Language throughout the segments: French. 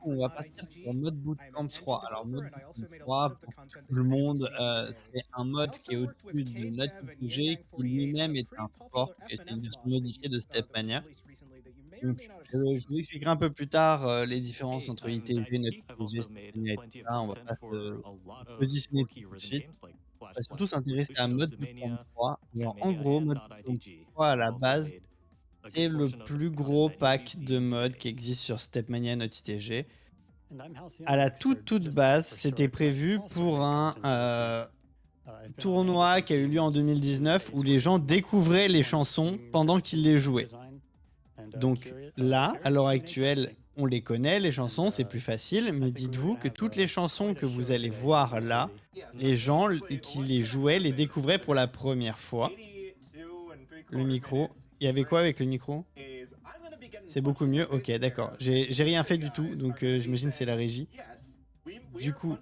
On va partir sur mode bootcamp 3. Alors mode bootcamp 3 pour tout le monde, c'est un mode qui est au-dessus de NotITG qui lui-même est un fork et c'est une version modifiée de StepMania. Donc je vous expliquerai un peu plus tard, les différences entre ITG, NotITG, StepMania et tout ça. On va pas se positionner dessus tout de suite. On va surtout s'intéresser à mode bootcamp 3. Alors en gros, mode bootcamp 3 à la base, c'est le plus gros pack de mods qui existe sur StepMania NotITG. À la toute base, c'était prévu pour un tournoi qui a eu lieu en 2019 où les gens découvraient les chansons pendant qu'ils les jouaient. Donc là, à l'heure actuelle, on les connaît, les chansons, c'est plus facile, mais dites-vous que toutes les chansons que vous allez voir là, les gens qui les jouaient les découvraient pour la première fois. Le micro. Il y avait quoi avec le micro? C'est beaucoup mieux. Ok, d'accord. J'ai rien fait du tout, donc j'imagine que c'est la régie. Du coup,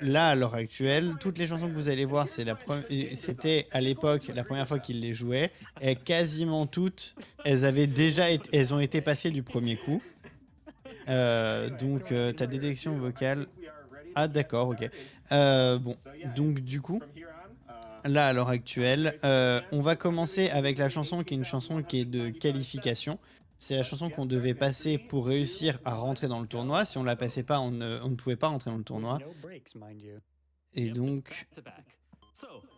là, à l'heure actuelle, toutes les chansons que vous allez voir, c'était à l'époque la première fois qu'ils les jouaient, et quasiment toutes, elles ont été passées du premier coup. Donc, ta détection vocale. Ah, d'accord, ok. Bon, donc du coup, là, à l'heure actuelle, on va commencer avec la chanson qui est une chanson qui est de qualification. C'est la chanson qu'on devait passer pour réussir à rentrer dans le tournoi. Si on la passait pas, on ne pouvait pas rentrer dans le tournoi. Et donc,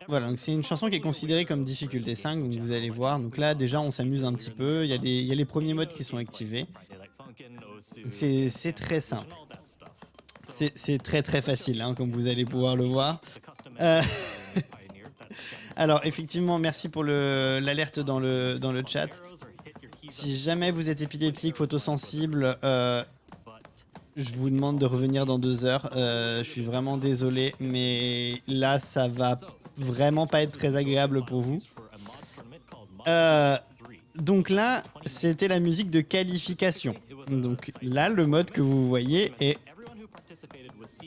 voilà, donc c'est une chanson qui est considérée comme difficulté 5, donc vous allez voir. Donc là, déjà, on s'amuse un petit peu. Il y a les premiers modes qui sont activés. Donc c'est très simple. C'est très facile, hein, comme vous allez pouvoir le voir. Alors, effectivement, merci pour l'alerte dans le chat. Si jamais vous êtes épileptique, photosensible, je vous demande de revenir dans 2 heures. Je suis vraiment désolé, mais là, ça va vraiment pas être très agréable pour vous. Donc là, c'était la musique de qualification. Donc là, le mode que vous voyez est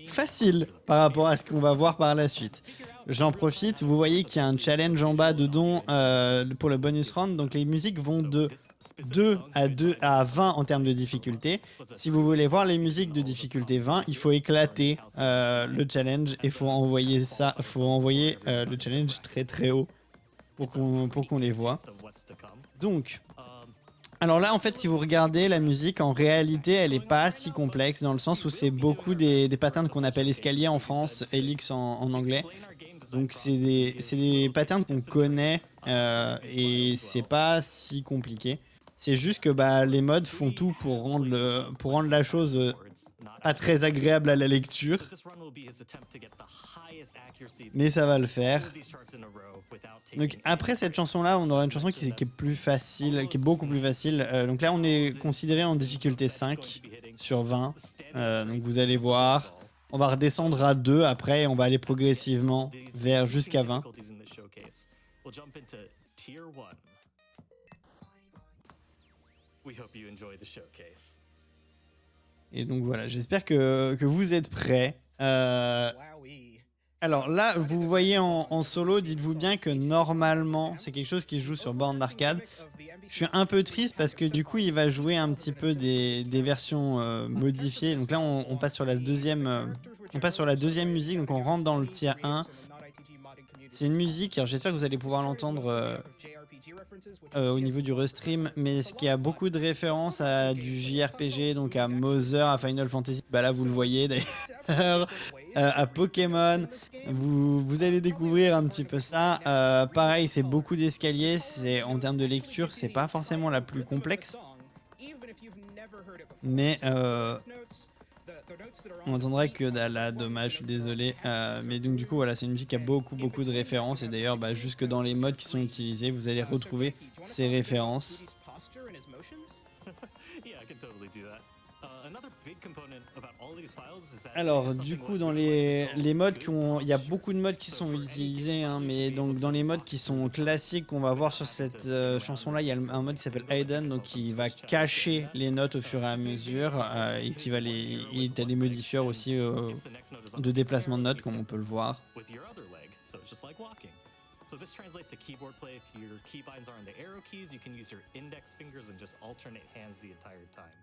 facile par rapport à ce qu'on va voir par la suite. J'en profite, vous voyez qu'il y a un challenge en bas dedans pour le bonus round. Donc les musiques vont de 2 à 20 en termes de difficulté. Si vous voulez voir les musiques de difficulté 20, il faut éclater le challenge et faut envoyer le challenge très haut pour qu'on les voit. Donc, alors là, en fait, si vous regardez la musique, en réalité, elle n'est pas si complexe dans le sens où c'est beaucoup des patterns qu'on appelle escalier en France, helix en anglais. Donc c'est des patterns qu'on connaît et c'est pas si compliqué. C'est juste que bah, les mods font tout pour rendre la chose pas très agréable à la lecture. Mais ça va le faire. Donc après cette chanson-là, on aura une chanson qui est plus facile, qui est beaucoup plus facile. Donc là, on est considéré en difficulté 5 sur 20. Donc vous allez voir. On va redescendre à 2 après et on va aller progressivement vers jusqu'à 20. Et donc voilà, j'espère que vous êtes prêts. Alors là, vous voyez en solo, dites-vous bien que normalement, c'est quelque chose qui se joue sur borne d'arcade. Je suis un peu triste parce que du coup, il va jouer un petit peu des versions modifiées. Donc là, on passe sur la deuxième musique, donc on rentre dans le tier 1. C'est une musique, alors j'espère que vous allez pouvoir l'entendre au niveau du Restream, mais ce qui a beaucoup de références à du JRPG, donc à Mother, à Final Fantasy, bah là vous le voyez d'ailleurs, à Pokémon, vous allez découvrir un petit peu ça. Pareil, c'est beaucoup d'escaliers, en termes de lecture, c'est pas forcément la plus complexe, mais on entendrait que là, dommage, je suis désolé. Mais donc du coup, voilà, c'est une musique qui a beaucoup de références. Et d'ailleurs, bah, jusque dans les modes qui sont utilisés, vous allez retrouver ces références. Alors, du coup, dans les modes il y a beaucoup de modes qui sont utilisés, hein, mais donc dans les modes qui sont classiques qu'on va voir sur cette chanson-là, il y a un mode qui s'appelle Hidden, donc qui va cacher les notes au fur et à mesure et qui va et t'as des modifieurs aussi de déplacement de notes, comme on peut le voir. So this translates to keyboard play. If your keybinds are on the arrow keys, you can use your index fingers and just alternate hands the entire time.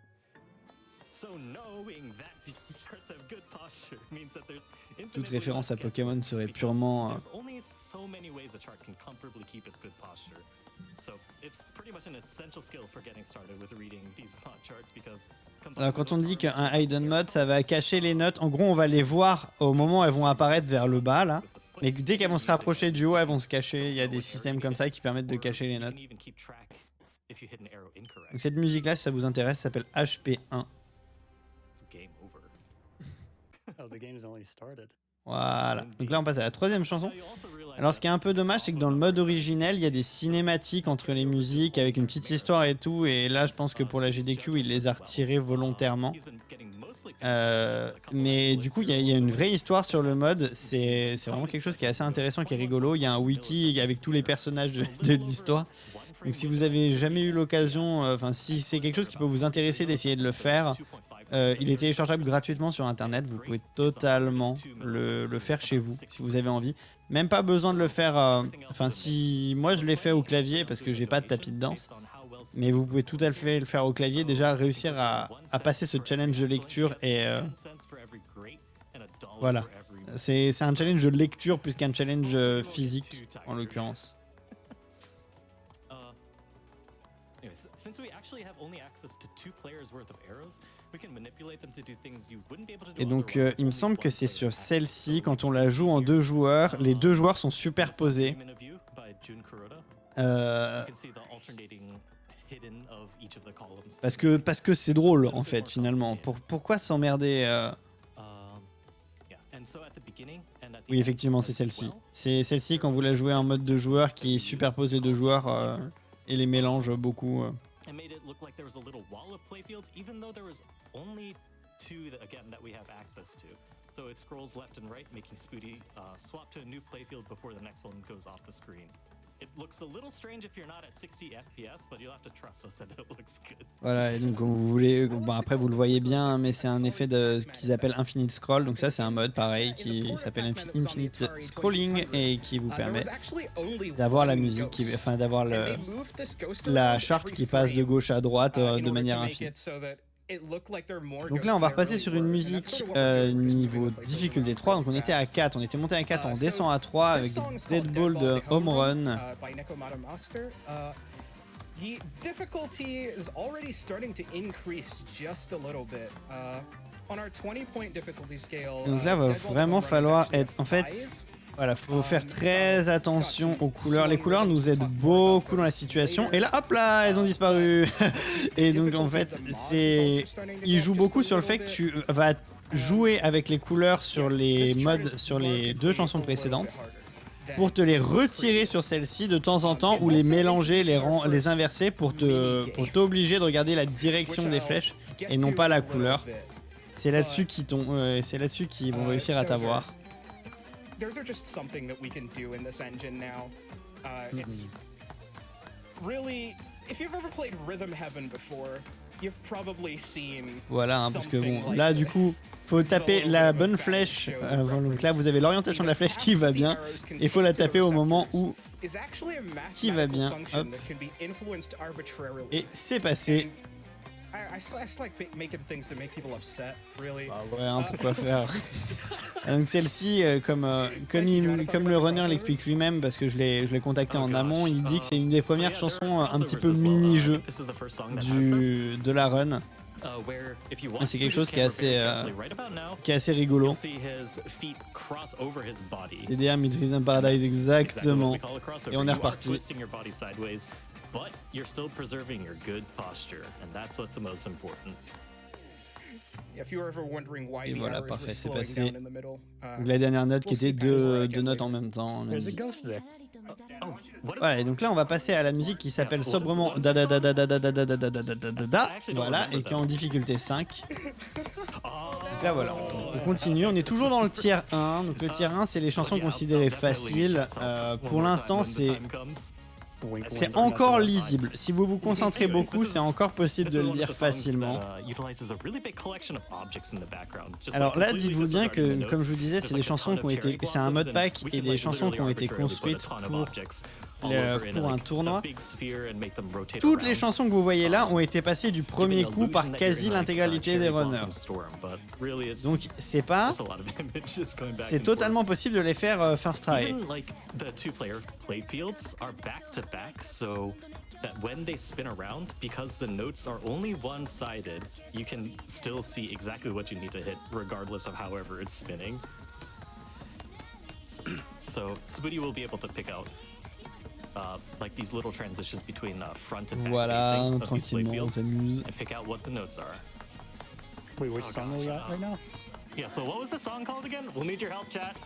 Toute référence à Pokémon serait purement... Alors quand on dit qu'un hidden mode, ça va cacher les notes, en gros on va les voir au moment où elles vont apparaître vers le bas là. Mais dès qu'elles vont se rapprocher du haut, elles vont se cacher. Il y a des systèmes comme ça qui permettent de cacher les notes. Donc cette musique là, si ça vous intéresse, s'appelle HP1. Voilà. Donc là on passe à la troisième chanson. Alors ce qui est un peu dommage, c'est que dans le mode originel, il y a des cinématiques entre les musiques avec une petite histoire et tout. Et là je pense que pour la AGDQ, il les a retirées volontairement. Mais du coup il y a une vraie histoire sur le mode. C'est vraiment quelque chose qui est assez intéressant, qui est rigolo. Il y a un wiki avec tous les personnages de l'histoire. Donc si vous avez jamais eu l'occasion, enfin si c'est quelque chose qui peut vous intéresser d'essayer de le faire, il est téléchargeable gratuitement sur internet. Vous pouvez totalement le faire chez vous si vous avez envie. Même pas besoin de le faire, enfin si moi je l'ai fait au clavier parce que j'ai pas de tapis de danse. Mais vous pouvez tout à fait le faire au clavier, déjà réussir à passer ce challenge de lecture et voilà. C'est un challenge de lecture plus qu'un challenge physique en l'occurrence. Et donc il me semble que c'est sur celle-ci, quand on la joue en 2 joueurs, les 2 joueurs sont superposés. Parce que c'est drôle en fait finalement. Pourquoi s'emmerder Oui effectivement c'est celle-ci. C'est celle-ci quand vous la jouez en mode 2 joueurs qui superpose les 2 joueurs et les mélange beaucoup. So it scrolls left and right, making Spooty swap to a new playfield before the next one goes off the screen. It looks a little strange if you're not at 60 FPS, but you'll have to trust us that it looks good. Voilà, et donc quand vous voulez, bon, après vous le voyez bien, mais c'est un effet de ce qu'ils appellent Infinite Scroll. Donc ça c'est un mode pareil qui s'appelle Infinite Scrolling et qui vous permet d'avoir la musique, enfin d'avoir la charte qui passe de gauche à droite de manière infinie. Donc là on va repasser sur une musique niveau difficulté 3, donc on était à 4, on était monté à 4, on descend à 3 avec Deadball de Home Run. Donc là va vraiment falloir être, en fait, voilà, faut faire très attention aux couleurs. Les couleurs nous aident beaucoup dans la situation. Et là, hop là, elles ont disparu. Et donc en fait, il joue beaucoup sur le fait que tu vas jouer avec les couleurs sur les modes, sur les 2 chansons précédentes, pour te les retirer sur celle-ci de temps en temps, ou les mélanger, les inverser pour t'obliger de regarder la direction des flèches et non pas la couleur. C'est là-dessus qu'ils vont réussir à t'avoir. Those are just something that we can do in this engine now. It's really, if you've ever played Rhythm Heaven before, you've probably seen. Voilà, hein, parce que bon, là du coup, faut taper la bonne flèche. Donc là, vous avez l'orientation de la flèche qui va bien, et il faut la taper au moment où qui va bien. Hop. Et c'est passé. Ah ouais, hein, pourquoi faire. Donc celle-ci, comme le runner l'explique lui-même, parce que je l'ai contacté en amont, il dit que c'est une des premières chansons un petit peu mini-jeu de la run. C'est quelque chose qui est assez rigolo. DDR Mid-Rhythm Paradise, exactement. Et on est reparti. But you're still preserving your good posture, and that's what's the most important. Et voilà, parfait, c'est passé. Donc la dernière note qui était 2 notes en même temps. Voilà, et donc là on va passer à la musique qui s'appelle sobrement da da da da da da da da da da da da da da. Voilà, et qui est en difficulté 5. Donc là voilà, on continue, on est toujours dans le tier 1. Donc le tier 1 c'est les chansons considérées faciles. Pour l'instant c'est encore lisible. Si vous vous concentrez beaucoup, c'est encore possible de le lire facilement. Alors là, dites-vous bien que, comme je vous disais, c'est des chansons qui ont été, c'est un mode pack et des chansons qui ont été construites pour pour un tournoi. Toutes les chansons que vous voyez là ont été passées du premier coup par quasi l'intégralité des runners. Donc c'est totalement possible de les faire first try. That when they spin around, because the notes are only one-sided, you can still see exactly what you need to hit, regardless of however it's spinning. So Spooty will be able to pick out like these little transitions between front and back facing of these play fields and pick out what the notes are. Wait, which song are we at right now? Yeah, so what was the song called again? We'll need your help, chat.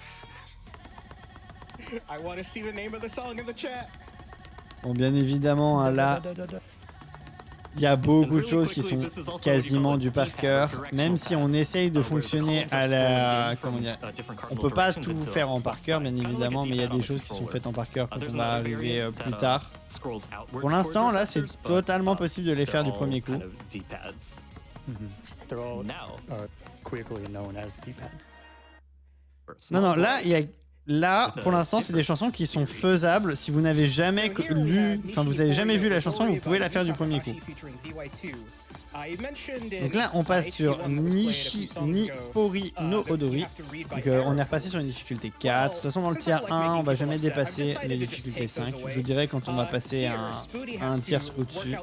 I want to see the name of the song in the chat. Bon, bien évidemment, là, il y a beaucoup de choses qui sont quasiment du par cœur, même si on essaye de fonctionner à la... Comment dire? On peut pas tout faire en par cœur, bien évidemment, mais il y a des choses qui sont faites en par cœur quand on va arriver plus tard. Pour l'instant, là, c'est totalement possible de les faire du premier coup. Non, là, il y a... Là, pour l'instant, c'est des chansons qui sont faisables. Si vous n'avez jamais lu, enfin, vous avez jamais vu la chanson, vous pouvez la faire du premier coup. Donc là, on passe sur Nishi ni Ori no Odori. Donc on est repassé sur une difficulté 4. De toute façon, dans le tier 1, on va jamais dépasser les difficultés 5. Je vous dirais quand on va passer à un tiers au-dessus.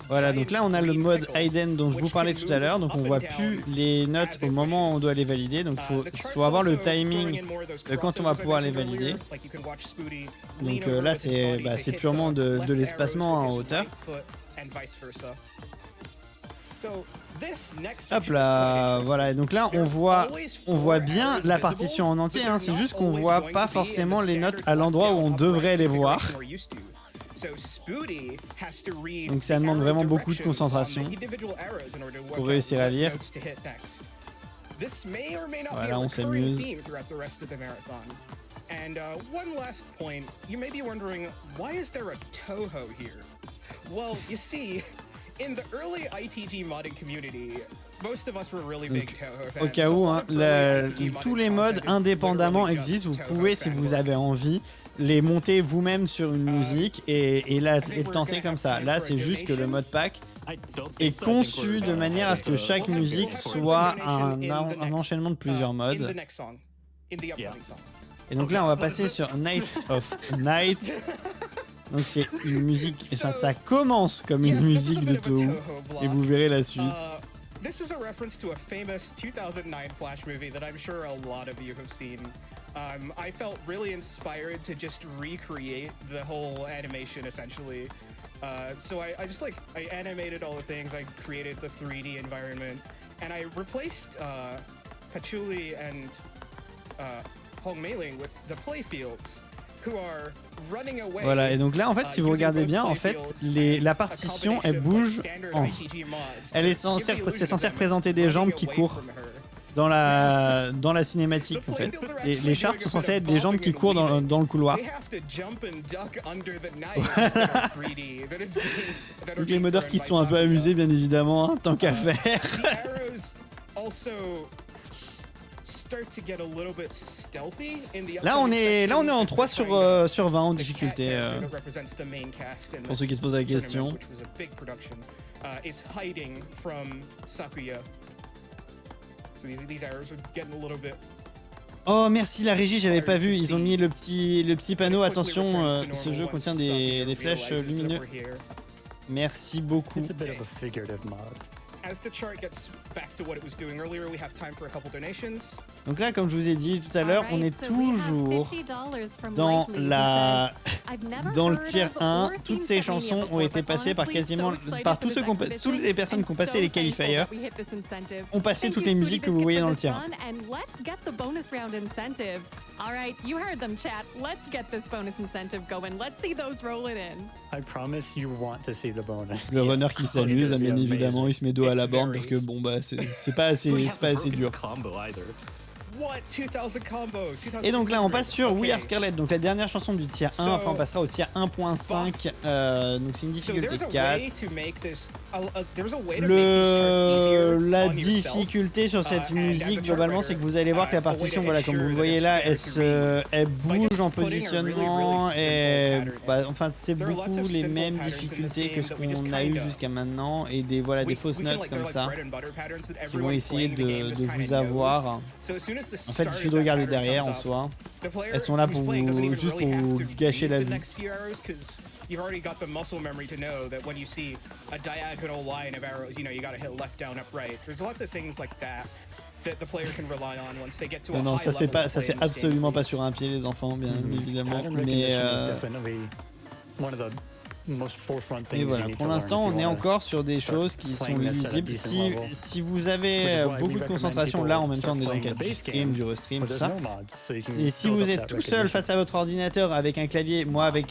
Voilà, donc là on a le mode hidden dont je vous parlais tout à l'heure, donc on voit plus les notes au moment où on doit les valider, donc faut avoir le timing de quand on va pouvoir les valider. Donc là c'est purement de l'espacement en hauteur. Hop là, voilà, donc là on voit bien la partition en entier, hein. C'est juste qu'on voit pas forcément les notes à l'endroit où on devrait les voir. Donc ça demande vraiment beaucoup de concentration pour réussir à lire. Voilà, on s'amuse. And one last point, you may be wondering, why is there a Toho here? Well, you see, in the early ITG modding community, most of us were really big Toho fans. Au cas où, hein, tous les modes indépendamment existent. Vous pouvez, si vous avez envie, les monter vous-même sur une musique et tenter comme ça. Là, c'est juste que le mode pack est conçu de manière à ce que chaque musique soit un enchaînement de plusieurs modes. Et donc là, on va passer sur Night of Night. Donc c'est une musique, enfin ça commence comme une musique de Toho et vous verrez la suite. This is a reference to a famous 2009 Flash movie that I'm sure a lot of you have seen. I felt really inspired to just recreate the whole animation essentially. So I just I animated all the things, I created the 3D environment, and I replaced Patchouli and Hong Mei-ling with the playfields. Voilà, et donc là en fait si vous regardez bien, en fait la partition elle bouge c'est censé représenter des jambes qui courent dans la cinématique en fait. Les charts sont censés être des jambes qui courent dans le couloir. Donc les modeurs qui se sont un peu amusés bien évidemment, hein, tant qu'à faire. Là on est en 3 sur 20 en difficulté pour ceux qui se posent la question. Oh merci la régie, j'avais pas vu, ils ont mis le petit panneau, attention ce jeu contient des flèches lumineuses. Merci beaucoup. Donc là, comme je vous ai dit tout à l'heure, on est toujours dans le tier 1. Toutes ces chansons ont été passées par toutes les personnes qui ont passé les qualifiers ont passé toutes les musiques que vous voyez dans le tier 1. Alright, you heard them, chat. Let's get this bonus incentive going. Let's see those roll it in. I promise you want to see the bonus. Le runner qui s'amuse, bien évidemment, il se met dos à la borne parce que bon bah c'est pas assez dur. What? 2000 combo. 2000 Et donc là on passe sur We Are Okay. Scarlet, donc la dernière chanson du tier 1, après on passera au tier 1.5, donc c'est une difficulté 4. La difficulté sur cette musique globalement c'est que vous allez voir que la partition, voilà, comme vous le voyez là, elle bouge en positionnement et enfin c'est beaucoup les mêmes difficultés que ce qu'on a eu jusqu'à maintenant et des fausses notes comme ça qui vont essayer de vous avoir. En fait il suffit de regarder derrière en soi. Elles sont là pour vous, juste pour vous gâcher la vie. You've already got the muscle memory to know that when you see a diagonal line of arrows, you know you gotta hit left, down, up, right. There's lots of things like that that the player can rely on once they get to a Non, high ça se fait level pas, of ça play se in fait this game. absolument pas sur un pied les enfants, bien évidemment. Pattern Mais recognition is definitely one of the most forefront et things voilà, you need pour to learn l'instant if you on est wanna encore sur des start choses qui sont playing this at a lisibles. decent Si, level. si vous Which avez is why we beaucoup de recommend concentration, people là en même temps on est start dans le playing cadre the du base stream, game, du restream, where tout there's ça. no mods, so you can Et si build vous up êtes that tout seul recognition. face à votre ordinateur avec un clavier, moi avec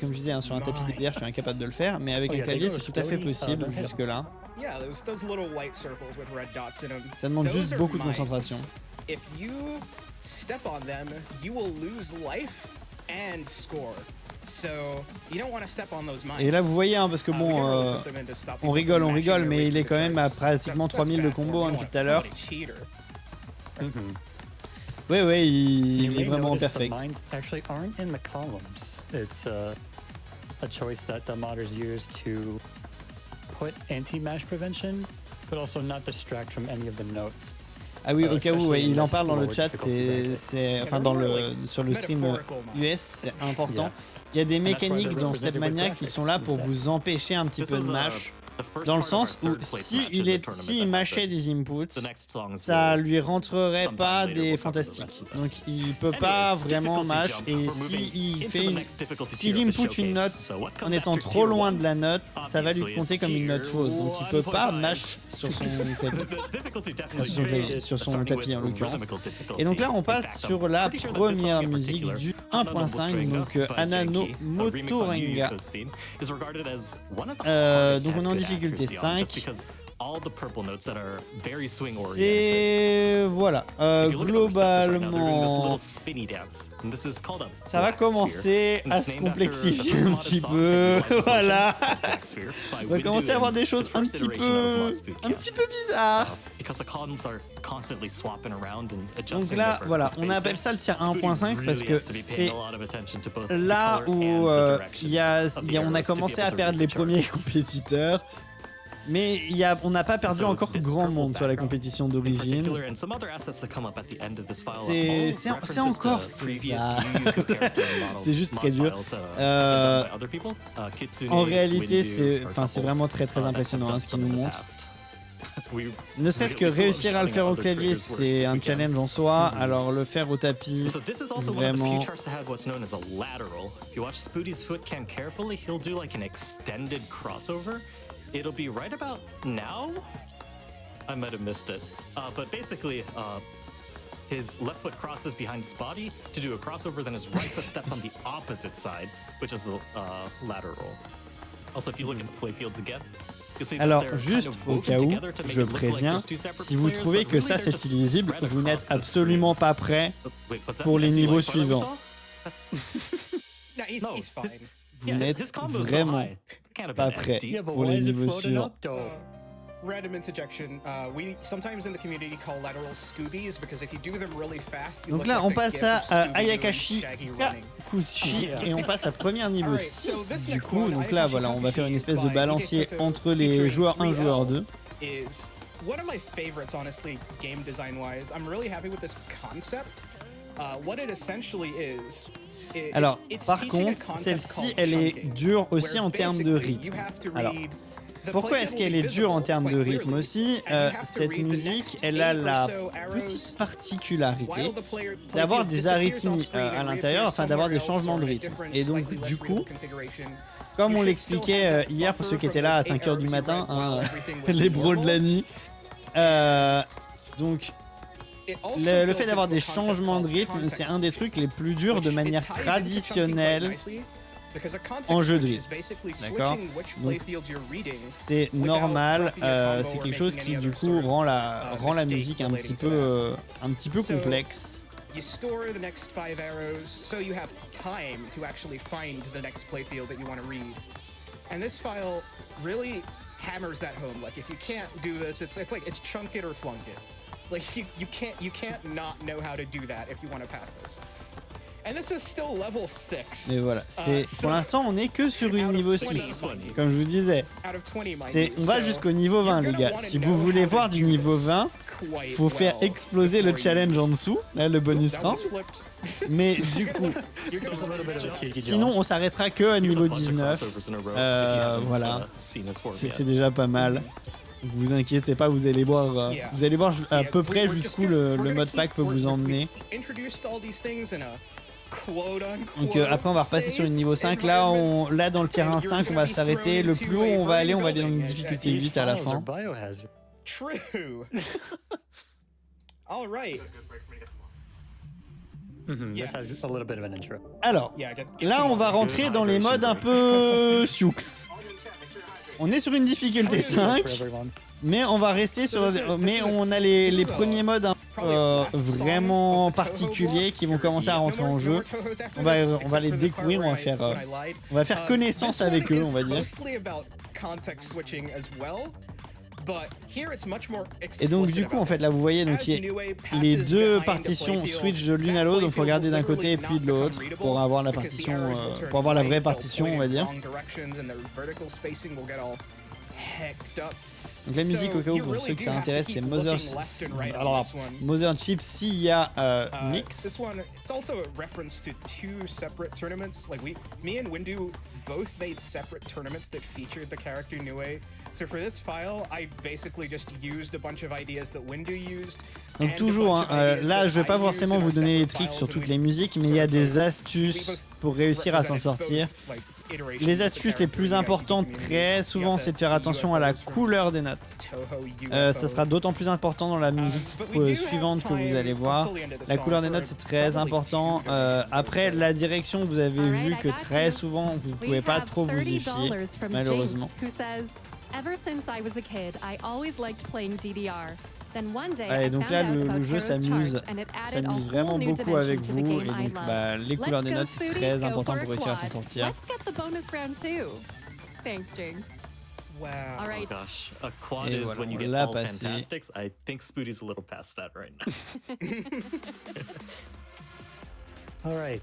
comme je disais sur un tapis DDR je suis incapable de le faire, mais avec Oh, un yeah, clavier they c'est go tout à fait slowly, possible don't hit 'em. jusque là. Yeah, those little white circles with red dots in them. Ça demande Those juste are beaucoup de mines. concentration. If you step on them, you will lose life and score. So you don't want to step on those mines. Et là vous voyez hein, parce que We bon can really put them in to stop on people from rigole, mashing mais their il way est through quand the même à charts. pratiquement That's 3000 de bad form. combo You hein, don't depuis tout à want l'heure. somebody cheater. Ouais, You il may est vraiment notice the perfect. mines actually aren't in the columns. It's a choice that the modders use to put anti-mash prevention, but also not distract from any of the notes. Ah oui, au cas où, ouais, il en parle dans le chat, especially c'est enfin sur le stream US, c'est important. Il y a des mécaniques dans StepMania qui sont là pour vous empêcher un petit peu de mash, dans le sens où s'il mâchait des inputs, ça lui rentrerait pas des fantastiques. Donc il peut pas vraiment mash, et s'il input une note en étant trop loin de la note, ça va lui compter comme une note fausse. Donc il peut pas mash sur son tapis, sur son tapis en l'occurrence. Et donc là on passe sur la première musique du 1.5, donc Anano Motorenga. Donc on est en difficulté 5. C'est voilà, globalement ça va commencer à se complexifier un petit peu. Voilà, on va commencer à avoir des choses un petit peu bizarres. Donc là voilà, on appelle ça le tier 1.5 parce que c'est là où on a commencé à perdre les premiers compétiteurs. Mais on n'a pas perdu encore grand monde sur la compétition d'origine. C'est encore faisable. C'est juste très dur. En réalité, c'est vraiment très impressionnant hein, ce qu'il nous montre. Ne serait-ce que réussir à le faire au clavier, c'est un challenge en soi. Alors le faire au tapis, vraiment. It'll be right about now. I might have missed it. But basically, his left foot crosses behind his body to do a crossover, then his right foot steps on the opposite side, which is a lateral. Also, if you look at the playfields again, you'll see that alors, they're juste kind of au woven cas où, together to make je it look like préviens, there's two separate si vous players, trouvez but que really ça they're c'est just illisible, spread vous n'êtes across the absolument pas prêt Wait, was that pour les an empty niveaux light bar that we suivants. saw? No, he's No, fine. Vous n'êtes vraiment pas prêt Yeah, but pour why les is it niveaux floating suivants. up though? Random interjection. We sometimes in the community call lateral Scoobies because if you do them really fast, you Donc look là, like on the passe gif à of Scooby-Doo and Ayakashi Shaggy running. Kakushi et on passe à premier niveau Alright, so 6 this du next coup. one, Donc là, Ayakashi voilà, on va faire une espèce de by balancier AGDQ2022 entre les featuring joueurs 1, 3L joueur 2. Is one of my favorites, honestly, game design wise. I'm really happy with this concept. What it essentially is. Alors, It's par teaching a contre, concept celle-ci, called elle est chunking, dure aussi where en termes de basically rythme. you have to Alors, read the pourquoi playfield est-ce will qu'elle be est dure en visible termes de quite rythme clearly, aussi and you have to cette read the musique, next elle a 8 or la so arrows petite particularité while the player d'avoir playfield des disappears arythmies on screen à and l'intérieur, reappears afin d'avoir des somewhere changements de else or a rythme. different, Et donc, slightly less du coup, readable configuration. comme You on should l'expliquait still have that hier pour ceux qui buffer étaient là à from those 5h du 8 matin, arrows you read hein, while everything was les bros de la normal. nuit. Donc, It also le builds fait d'avoir into a des concept changements de called rythme, c'est context un des trucs les plus durs de which it manière ties into chunking quite traditionnelle. nicely. en jeu de rythme. D'accord? Donc c'est normal, c'est quelque chose qui du coup rend la musique un petit peu complexe. You store the next 5 arrows so you have time to actually find the next playfield that you want to read. And this file really hammers that home. Like if you can't do this, it's like it's chunk it or flunk it. Like you can't not know how to do that if you want to pass this. And this is still level 6. Et voilà, pour l'instant on est que sur une niveau 6, comme je vous disais. On va jusqu'au niveau 20 les gars. Si vous voulez voir du niveau 20, faut faire exploser le challenge en dessous, là, le bonus round. Mais du coup, sinon on s'arrêtera que à niveau 19. Voilà, c'est déjà pas mal. Vous inquiétez pas, vous allez voir à peu près jusqu'où le mode pack peut vous emmener. Donc après on va repasser sur une niveau 5. Là dans le tier 1 5 on va s'arrêter. Le plus haut on va aller dans une difficulté 8 à la fin. True. All right. Alors, là on va rentrer dans les modes un peu sioux. On est sur une difficulté 5, mais on va rester sur... Mais on a les premiers modes vraiment particuliers qui vont commencer à rentrer en jeu. On va les découvrir, on va faire connaissance avec eux, on va dire. Et donc du coup en fait là vous voyez donc les deux partitions switch de l'une à l'autre, donc faut regarder d'un côté et puis de l'autre pour avoir la partition, pour avoir la vraie partition on va dire. Donc la musique au cas où pour ceux que ça intéresse c'est Mother Chip s'il y a mix. This one, it's also a reference to 2 separate tournaments. Like me and Windu both made separate tournaments that featured the character Nue. So for this file, I basically just used a bunch of ideas that Windu used. Donc toujours, là je vais pas forcément vous donner les tricks sur toutes les musiques, mais il y a des astuces pour réussir à s'en sortir. Les astuces les plus importantes très souvent c'est de faire attention à la couleur des notes. Ça sera d'autant plus important dans la musique suivante que vous allez voir. La couleur des notes c'est très important. Après la direction, vous avez vu que très souvent vous pouvez pas trop vous y fier malheureusement. Ever since I was a kid, I always liked playing DDR. Then one day et donc là le jeu s'amuse vraiment beaucoup avec vous et donc les couleurs des notes c'est très important pour réussir à s'en sortir. Let's get the bonus round too. Thanks, Jing. Wow. All right. Oh gosh, a quad Et is voilà, when you on get l'a all passé. fantastics. I think Spooty's a little past that right now. All right.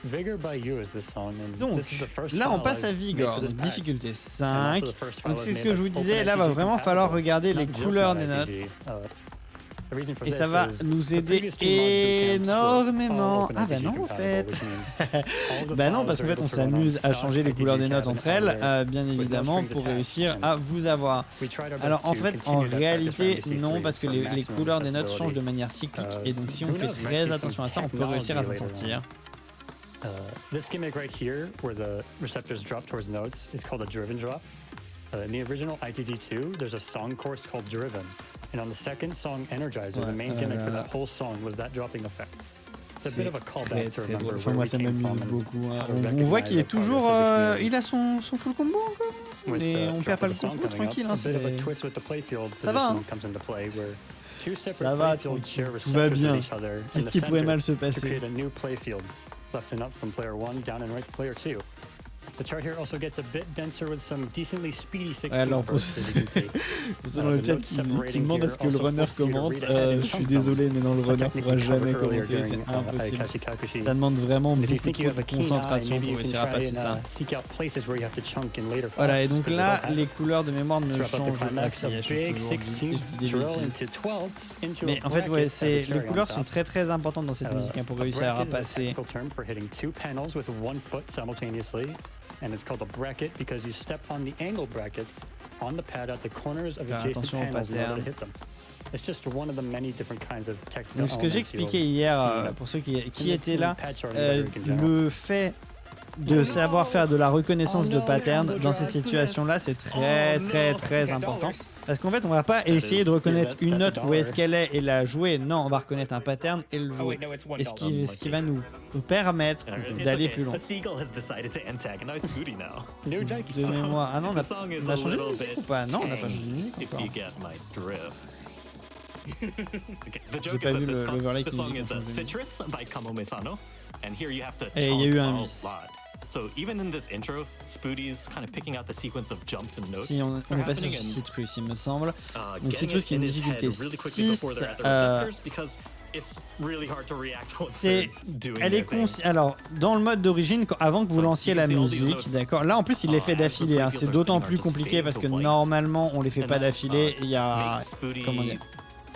Vigor by You is this song, and Donc this is the first là on file passe à I've Vigor, made for this donc pack. difficulté 5. And also the first file Donc I've c'est ce made que je vous that's disais, open là va NTG vraiment falloir compatible, regarder les not just couleurs des NotITG. notes. The reason for Et this ça va is nous the aider previous 2 mods boot camps were énormément. all open Ah bah NTG non en compatible, fait. which means all the Bah non files parce qu'en are fait on able to run on s'amuse à stock changer les NTG couleurs des notes entre cabin elles, hardware bien with no évidemment strings pour attached. réussir And à vous avoir. we tried our best Alors en to fait en continue that practice réalité around non EC3 parce que for les maximum couleurs des notes accessibility. changent de manière cyclique et donc si on who fait knows, très maybe attention à ça on peut réussir à s'en sortir. This gimmick right here, where the receptors drop towards notes, is called a driven drop. In the original ITG2, there's a song course called Driven. And on the second song, Energizer, the main gimmick for that whole song was that dropping effect. It's a bit C'est of a très callback to très remember drôle. Enfin, where moi we ça came m'amuse from and beaucoup. Hein. how to On voit qu'il est recognize our toujours, progress as a community. il a son full combo encore. With Et the on drop perd pas of le the song concours coming up, tranquille. a Hein, bit of a c'est... twist with the playfield Ça va, position hein. comes into play, where two Ça separate va, playfields share tout va receptors bien. with each other in Qu'est-ce the qui pourrait center mal se to passer? create a new playfield, left and up from player 1, down and right to player 2. The chart here also gets a bit denser with some decently speedy 16 alors bursts, as you can see. pour ceux dans le chat qui demandent à ce que le runner commente, je suis désolé mais non le runner ne pourra jamais commenter, c'est impossible. Ça demande vraiment beaucoup trop de concentration pour réussir à passer ça. Voilà et donc là les couleurs de mémoire ne changent pas si je dis des bêtises. Mais en fait ouais, les couleurs sont très très importantes dans cette musique pour réussir à passer. And it's called a bracket because you step on the angle brackets on the pad at the corners of adjacent panels in order to hit them. It's just one of the many different kinds of technical. Donc ce que j'expliquais hier pour ceux qui étaient là, le fait de savoir faire de la reconnaissance de pattern dans ces situations-là, c'est très important. Parce qu'en fait, on va pas essayer de reconnaître une note où est-ce qu'elle est et la jouer. Non, on va reconnaître un pattern et le jouer. Et ce qui va nous permettre d'aller plus loin. De mémoire. Ah non, on a changé de musique ou pas? Non, on n'a pas changé de musique encore. J'ai pas vu l'overlay qui nous dit qu'on change de musique. Et il y a eu un miss. So even in this intro, Spooty's kind of picking out the sequence of jumps and notes. Si on est passé sur Citrus, il me semble. Donc Citrus qui est une difficulté 6. Alors, dans le mode d'origine, avant que vous lanciez la musique, d'accord. Là, en plus, il les fait d'affilée. Hein. C'est d'autant plus compliqué parce que normalement, on les fait pas d'affilée. Il y a, comment dire,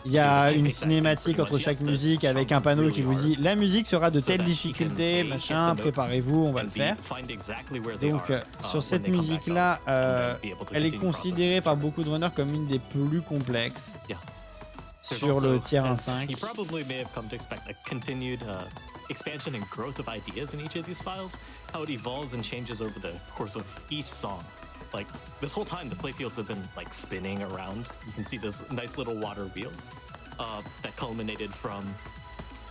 il y a une cinématique entre chaque musique avec un panneau qui vous dit la musique sera de telle difficulté, machin, préparez-vous, on va le faire. Donc sur cette musique là, elle est considérée par beaucoup de runners comme une des plus complexes sur le tier 1.5. Expansion and growth of ideas in each of these files, how it evolves and changes over the course of each song. Like, this whole time, the playfields have been, like, spinning around. You can see this nice little water wheel that culminated from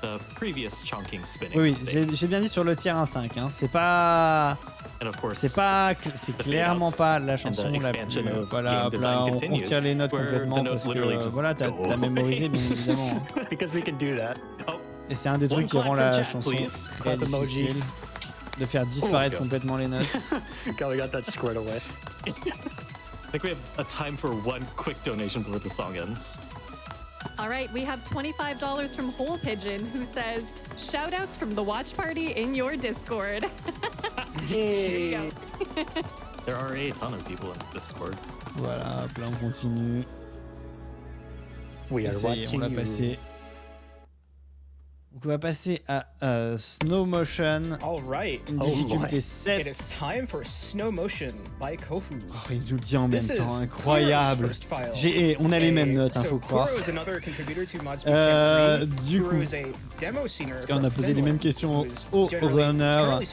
the previous chunking spinning. Oui, j'ai bien dit sur le tier 1.5. Hein. C'est clairement pas la chanson la plus... voilà, là, on retire les notes complètement parce que, voilà, t'as mémorisé, bien évidemment. Because we can do that. Et c'est un des trucs qui rend la chanson très difficile. De faire disparaître complètement les notes. God, we got that squared away. I think we have a time for one quick donation before the song ends. All right, we have $25 from Whole Pigeon who says, shoutouts from the watch party in your Discord. There are a ton of people in Discord. Voilà, hop là on continue. We are watching on l'a passé. Donc on va passer à Snow Motion. All right. Une difficulté 7. It is time for Snow Motion by Kofu. Oh, il nous le dit en même temps, incroyable. On a les mêmes notes, hein, faut croire. Du coup, parce qu'on a posé les mêmes questions aux runners.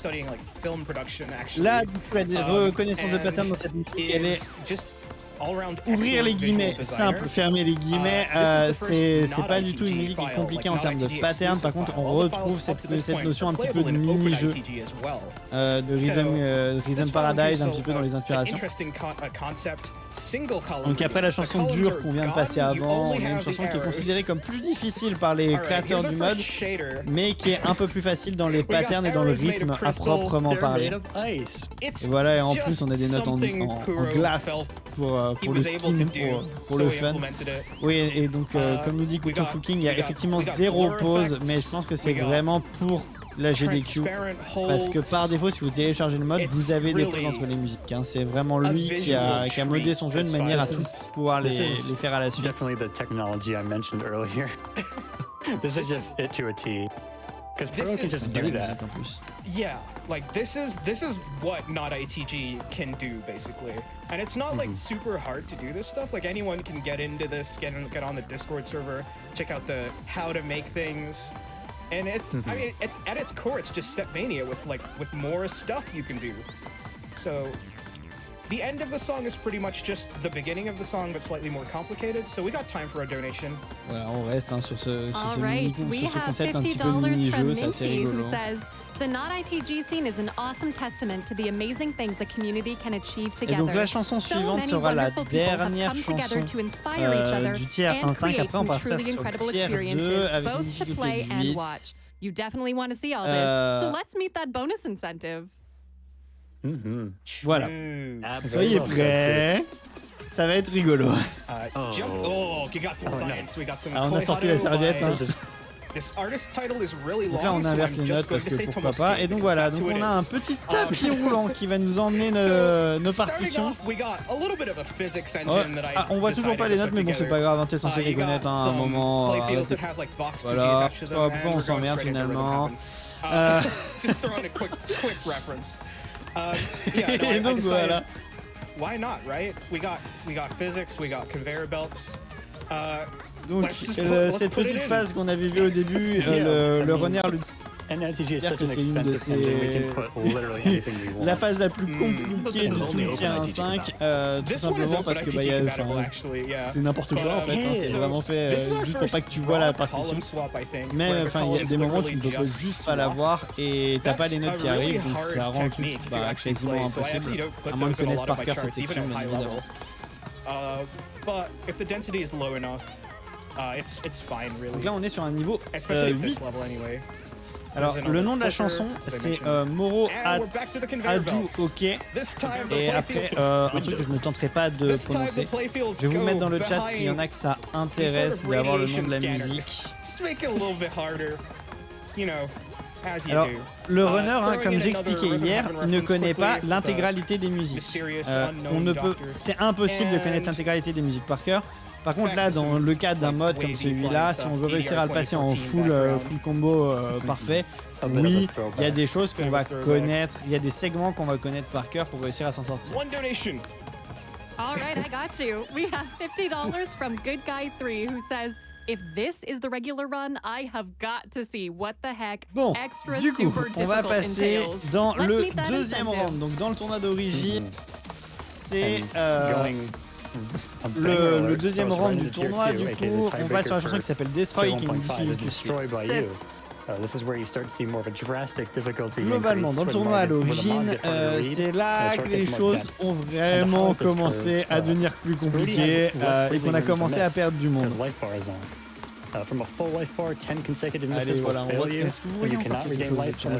Là, du coup, la reconnaissance de pattern dans cette musique, elle est... Ouvrir les guillemets, simple, fermer les guillemets, c'est pas du tout une musique qui est compliquée en termes de pattern. Par contre, on retrouve cette notion un petit peu de mini-jeu, de Rhythm Paradise, un petit peu dans les inspirations. Donc après la chanson dure qu'on vient de passer avant, on a une chanson qui est considérée comme plus difficile par les créateurs du mode, mais qui est un peu plus facile dans les patterns et dans le rythme à proprement parler. Et voilà, et en plus on a des notes en glace pour le skin, pour le fun. Oui, et donc comme nous dit Kofu King, il y a effectivement 0 pause, mais je pense que c'est vraiment pour la GDQ, parce que par défaut, si vous téléchargez le mode, vous avez des pauses entre les musiques. Hein. C'est vraiment lui qui a modé son jeu de manière à tous pouvoir les faire à la suite. Definitely the technology I mentioned earlier. This is just it to a T. Because Pro can just do that. Yeah, like this is what NotITG can do basically, and it's not like super hard to do this stuff. Like anyone can get into this, get on the Discord server, check out the how to make things. And it's, I mean, at its core, it's just StepMania with more stuff you can do. So, the end of the song is pretty much just the beginning of the song, but slightly more complicated. So we got time for a donation. Voilà, on reste hein, sur ce concept un petit peu de mini-jeu, c'est assez rigolo. The NotITG scene is an awesome testament to the amazing things a community can achieve together. Et donc la chanson suivante sera la dernière chanson du tier 1.5. Après on passera sur le tier 2 avec une difficulté de 8. You definitely want to see all this, so let's meet that bonus incentive. Voilà. Soyez prêts. Ça va être rigolo. On a sorti la serviette. Hein. Donc là on inverse les notes parce que pourquoi pas. Et donc voilà, donc on a un petit tapis roulant qui va nous emmener nos partitions. On voit toujours pas les notes mais bon c'est pas grave, hein, t'es censé les connaître hein, à un moment. Voilà, pourquoi on s'emmerde finalement. Et donc voilà. Why not, right? We got physics, we got conveyor belts. Donc cette petite phase qu'on avait vue au début, le runner NotITG is dire such que an c'est une de expensive engine, we can put literally anything we want. la phase la plus compliquée de tout le tier 1.5, tout simplement parce que c'est n'importe quoi en fait, hein, c'est vraiment fait juste pour pas que tu vois la partition. Mais enfin, il y a des moments où tu ne peux juste pas la voir et t'as pas les notes qui arrivent, donc ça rend le truc quasiment impossible, à moins de connaître par cœur cette section, bien évidemment. But if the density is low enough, it's fine really. Donc là, on est sur un niveau Especially at 8. this level anyway. Alors, le nom de la chanson, c'est Moro Adu Ok. Et après, un truc que je ne tenterai pas de prononcer. Je vais vous mettre dans le chat s'il y en a que ça intéresse d'avoir le nom de la musique. Alors, le runner, hein, comme j'expliquais hier, ne connaît pas l'intégralité des musiques. C'est impossible de connaître l'intégralité des musiques par cœur. Par contre, là, dans le cadre d'un mode comme celui-là, si on veut réussir à le passer en full combo parfait, oui, il y a des choses qu'on va connaître, il y a des segments qu'on va connaître par cœur pour réussir à s'en sortir. All right, I got you. We have $50 from Good Guy 3 who says, if this is the regular run, I have got to see what the heck Bon, extra du coup, super on va difficult passer entails. dans Let's le meet that deuxième incentive. round. Donc dans le tournoi d'origine, c'est le le deuxième round du tournoi. Du coup, on va sur la chanson qui s'appelle Destroy, qui est une difficulté 7. Globalement, dans le tournoi à l'origine, c'est là que les choses ont vraiment commencé à devenir plus compliquées et qu'on a commencé à perdre du monde. Allez, voilà, on voit. Est-ce que vous voyez encore quelque chose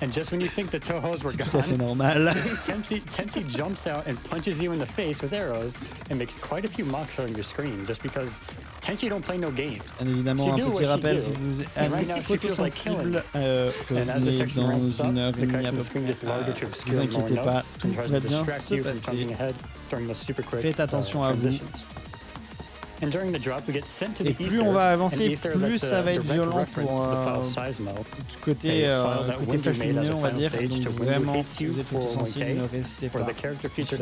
And just when you think the Tohos were C'est tout à fait gone, normal. Tenchi jumps out and punches you in the face with arrows and makes quite a few mocks on your screen just because Tenchi don't play no games. Bien évidemment, un petit rappel, si vous êtes photosensible, revenez dans une heure et demie à peu près. Ne vous inquiétez pas, tout va bien se passer. Faites attention à vous. Et plus on va avancer, plus ça va être violent pour côté flash lumineux, on va dire. Donc vraiment, si vous êtes photosensible, ne restez pas.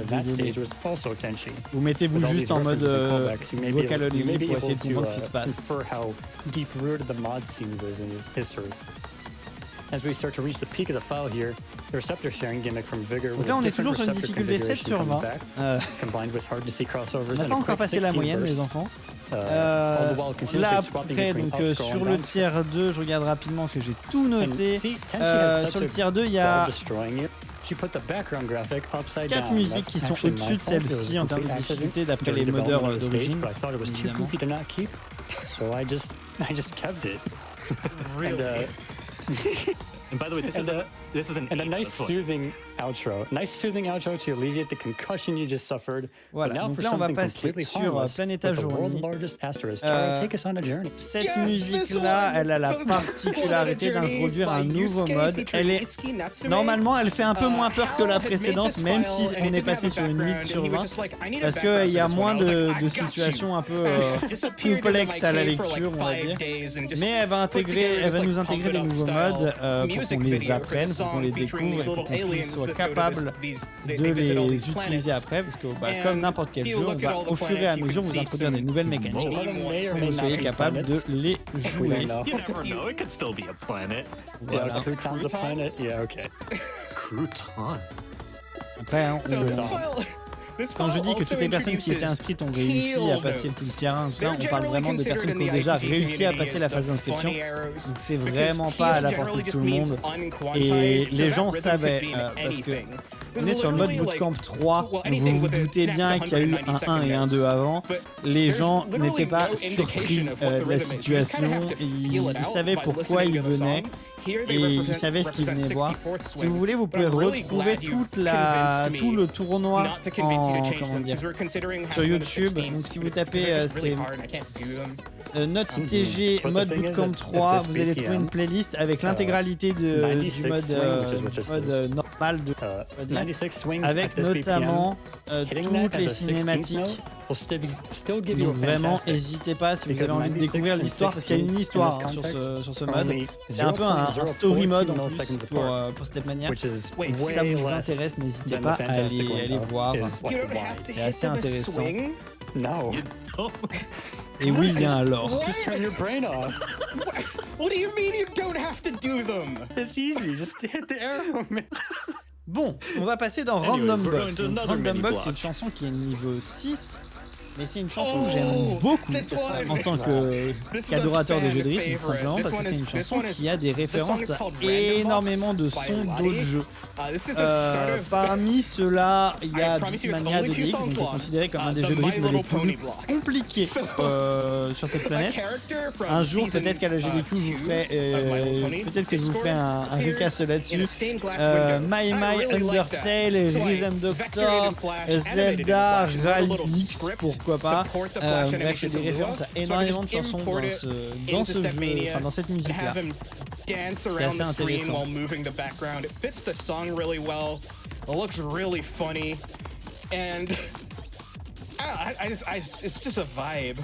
Désolé. Vous mettez-vous juste en mode vocal only pour essayer de comprendre ce qui se passe. As we start to reach the peak of the file here, the receptor sharing gimmick from Vigor. Donc là, on est toujours sur une difficulté 7 sur 20. On n'a pas encore passé la moyenne, les enfants. Là, après, donc sur le tier 2, je regarde rapidement parce que j'ai tout noté. Sur le tier 2, il y a 4 musiques qui sont au-dessus de celle-ci en termes de difficulté d'après les modeurs d'origine. And by the way, this is an and a nice soothing outro. Nice soothing outro to alleviate the concussion you just suffered. Voilà, donc là on va passer sur Planeta Journey. Cette musique-là, elle a la particularité d'introduire un nouveau mode. Normalement, elle fait un peu moins peur que la précédente, même si on est passé sur une 8 sur 20, parce qu'il y a moins de situations un peu complexes à la lecture, on va dire. Mais elle va nous intégrer des nouveaux modes pour qu'on les apprenne, pour qu'on les découvre et pour qu'on soit capable de les utiliser après, parce que comme n'importe quel jeu, on va au fur et à mesure vous introduire des nouvelles mécaniques pour que vous soyez capable de les jouer. Voilà. Après, hein, quand je dis que toutes les personnes qui étaient inscrites ont réussi à passer tout le tier 1, tout ça, on parle vraiment de personnes qui ont déjà réussi à passer la phase d'inscription. Donc c'est vraiment pas à la portée de tout le monde. Et les gens savaient, parce que on est sur le mode Bootcamp 3, donc vous vous doutez bien qu'il y a eu un 1 et un 2 avant. Les gens n'étaient pas surpris de la situation, ils savaient pourquoi ils venaient. Et ils savaient ce qu'ils venaient voir. Si vous voulez, vous pouvez retrouver tout le tournoi sur YouTube. Donc si vous tapez NotITG mode Bootcamp 3, vous allez trouver une playlist avec l'intégralité du mode normal avec notamment toutes les cinématiques. Donc vraiment, n'hésitez pas si vous avez envie de découvrir l'histoire, parce qu'il y a une histoire sur ce mode. C'est un peu un story mode en plus pour StepMania. Si ça vous intéresse, n'hésitez pas à aller voir. C'est assez intéressant. Et oui, bien alors. What do you mean you don't have to do them? It's easy. Just hit the arrow, man. Bon, on va passer dans Anyways, Random we're going Box. to Donc, another Random mini Box, block. c'est une chanson qui est niveau 6. Mais c'est une chanson que Oh, j'aime beaucoup this one. en tant qu'adorateur des jeux de rythme, tout simplement parce que c'est une chanson qui a des références à énormément de sons d'autres jeux. Parmi ceux-là, il y a StepMania de DX, donc qui est considéré comme un des jeux de rythme les plus compliqués sur cette planète. Un jour, peut-être qu'à la AGDQ, je vous ferai, peut-être que je vous ferai un recast là-dessus. My Undertale, Rhythm Doctor, Zelda, Rally X, pourquoi pas. Bref, il y a des références à énormément de chansons dans ce jeu, enfin dans cette musique-là. C'est assez intéressant. It fits the song really well. It looks really funny, and it's just a vibe.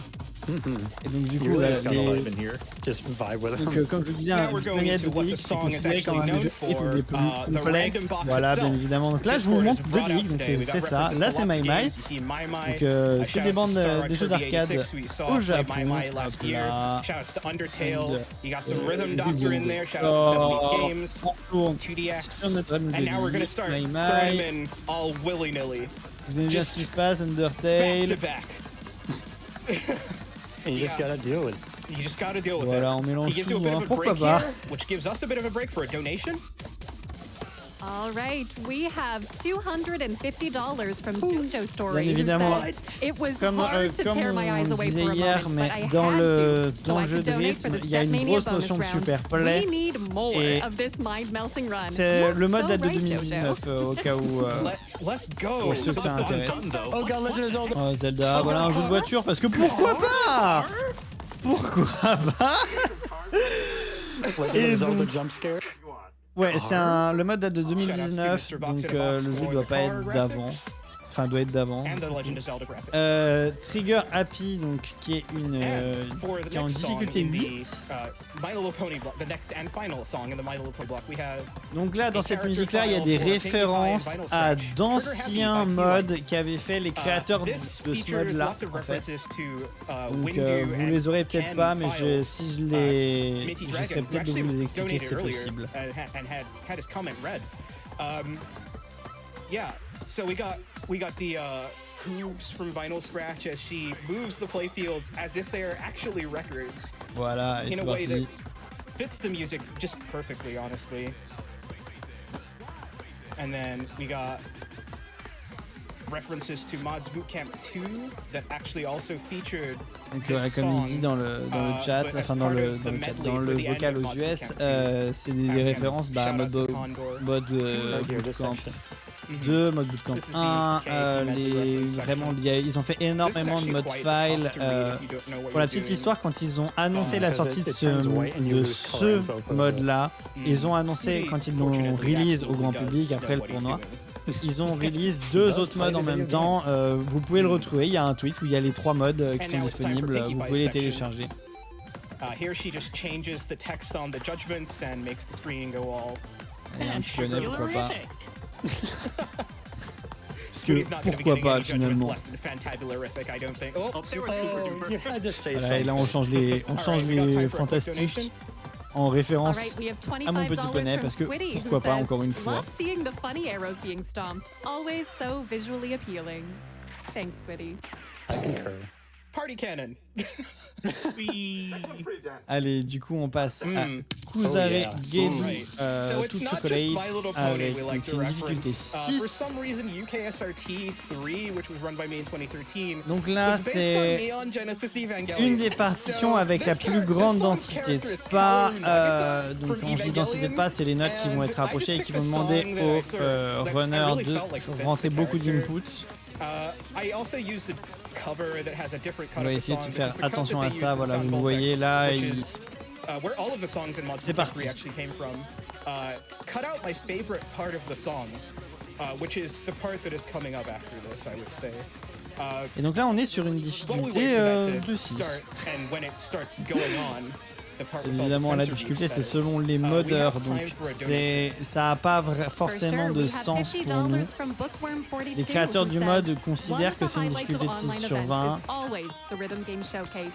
Et donc du coup, You really just gotta les... live in here. Just vibe with Donc, them. comme je vous disais, un StepMania de DX c'est considéré comme un des jeux de rythme les plus complexes. Voilà, bien évidemment. Donc là, je vous montre deux DX, donc c'est ça. Là, c'est My. Donc c'est des bandes, des jeux d'arcade au Japon. Hop là. Sur notre drum de DX, My. Vous aimez bien ce qui se passe, Undertale. And you just gotta deal with it. You just gotta deal with Voilà, it. on mélange He gives you tout, a bit hein, of a pourquoi break pas. here, which gives us a bit of a break for a donation. All right, we have $250 from Jojo Story. Bien évidemment, It was comme hard to tear my eyes on away disait for a hier, moment, but I mais dans had le to, so I jeu could de donate for rythme, the il y a une StepMania grosse bonus notion de round. super play. We need more Et of this mind-melting run. C'est le mode So date de right, 2019 au cas où Let's go. pour ceux que ça intéresse. Oh god, Legend of Zelda. Oh, Zelda, voilà un jeu de voiture parce que pourquoi pas? Pourquoi pas? Et Legend of Zelda donc, jump scare. ouais, c'est le mode date de 2019, donc le jeu doit pas être d'avant. Enfin, doit être d'avant. And the Legend of Zelda graphics. Trigger Happy, donc qui est qui est en difficulté 8. My Little Pony block, the next and final song in the My Little Pony block, we have. Donc là, dans cette musique-là, il y a des références à d'anciens modes qu'avaient fait les créateurs de ce mode-là, en fait. Donc vous les aurez peut-être pas, mais si je serais peut-être de vous les expliquer si c'est possible. Yeah, so we got the hooves from Vinyl Scratch as she moves the playfields as if they are actually records. Voilà, et In c'est a way that parti. fits the music just perfectly, honestly. And then we got references to Mods Bootcamp 2 that actually also featured. Donc this comme il song, dit dans le chat, but as enfin dans part le of the medley dans for le the end vocal of aux Mods US, Bootcamp 2. c'est des références à Shout out to mode Condor. Like here, this Bootcamp section. 2, mode Bootcamp This is the 1, KC medley reference vraiment, section. ils ont fait énormément de mode file. Pour la petite histoire, quand ils ont annoncé la sortie de ce mode-là, ils ont annoncé quand ils l'ont release au grand public après le tournoi, ils ont release deux autres modes en même temps. Vous pouvez le retrouver, il y a un tweet où il y a les trois modes qui sont disponibles, vous pouvez les télécharger. Here she just changes the text on the judgments and makes the screen go all. Et un petit bonnet, pourquoi pas. Parce que He's not gonna be pourquoi getting pas any judgments finalement. less than fantabularific, I don't think. Oh, super Oh, duper. you had to say Voilà, et là something. on change les Alright, we got time for a quick fantastiques donation. en All référence right, we have à mon petit $25 poney from parce que Squiddy, who pourquoi pas says, encore une fois. Love seeing the funny arrows being stomped. Always so visually appealing. Thanks, Squiddy. I concur. Party cannon. Allez, du coup on passe à Oh, Kusare yeah. Gedu Right. So it's tout not just chocolate My Little Pony avec we donc like c'est to une difficulté reference. For 6. some reason, UKSRT 3, which was run by me in 2013, Donc là was based on c'est Neon Genesis Evangelion. une des partitions So avec la this plus grande song densité character de is pas. Kaoru Nagisa Donc from quand je dis densité de Evangelion, pas, c'est les notes qui vont être and I rapprochées et just qui picked vont a demander song that au I sort of- that I runner really de felt like fits rentrer the beaucoup character. d'inputs. I also used a cover that has a different cut On va of the essayer de song, faire because the cut attention that à they ça, used in voilà, Sound vous Voltex, voyez là, which il- is, where all of the songs in Mods C'est Bootcamp parti. 3 actually came from, cut out my favorite part of the song, which is the part that is coming up after this, I would say. Et donc là on est sur une While we wait difficulté for that to de 6. start, and when it starts going on, the part with all the Évidemment la censor difficulté use, c'est that is. selon les We have modeurs, time donc for a donation. ça n'a pas forcément For sure, de we have sens pour nous. $50 from Bookworm42, Les créateurs who du says, mode One considèrent of que the c'est une highlights difficulté of de 6 online sur events 20. is always the Rhythm Game Showcase.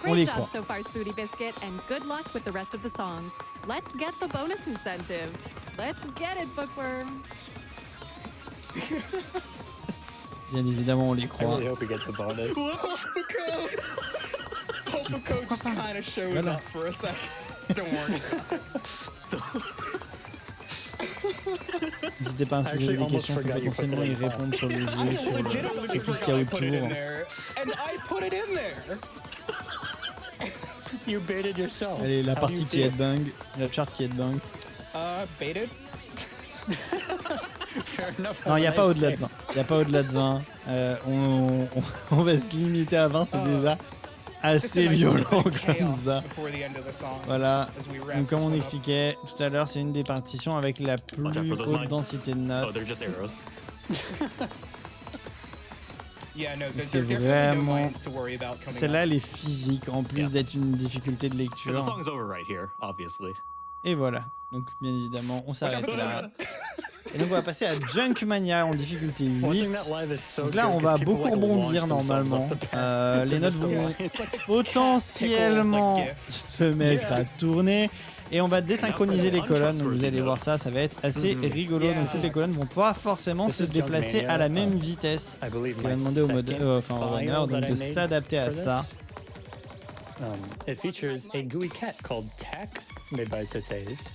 On les Great job croit. so far, SpootyBiscuit, and good luck with the rest of the songs. Let's get the bonus incentive. Let's get it, Bookworm. Bien évidemment, on les I croit. really hope we get the bonus. Hopoco just kind of shows Voilà. up for a second. Don't worry. N'hésitez pas à se poser Actually, des almost questions pour forgot you put potentiellement that y in. répondre sur le jeu, I sur legitimately tout ce qu'il y forgot a I put it in autour. there, and I put it in there. You baited yourself. Allez, la How do partie you qui bait? headbang, la charte qui headbang. Baited. Fair enough. Non, il n'y a Have a pas nice au-delà day. de 20. Il n'y a pas au-delà de 20. On va se limiter à 20, c'est déjà Just a assez nice violent little comme chaos ça. before the end of the song. Voilà. As we wrap Donc comme this on one up. expliquait tout à l'heure, c'est une des partitions avec la plus Watch out for those haute mines. densité de Oh, notes. they're just arrows. Yeah, no, there's C'est definitely no vraiment- mines to worry about coming Celle-là, up. elle est physique, en plus Yeah. d'être une difficulté de Because the lecture. song's over right here, obviously. Et voilà. Donc bien évidemment, on Watch out s'arrête for the là. mine. Et donc on va passer à Junkmania en difficulté Watching 8. that live is so Donc là, good on 'cause va people, beaucoup like, rebondir launch themselves normalement. off the pad. Les notes vont It's like the potentiellement pickle, like, se mettre à tourner. Et on va désynchroniser les colonnes, donc vous allez voir ça, ça va être assez rigolo. Donc toutes les colonnes vont pas forcément se déplacer à la même vitesse. I believe Ce qui va my demander au, second au runner file donc that I de made s'adapter à for ça. this. It features a GUI cat called Tack, made by Tetes.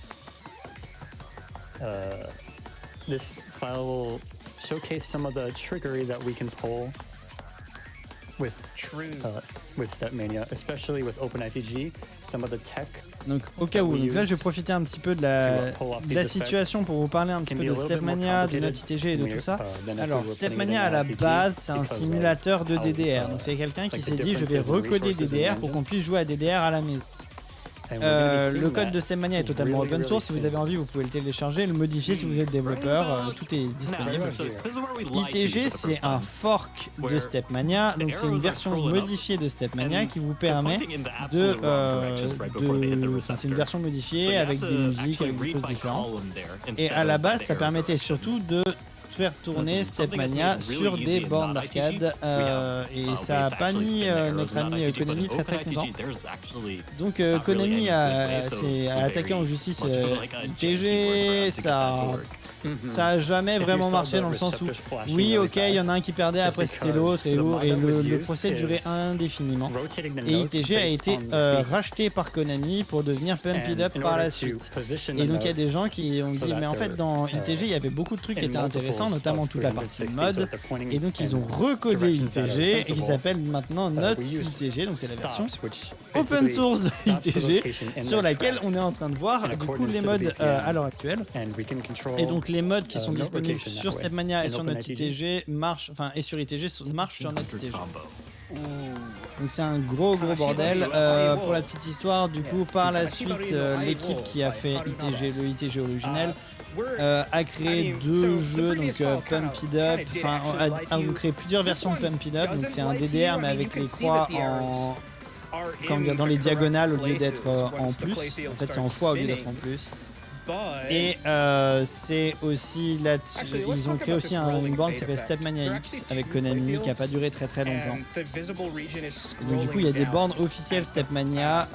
This file will showcase some of the trickery that we can pull with True. StepMania, especially with OpenITG. Some of the tech Donc au cas où, donc là je vais profiter un petit peu de la situation pour vous parler un petit peu de StepMania, de NotITG et de tout ça. Alors StepMania à la base c'est un simulateur de DDR. Donc c'est quelqu'un qui s'est dit je vais recoder DDR pour qu'on puisse jouer à DDR à la maison. Le code de StepMania est totalement open source. Si vous avez envie, vous pouvez le télécharger, le modifier si vous êtes développeur. Tout est disponible. So this is where we lied to you ITG, for the c'est first un time. fork de StepMania. Donc c'est une version modifiée de StepMania qui vous permet de, enfin, c'est une version modifiée avec des musiques, avec des choses différentes. Et à la base, ça permettait surtout de faire tourner StepMania sur des bornes d'arcade et ça n'a pas mis notre ami Konami très content. Donc Konami s'est attaqué en justice ITG, ça a jamais vraiment marché dans le sens où oui ok il y en a un qui perdait après c'était l'autre et le procès durait indéfiniment et ITG a été racheté par Konami pour devenir Pump It Up par la suite. Et donc il y a des gens qui ont dit mais en fait dans ITG il y avait beaucoup de trucs qui étaient intéressants, notamment toute la partie mode, et donc ils ont recodé ITG et qui s'appelle maintenant NotITG, donc c'est la version open source de ITG sur laquelle on est en train de voir du coup les modes à l'heure actuelle. Et donc les modes qui sont disponibles sur StepMania et sur NotITG marchent, enfin et sur ITG marchent sur NotITG. Donc c'est un gros bordel. Pour la petite histoire, du coup par la suite l'équipe qui a fait ITG, le ITG originel, a créé deux jeux, donc Pump It Up, enfin a créé plusieurs versions de Pump It Up, donc c'est un DDR mais avec les croix en, comment dire, dans les diagonales au lieu d'être en plus. En fait c'est en fois au lieu d'être en plus. Et c'est aussi là, ils ont créé aussi une borne qui s'appelle StepMania X avec Konami qui a pas duré très longtemps. Et donc du coup il y a des bornes officielles StepMania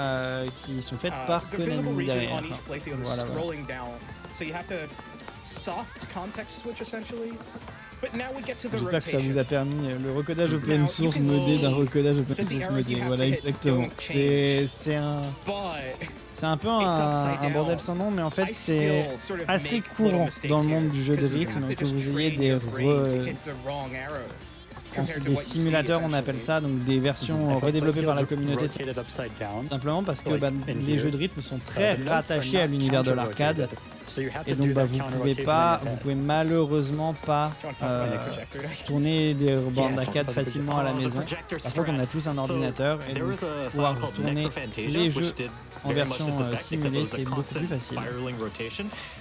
qui sont faites par Konami derrière. Voilà. J'espère que ça vous a permis le recodage open source modé d'un recodage open source modé. Voilà exactement. C'est un peu un bordel sans nom, mais en fait c'est assez courant dans le monde du jeu de rythme que vous ayez des simulateurs, on appelle ça, donc des versions redéveloppées par la communauté. Simplement parce que les jeux de rythme sont très rattachés à l'univers de l'arcade. Et donc vous pouvez malheureusement pas tourner des bornes d'arcade facilement à la maison. Par contre on a tous un ordinateur et donc pouvoir tourner les jeux en version simulée c'est beaucoup plus facile.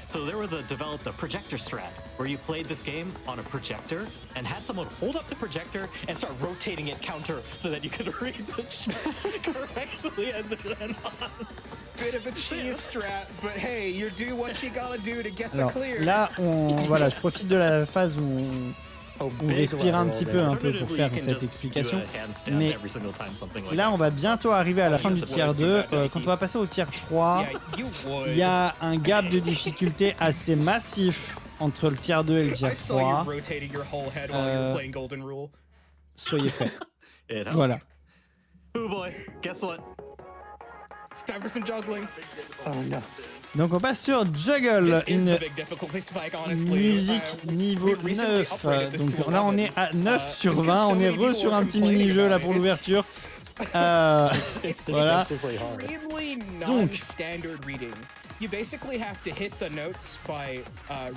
So there was developed a projector strat where you played this game on a projector and had someone hold up the projector and start rotating it counter so that you could read the chat correctly as it went on. Bit of a cheese strat, but hey, you do what you gotta do to get the Alors clear. là, voilà, je profite de la phase où Oh, on big respire un lateral petit peu, there. un peu pour faire Alternatively, you can cette just explication. do a handstand Mais every single time something like là, that. on va bientôt arriver à la fin du that's tier what 2. it's about, Quand on va passer au tier 3, Yeah, you would. il y a un gap de difficulté assez massif entre le tier 2 et le tier I saw you 3. rotating your whole head while you were playing Golden Rule. Soyez prêts. It helps. Voilà. Oh boy, guess what? It's time for some juggling. Oh no. Donc on passe sur Juggle, This is une the big difficulty spike, honestly. musique niveau we recently 9. upgraded this Donc to là on 11. est à 9 sur just 'cause 20. so On est many people sur un were petit complaining mini-jeu là about pour it. l'ouverture. It's Voilà. ridiculously hard. Extremely Donc. non-standard reading. You basically have to hit the notes by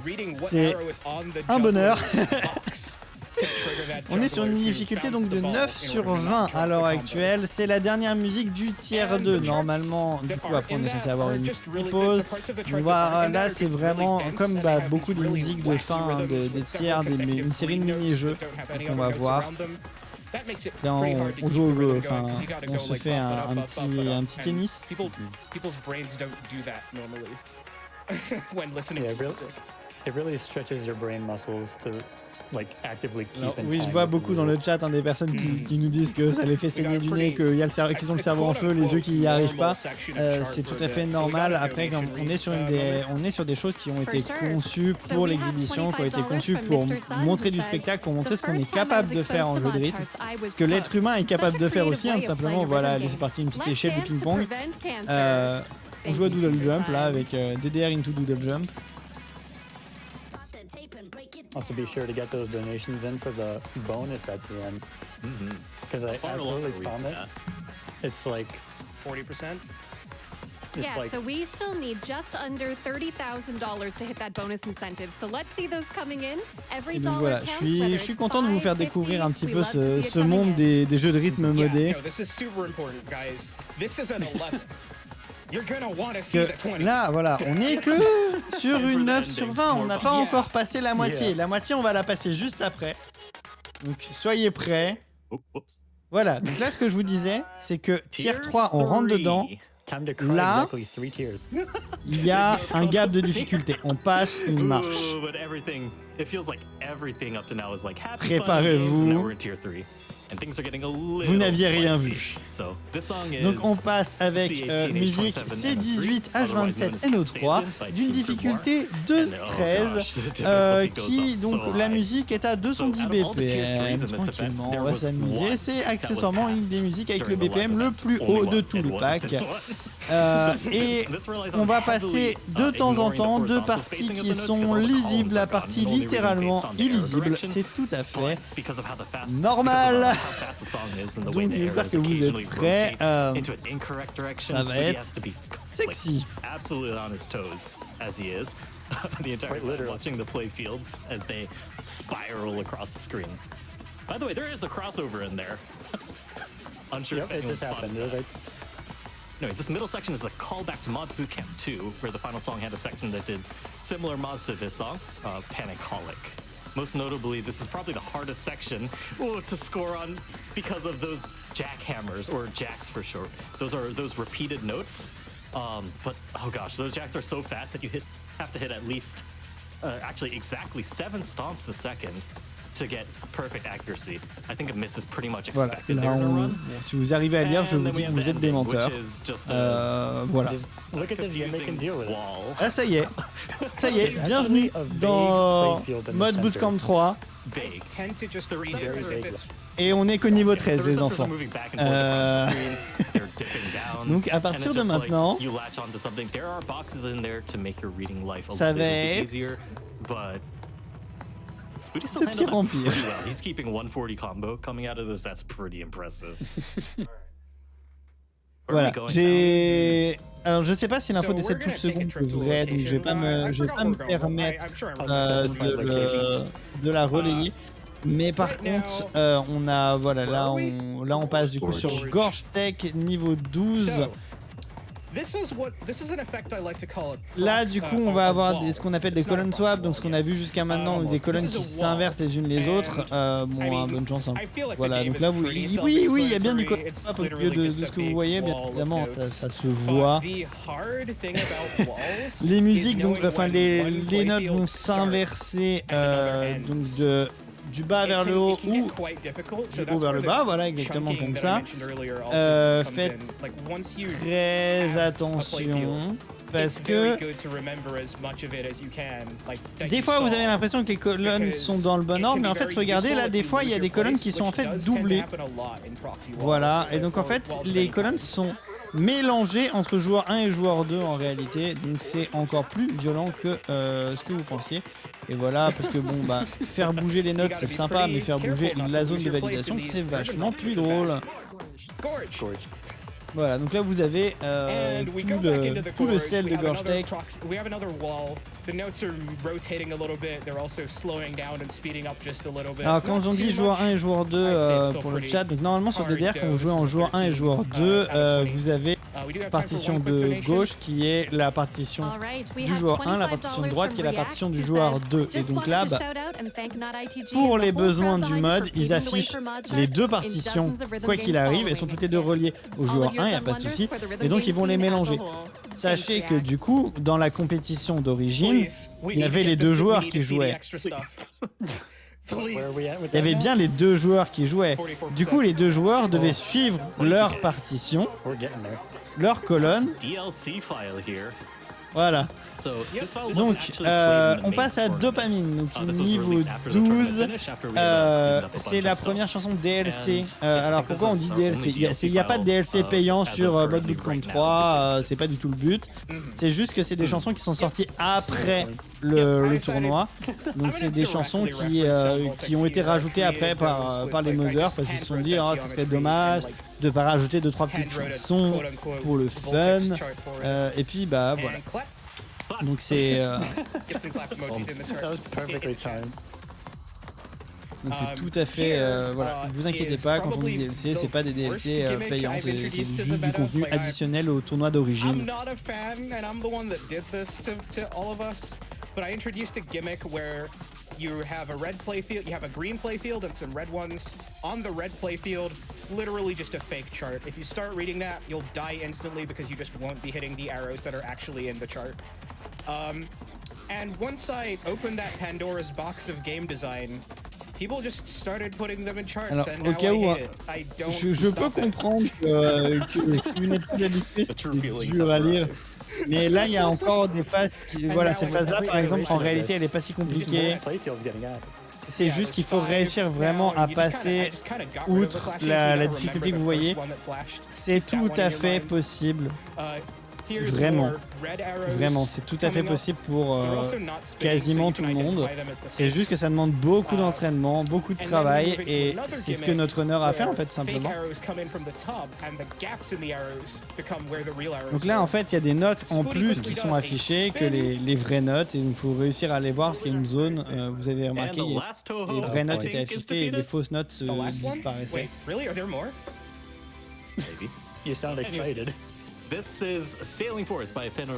reading what C'est arrow is on the un bonheur. juggler's box to trigger that On est sur une juggler to difficulté bounce donc the de ball 9 in sur order to 20 not drop à l'heure the combo. actuelle. C'est la dernière musique du tier And 2. the charts Normalement, du that coup, are après on in est censé that avoir are une just petite really pause. the parts of the chart that Voilà, are in là there c'est are just vraiment really dense comme and have beaucoup these de really musiques de wacky fin rhythms des with tiers, several une série de consecutive mini-jeux green notes that don't have any qu'on other va notes voir. around them. That makes it Là, pretty hard to on keep joue au the rhythm enfin, going, 'cause you gotta on go, se like, fait bump it un up, petit bump it up, petit and tennis. People's brains don't do that normally when listening Yeah, to really. music. It really stretches your brain muscles to like actively keep Alors, in oui, je time vois with the beaucoup dans le music. chat des personnes qui nous disent que ça les fait saigner du nez, qu'ils ont le cerveau en feu, les yeux qui n'y arrivent pas. C'est tout à fait normal. Après, quand on est sur des choses qui ont été conçues pour l'exhibition, qui ont été conçues pour montrer du spectacle, pour montrer ce qu'on est capable de faire en jeu de rythme, ce que l'être humain est capable de faire aussi, tout simplement. Voilà, allez, c'est parti, une petite échelle du ping-pong. On joue à Doodle Jump là avec DDR into Doodle Jump. Also, be sure to get those donations in for the bonus at the end. Because I Far along absolutely the found read it. that. It's like 40%? it's Yeah, like so we still need just under $30,000 to hit that bonus incentive. So let's see those coming in. Every Et donc dollar voilà, counts, je whether suis it's content de vous faire 5, découvrir un petit 50, peu we love to see it ce coming monde in. des jeux de rythme modés. Yeah, no, this is super important, guys. This is an 11. You're gonna want to see Que the 20. là, voilà, on est que sur une 9 sur 20, on n'a pas encore passé la moitié. Yeah. La moitié, on va la passer juste après. Donc soyez prêts. Oh, whoops. Voilà, donc là, ce que je vous disais, c'est que tier Tier 3, on rentre 3. dedans. time to cry Là- exactly 3 tiers. Il y a un gap de difficulté. On passe une marche. Ooh, but everything, it feels like everything up to now is like happy Préparez-vous. fun games. Now we're in tier 3. And things are getting a little Vous n'aviez rien spicy. vu. So, this song is Donc on passe avec C18, musique H27, C18, H27 NO3 d'une difficulté de And, oh 13 gosh, the difficulty goes qui up donc so la high. musique est à 210 So, out of all the tier threes BPM. in this event, Tranquillement, there on va was s'amuser. one C'est that was accessoirement une passed des musiques avec le during the live BPM le event. plus Only haut one, de tout and le it pack. wasn't this one. Et This relies on on va heavily, passer de temps en ignoring the temps deux horizontal parties spacing of qui the notes sont because all the lisibles, columns la are gone partie and only reading littéralement based on the arrow illisible. direction. C'est tout à fait But because of how the fast- normal. because of how fast the song is and the way Donc, the j'espère arrows que vous êtes occasionally prêts. rotate into an incorrect direction, ça va Spooty être has to be sexy. like, absolutely on his toes as he is the entire Quite time literally. watching the play fields as they spiral across the screen. By the way, there is a crossover in there. Unsure Yep, if it anyone just spotted happened. that. It was like, Anyways, this middle section is a callback to Mods Bootcamp 2, where the final song had a section that did similar mods to this song, Panic-Holic. Most notably, this is probably the hardest section to score on because of those jackhammers, or jacks for short. Those are those repeated notes. But oh gosh, those jacks are so fast that you have to hit at least, actually exactly 7 stomps a second to get perfect accuracy. I think a miss is pretty much Voilà, expected là, there in a bon, run. si vous arrivez à lire, je And vous then dis we que have vous the êtes des ending, menteurs. which is just a Voilà. just look at this game, they can deal with it. wall. Ah, ça y est. Ça y est, It's bienvenue actually a vague dans playfield in the mode center. Bootcamp 3. Vague. Tend to just read very it vague. if it's Et on est qu'au niveau The 13, les receptors enfants. are moving back and forth across the screen. They're dipping down. Donc, à And partir it's de just like maintenant, you latch onto something. There are boxes in there to make your reading life a ça little va bit être easier, but Spooty still de handled pire en that pire. pretty well. He's keeping 140 combo coming out of this. That's pretty impressive. Where are Voilà, we going j'ai... Alors, je sais pas si l'info So des we're 7 gonna touches take a secondes trip est to vraie, donc je vais pas location. me, I je vais forgot pas where me we're going. permettre I'm sure I'm de la relayer. Mais par contre, on a, voilà, là on passe du coup sur Gorge Tech niveau 12. So, this is an effect I like to call it. Là, du coup, on va a avoir wall. ce qu'on appelle des It's not a colonnes box swap, wall donc ce qu'on yet. a vu jusqu'à maintenant, des colonnes this is qui a wall. s'inversent les unes les autres. I Bon, mean, bonne chance. Hein. I feel like the Voilà, game donc is là, pretty oui, il y a bien du colonne self-explanatory. It's swap au milieu literally de just ce a que vous big voyez, bien wall of évidemment, notes. ça se But voit. the hard thing about walls Les musiques, is donc, knowing enfin, when les one notes playfield vont starts s'inverser and another ends. donc du bas vers le haut ou du haut vers le bas, voilà, exactement comme ça. Faites très attention parce que des fois vous avez l'impression que les colonnes sont dans le bon ordre, mais en fait regardez là, des fois il y a des colonnes qui sont en fait doublées. Voilà, et donc en fait les colonnes sont mélangées entre joueur 1 et joueur 2 en réalité, donc c'est encore plus violent que ce que vous pensiez. Et voilà, parce que bon bah faire bouger les notes c'est sympa, mais faire bouger la zone de validation c'est vachement plus drôle. Voilà, donc là vous avez tout le sel de Gorge Tech. Alors quand on dit joueur 1 et joueur 2 pour le chat, donc normalement sur DDR quand vous jouez en joueur 1 et joueur 2, vous avez la partition de gauche qui est la partition du joueur 1, la partition de droite qui est la partition du joueur 2. Et donc là, pour les besoins du mode, ils affichent les deux partitions, quoi qu'il arrive, elles sont toutes les deux reliées au joueur 1, il n'y a pas de souci, et donc ils vont les mélanger. Sachez que du coup, dans la compétition d'origine, il y avait les deux joueurs qui jouaient. Il y avait bien les deux joueurs qui jouaient. Du coup, les deux joueurs devaient suivre leur partition, leur colonne. Voilà. Donc, on passe à Dopamine, donc niveau 12. C'est la première chanson de DLC. Alors pourquoi on dit DLC? Il n'y a pas de DLC payant sur Mode Bootcamp 3, c'est pas du tout le but. C'est juste que c'est des chansons qui sont sorties après le tournoi. Donc c'est des chansons qui ont été rajoutées après par les modeurs parce qu'ils se sont dit oh, ça serait dommage de pas rajouter 2-3 petites chansons pour le fun. Et puis bah voilà. Donc c'est donc c'est tout à fait voilà, ne vous inquiétez pas quand on dit DLC, c'est pas des DLC payants, c'est juste du contenu additionnel au tournoi d'origine. But I introduced a gimmick where you have a red playfield, you have a green playfield and some red ones. On the red playfield, literally just a fake chart. If you start reading that, you'll die instantly because you just won't be hitting the arrows that are actually in the chart. And once I opened that Pandora's box of game design, people just started putting them in charts. Alors, and au now cas où, je peux it. comprendre que si vous n'êtes pas habitué, c'est dur à lire. Mais là, il y a encore des phases qui... Voilà, cette phase-là, par exemple, en réalité, elle n'est pas si compliquée. C'est juste qu'il faut réussir vraiment à passer outre la difficulté que vous voyez. C'est tout à fait possible. Vraiment, c'est tout à fait possible pour quasiment tout le monde. C'est juste que ça demande beaucoup d'entraînement, beaucoup de travail, et c'est ce que notre honneur a fait en fait simplement. Donc là en fait il y a des notes en plus qui sont affichées que les vraies notes, et il faut réussir à les voir parce qu'il y a une zone, vous avez remarqué, les vraies notes étaient affichées et les fausses notes disparaissaient. You sound excited.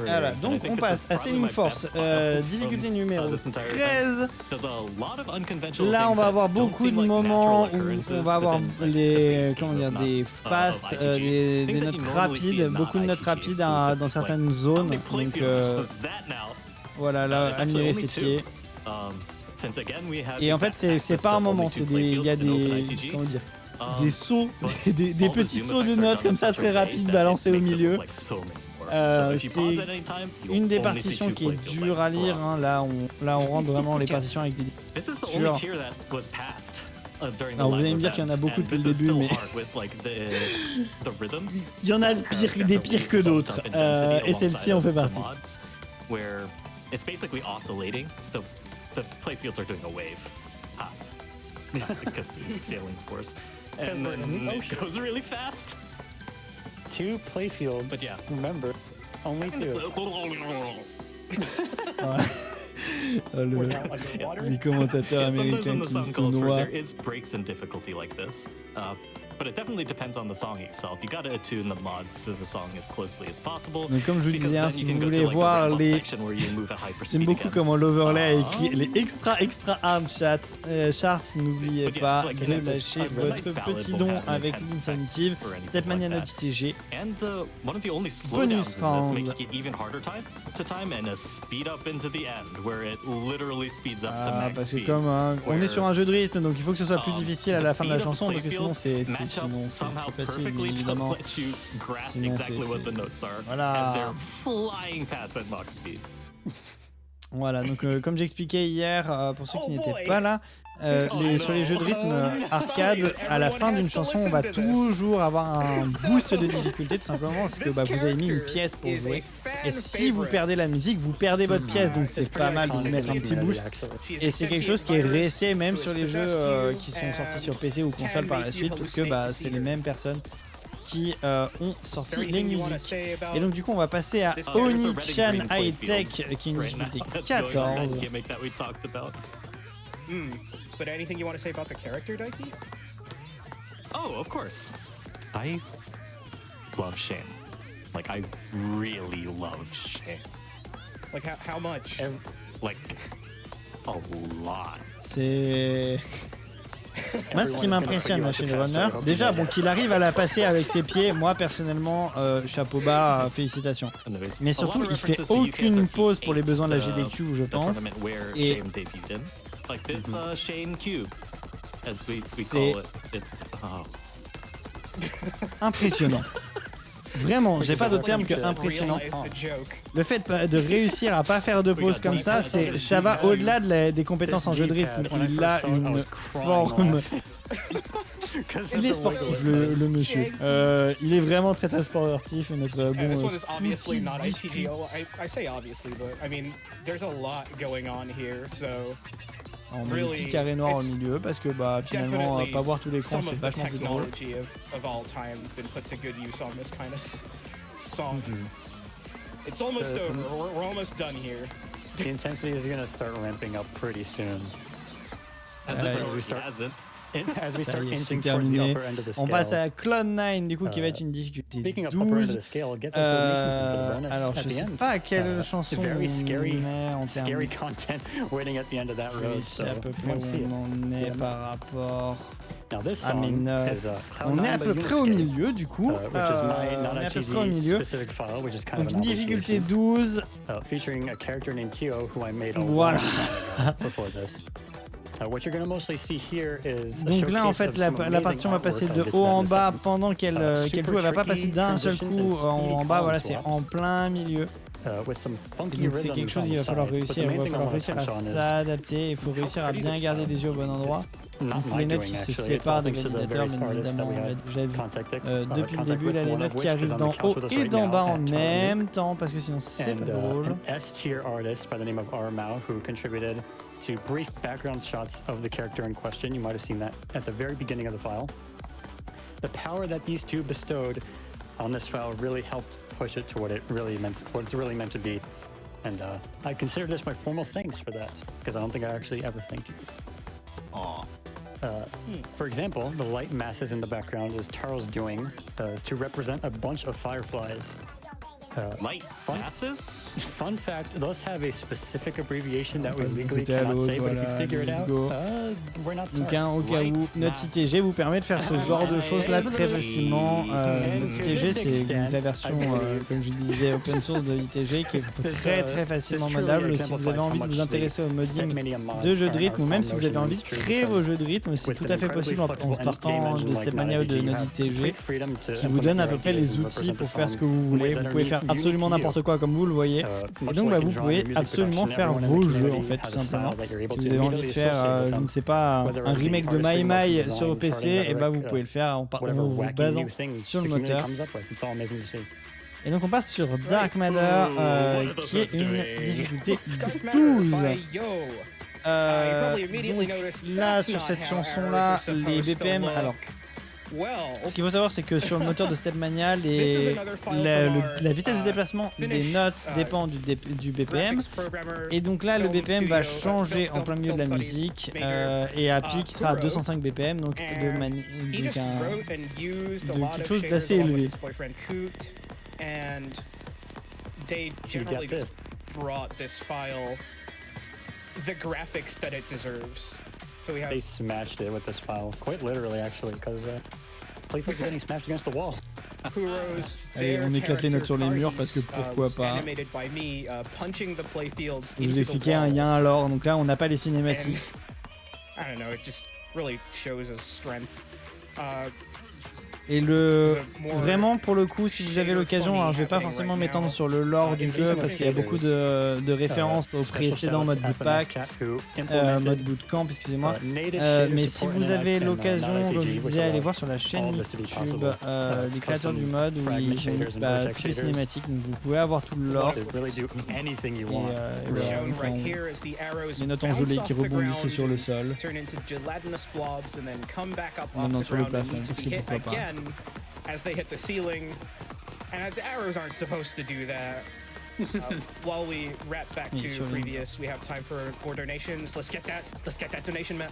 Voilà, donc on passe à Sailing Force, difficulté numéro 13. Là on va avoir beaucoup de moments où on va avoir des fast, des notes rapides, beaucoup de notes rapides dans certaines zones. Donc voilà, là, admirez ses pieds. Et en fait c'est pas un moment, il y a des, comment dire, des sauts, des petits sauts de notes comme ça très rapides balancés au milieu. C'est une des partitions qui est dure à lire, hein. Là on rentre vraiment les partitions avec des difficultés. Alors vous allez me dire qu'il y en a beaucoup depuis le début, mais il y en a des pires que d'autres, et celle-ci en fait partie. The playfields are doing a wave. Because it's sailing force. And then it goes really fast. 2 playfields. But yeah, remember, only 2. Les commentateurs américains qui sont noirs. There is breaks in difficulty like this. But it definitely depends on the song itself. You gotta attune the mods to the song as closely as possible. Donc comme je vous because disais, hein, then si you vous can go voulez to, like, the voir ramp-up les... section where you move at hyper J'aime speed beaucoup again. comment l'overlay a écrit les extra hard charts. N'oubliez But yeah, pas like, de it has lâcher a nice votre ballad petit won't don have an avec intense l'incentive. text or anything StepMania like that. NotITG. And one of the only Bonus slowdowns in this round. make it even harder to time and a speed up into the end where it literally speeds up to Ah, max parce que speed. comme on est sur un jeu de rythme, donc il faut que ce soit plus difficile à la The fin de la speed of chanson parce que sinon c'est match-up somehow trop facile, perfectly to évidemment. let you grasp Sinon, exactly c'est- what the notes are Voilà. as they're flying past at max speed. Voilà, donc comme j'expliquais hier, pour ceux qui Oh n'étaient boy. pas là, sur les jeux de rythme arcade, à la fin d'une chanson, on va toujours avoir un boost de difficulté, tout simplement parce que vous avez mis une pièce pour jouer. Et si vous perdez la musique, vous perdez votre pièce, donc c'est pas mal de vous mettre un petit boost. Et c'est quelque chose qui est resté même sur les jeux qui sont sortis sur PC ou console par la suite, parce que c'est les mêmes personnes qui ont sorti les musiques. Et donc du coup on va passer à Oni-chan High Tech qui est une difficulté 14. Gimmick that we talked about. But anything you want to say about the character, Daiki? Oh, of course. I love Shane. Like, I really love Shane. Like how much? Like, a lot. C'est... Moi, ce qui m'impressionne chez le runner, déjà, qu'il arrive à la passer avec ses pieds, moi personnellement, chapeau bas, félicitations. Mais surtout, il fait aucune pause pour les besoins de la GDQ, je pense. Et like this Shane Cube, as we c'est call it. impressionnant. Vraiment, j'ai pas d'autre terme que impressionnant. Le fait de réussir à pas faire de pause comme ça, ça va au-delà des compétences en jeu de rythme. Il a une forme. Il est sportif, le monsieur. Il est vraiment très très sportif, notre This bon one is obviously not SpootyBiscuit. ITG. I say obviously, but I mean, there's a lot going on here, so En petit carré noir au milieu, parce que finalement, pas voir tous les crans, some c'est of the vachement plus drôle. technology of all time been put to good use on this kind of song. It's almost over. We're almost done here. The intensity is going to start ramping up pretty soon. As Ouais. it already hasn't. As we Ça start y est, c'est inching towards the terminé. upper end of the On scale. passe à Cloud9, du coup, qui va être une difficulté Speaking of upper end of 12. the scale, get those donations for the bonus Alors, at je the sais end. pas à quelle chanson Very scary, on est en termes. scary content waiting at the end of that road. Oui, So c'est à peu près let's see où it. on en est Yeah. par rapport Now this à mes song notes. is On est à peu près au milieu, du coup. which is my On est à peu près au NotITG milieu. specific file, which is kind Donc of une an difficulté obligation, 12. featuring a character named Kyo, who I made a Voilà. long time ago before this. What you're going to mostly see here is a Donc là, en showcase fait, of la some amazing partition va passer artwork de I did haut en in the bas second. pendant qu'elle joue. Elle va pas passer d'un seul coup en bas. Voilà, c'est en plein milieu. With some funky Donc c'est rhythms quelque chose on qu'il va the falloir side. But réussir. the Il main va thing I falloir wanna réussir à touch on is s'adapter. Il faut réussir à bien garder les yeux au bon endroit. not Donc my les notes doing, qui se actually. It's séparent all des thanks to the validateurs, various bien artists that évidemment, we on had l'a déjà vu contacted, depuis le contact début. with, Là, les one of notes which qui is arrivent on the d'en couch haut with us et right d'en now bas en at Target. même temps, parce que sinon c'est pas drôle. An S-tier artist by the name of Armao who contributed to brief background shots of the character in question. You might have seen that at the very beginning of the file. The power that these two bestowed on this file really helped push it to what it's really meant to be. And I consider this my formal thanks for that, because I don't think I actually ever thanked you. Aw. For example, the light masses in the background is Taro's doing is to represent a bunch of fireflies. Light masses? Fun fact, those have a specific abbreviation that we legally écoutez à cannot l'autre, say, but if you voilà, figure it let's out, go. we're not Donc sorry. au cas où NotITG vous permet de faire ce genre de choses là très facilement. NotITG c'est la version, comme je disais, open source de ITG qui est très très facilement modable. Si vous avez envie de vous intéresser au modding de jeux de rythme ou même si vous avez envie de créer vos jeux de rythme, c'est tout à fait possible en se partant de StepMania ou de NotITG qui vous donne à peu près les outils pour faire ce que vous voulez. Vous pouvez faire absolument n'importe quoi comme vous le voyez. Et donc vous pouvez absolument faire vos jeux en fait tout simplement. Si vous avez envie de faire, je ne sais pas, un remake de My My sur PC, et vous pouvez le faire en vous basant sur le moteur. Et donc on passe sur Dark Matter qui est une difficulté 12. Donc là sur cette chanson là les BPM, alors Ce qu'il faut savoir, c'est que sur le moteur de StepMania, la vitesse de déplacement des notes dépend du BPM. Et donc là, le BPM va changer en plein milieu de la musique. Et à pic, il sera à 205 BPM, donc quelque chose d'assez élevé. They generally just brought this file the graphics that it deserves. So we have. They smashed it with this file, quite literally, actually, because playfields are getting smashed against the wall. Allez, on éclate les notes sur les murs parce que pourquoi pas. Je vous expliquer, il y a un lore, donc là on n'a pas les cinématiques. I don't know, it just really shows his strength. Et vraiment pour le coup, si vous avez l'occasion, alors je vais pas forcément m'étendre sur le lore du jeu parce qu'il y a beaucoup de références au précédent mode bootpack, mode bootcamp, excusez-moi. Mais si vous avez l'occasion, comme je vous disais, allez voir sur la chaîne YouTube des créateurs du mode où ils ont toutes les cinématiques, donc vous pouvez avoir tout le lore. Les notes engelées qui rebondissent sur le sol. Maintenant sur le plafond, parce que pourquoi pas. As they hit the ceiling, and the arrows aren't supposed to do that. While we wrap back to previous, we have time for more donations. Let's get that donation, Matt.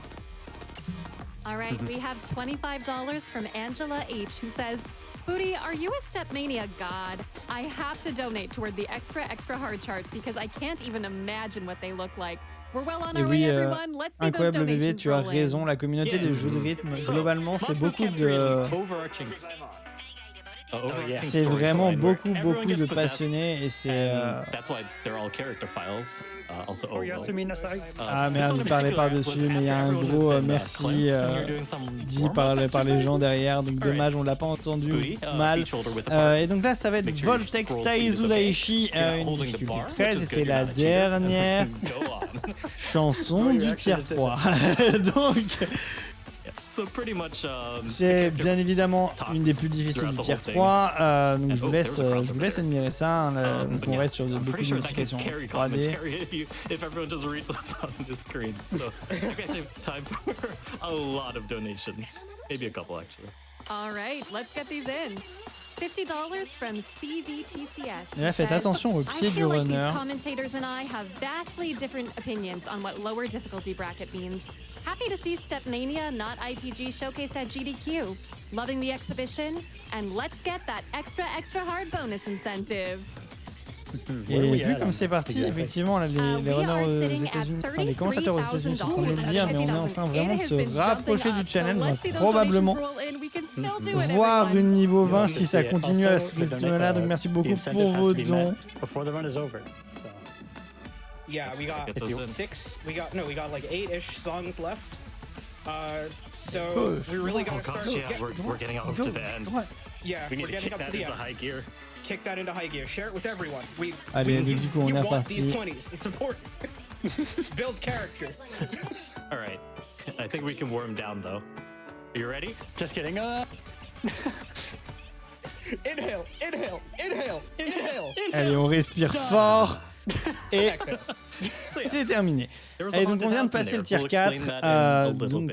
All right, we have $25 from Angela H, who says, Spooty, are you a StepMania god? I have to donate toward the extra hard charts because I can't even imagine what they look like. We're well on our way, everyone. Let's see those incroyable bébé, donations tu as roll in. raison, la communauté des jeux de rythme, globalement, c'est beaucoup de... C'est vraiment beaucoup de passionnés et c'est... Ah merde, il parlait par-dessus, mais il y a un gros merci dit par les gens derrière, donc dommage, on l'a pas entendu mal. Et donc là, ça va être Voltex Taizu Daishi, une difficulté 13, et c'est la dernière chanson du tiers 3. Donc... C'est bien évidemment une des plus difficiles du tier 3, donc je vous laisse admirer ça, hein, donc on reste sur beaucoup de modifications 3D. Alright, let's get these in. $50 from CBTCS. Et là, faites attention au pied du runner. Commentators and I have vastly different opinions on what lower difficulty bracket means. Happy to see StepMania, NotITG showcased at GDQ. Loving the exhibition, and let's get that extra hard bonus incentive. Et vu comme c'est parti, effectivement, là, les runners aux États-Unis, enfin les commentateurs aux États-Unis sont en train de nous le dire, mais on est en train vraiment de se rapprocher du challenge, donc probablement voir une niveau 20 si ça continue à ce rythme-là. Donc merci beaucoup pour vos dons. Yeah, we got we got like 8-ish songs left. So we really gotta start. We're getting up to the end. Yeah, we're getting up to the end. High gear. Kick that into high gear. Share it with everyone. Allez, du coup, on est reparti. These 20s. It's important. Builds character. All right. I think we can warm down though. Are you ready? Just kidding. Inhale, inhale, inhale, inhale. Allez, on respire fort. Et c'est terminé. Et donc on vient de passer le tier 4. Donc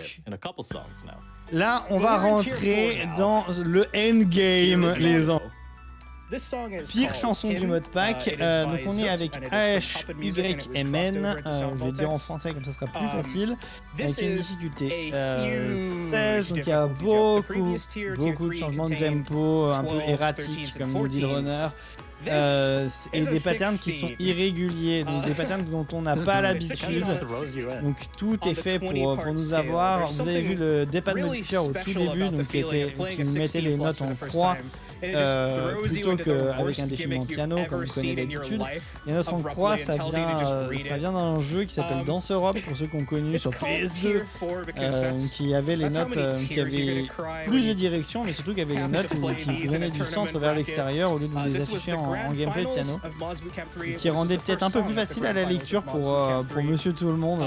là, on va rentrer dans le endgame, les ans. Pire chanson du mode pack. Donc on est avec HYMN. Je vais dire en français comme ça sera plus facile. Avec une difficulté 16. Donc il y a beaucoup de changements de tempo, un peu erratiques comme nous dit le runner. Et des patterns qui sont irréguliers, donc des patterns dont on n'a pas l'habitude. Donc tout est fait pour nous avoir. Vous avez vu le D-pad modifier au tout début, donc qui mettait les notes en croix plutôt qu'avec un défilement piano comme on connaît d'habitude. Les notes en croix, ça vient d'un jeu qui s'appelle Dancer Rob pour ceux qui ont connu sur PS2, qui avait les notes qui avaient plus de direction, mais surtout qui avaient les notes qui venaient du centre vers l'extérieur au lieu de vous les afficher en gameplay piano, qui rendait peut-être un peu plus facile à la lecture pour Monsieur Tout le Monde.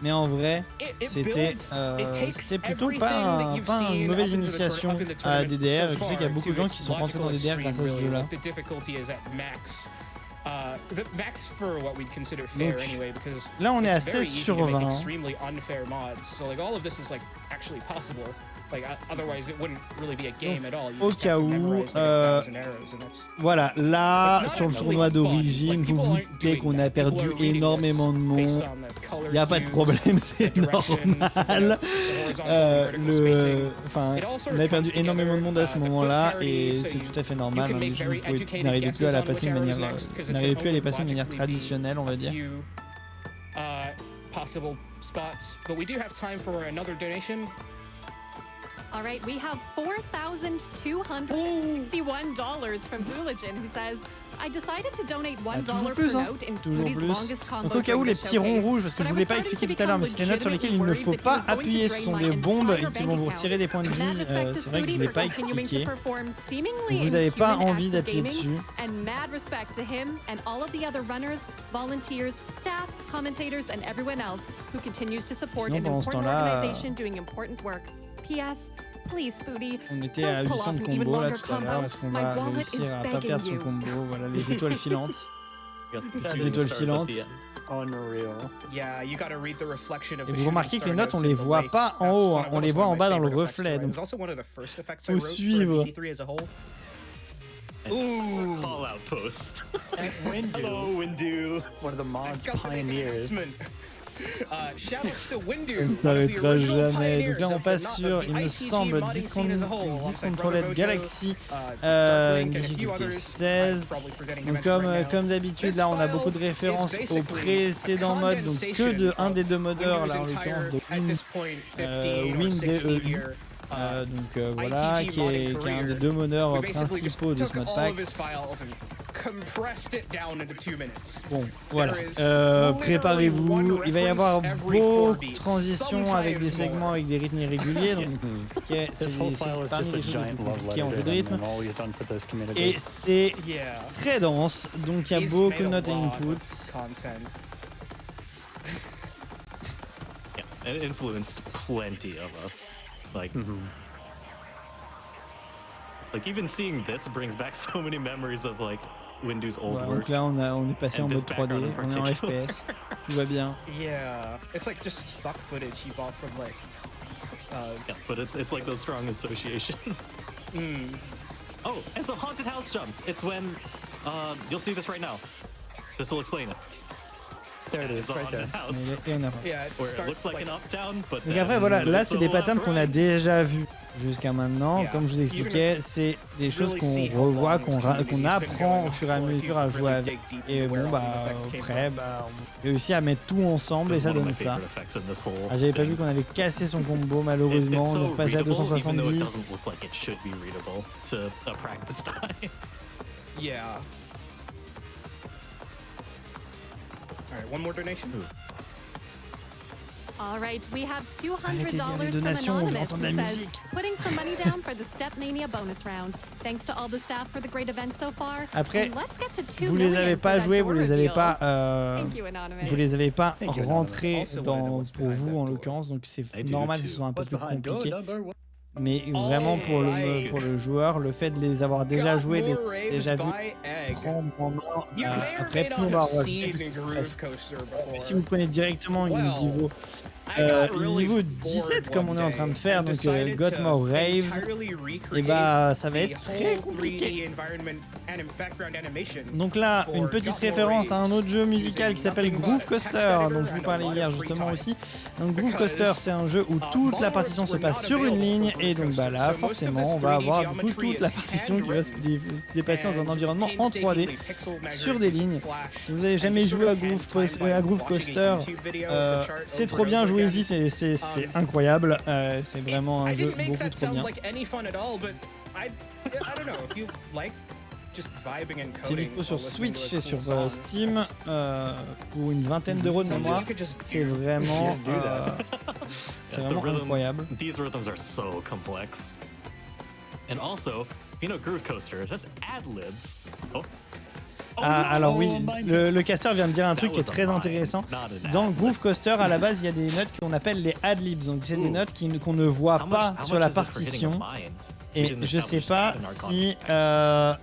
Mais en vrai, c'est plutôt pas une mauvaise initiation à DDR. Je sais qu'il y a beaucoup de gens qui sont rentrés dans DDR grâce à ce jeu-là. The max for what we'd consider fair Donc, anyway, because là, on est à it's very 16 easy sur to make 20. extremely unfair mods. So like all of this is like actually possible. Like otherwise it wouldn't really be a game at all. You Au just cas have to où, memorize, like, 1,000 arrows, and that's voilà, là, It's not sur le actually tournoi fun. d'origine, Like, vous people vous aren't doutez doing qu'on that. a perdu People are reading énormément de this monde. based on the color Il n'y a pas de hues, problème, c'est the direction, normal. the horizontal and vertical spacing. Enfin, It all sort on of a perdu comes énormément de monde à ce together. The moment-là foot et parity, c'est so tout à fait you normal. can Hein, make les gens very n'arrivaient educated plus à la guesses on passer de which manière, arrows next, 'cause it n'arrivaient could plus à les only passer de manière logically be traditionnelle, on va a dire. few, possible spots, but we do have time for another donation. All right, we have $4,261 from Hooligan, who says, I decided to donate $1 toujours per plus, hein. note in Toujours Spooty's plus. longest combo. Donc au cas où les petits ronds rouges, parce que je voulais pas expliquer tout à l'heure, mais c'est des notes sur lesquelles il ne faut pas appuyer, ce sont des bombes et qui vont vous retirer des points de vie. C'est vrai que je ne l'ai pas expliqué. Vous n'avez pas envie d'appuyer dessus. And mad respect to him and all of the other runners, volunteers, staff, commentators, and everyone else who continues to support Sinon, an pendant ce important temps-là, organization doing important work. P.S. Please, Spooty, On était à don't pull 800 off de an even combo là longer tout à l'heure. combo. Est-ce qu'on My va wallet réussir is à pas begging perdre son you. combo? Voilà, les étoiles filantes. Got the Petites shooting étoiles stars at filantes. the end. Unreal. Yeah, you gotta read the reflection of Et the vous remarquez que les shooting notes, star on les notes in the voit lake. pas en That's haut, one hein, of- on that les was voit one en of bas my dans le favorite effects reflet. to write. It Donc was also one of the first effects I faut wrote for suivre. VC3 as a whole. And call out post. Hello, Windu. One of the mod's Got the pioneers. announcement. Shoutouts to Windu, Ça ne one of the s'arrêtera original jamais. Donc là, on pioneers passe of sur, the il me ITG semble, modding scene as a whole, alongside Discontrolled Brother Galaxy, Darklink, and a few difficulté others. 16. I'm probably forgetting to Donc mention right now. comme d'habitude, là on a beaucoup de références au précédent mode, donc que de un des deux modeurs, là en l'occurrence de Win DEU. Voilà, qui est un des deux modeurs principaux de ce modpack. Bon, voilà. Préparez-vous, il va y avoir beaucoup de transitions avec des segments avec des rythmes irréguliers. Donc, c'est This whole file is parmi just a les choses les giant plus love compliquées en jeu letter de to him rythme. and all he's done for this community. Et c'est Yeah. très dense, donc il y a He's beaucoup made de a notes et lot of inputs. content. Yeah, it influenced plenty of us. Like even seeing this brings back so many memories of like Windu's old Voilà, work. donc là on est passé And en this mode 3D, background in on est en particular. FPS, tout va bien. Yeah, it's like just stock footage you bought from like. Yeah, but it's like those strong associations. Oh, and so haunted house jumps. It's when you'll see this right now. This will explain it. There it It's is, a right haunted there. house Et on avance. Yeah, it where it starts looks like like an up-down, but Donc then après voilà, là it's c'est a des little patterns qu'on a left-right. déjà vus jusqu'à maintenant. Yeah. Comme je vous expliquais, c'est des choses qu'on see how revoit, long this community's qu'on been apprend going au fur et à for if mesure you à jouer really avec. dig deep Et into where bon all bah the effects came après from. on réussit à mettre tout ensemble et This is ça one of donne my ça. favorite effects in this whole Ah, j'avais pas thing. vu qu'on avait cassé son combo It's malheureusement, so donc passé à readable, even though it 270. doesn't look like it should be readable to a practice time. Yeah. All right, one more donation. All right, we have Arrêtez de dire les $200 from donations, on veut Anonymous, entendre who la says, musique. putting some money down for the StepMania bonus round. Thanks to all the staff for the great event so far. Après, And let's get to 2 Vous les million avez for pas that joués, door vous les avez reveal. pas, Thank you, Anonymous. vous les avez pas Thank you, rentrés Also wanna know dans, what's pour behind vous that en door. l'occurrence, donc c'est I do normal que too. ce soit un peu What's plus behind door compliqué. number one? Mais vraiment pour le joueur, le fait de les avoir déjà joués, de Got more les déjà raves vus, by egg. prendre en main, You may or après may plus on not va have rajouter seen plus Groove facile. Coaster before. Si vous prenez directement une Well, niveau I got really niveau bored 17 comme on est en train de one faire, day donc and decided Got to More Raves, entirely et recreate bah ça va the être très whole compliqué. 3D environment background animation. Donc là, une for petite Got More référence à un Raves autre jeu musical qui using s'appelle nothing but Groove text Coaster, editor dont je vous and a parlais lot hier of free justement time. aussi. Donc Groove Because, Coaster, c'est un jeu où toute la partition se passe sur une ligne, et donc bah là, forcément, on va avoir du coup toute la partition qui va se dépasser dans un environnement en 3D sur des lignes. Si vous avez jamais joué à Groove Coaster, c'est trop bien, jouez-y, c'est incroyable. C'est vraiment un I jeu didn't make beaucoup that trop sound bien. like any fun at all, but I don't know if you like just vibing and C'est coding dispo sur while listening Switch to a et sur cool song. Steam pour une vingtaine d'euros de Something mémoire. you could just C'est vraiment, Just do that. c'est Yeah, the vraiment rhythms, incroyable. These rhythms are so complex. And also, you know, Groove Coaster, that's ad-libs. Oh. Ah, alors oui, Oh my le casseur vient de dire un truc qui est was a très line, intéressant. not an Dans ad-lib. Groove Coaster, à la base, il y a des notes qu'on appelle les ad-libs. Donc c'est des Ooh. notes qu'on ne voit How pas much sur la is it for hitting a partition. mine? We Et didn't je sais establish pas that in our si contract.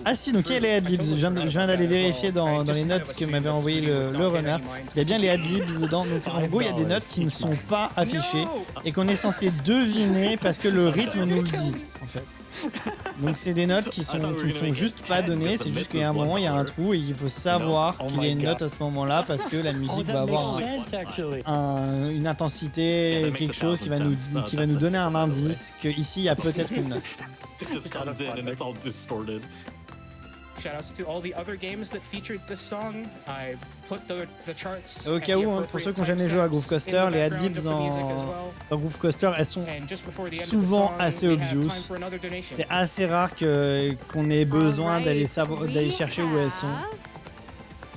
Ah si, donc il y a les adlibs. Je viens d'aller vérifier dans les notes que m'avait envoyé le runner. Il y a bien les adlibs dedans. Donc en gros, il y a des notes qui ne sont pas affichées et qu'on est censé deviner parce que le rythme nous le dit, en fait. Donc c'est des notes qui ne sont juste pas données. C'est juste qu'il y a un moment, il y a un trou et il faut savoir qu'il y a une note à ce moment-là parce que la musique va avoir une intensité, quelque chose qui va nous donner un indice qu'ici il y a peut-être une note. It just comes in and it's all distorted. Shoutouts to all the other games that featured this song. I put the charts. Au cas où, hein, pour ceux qui n'ont jamais joué à Groove Coaster, les adlibs dans Groove Coaster, elles sont souvent assez obvious. C'est assez rare qu'on ait besoin d'aller chercher où elles sont.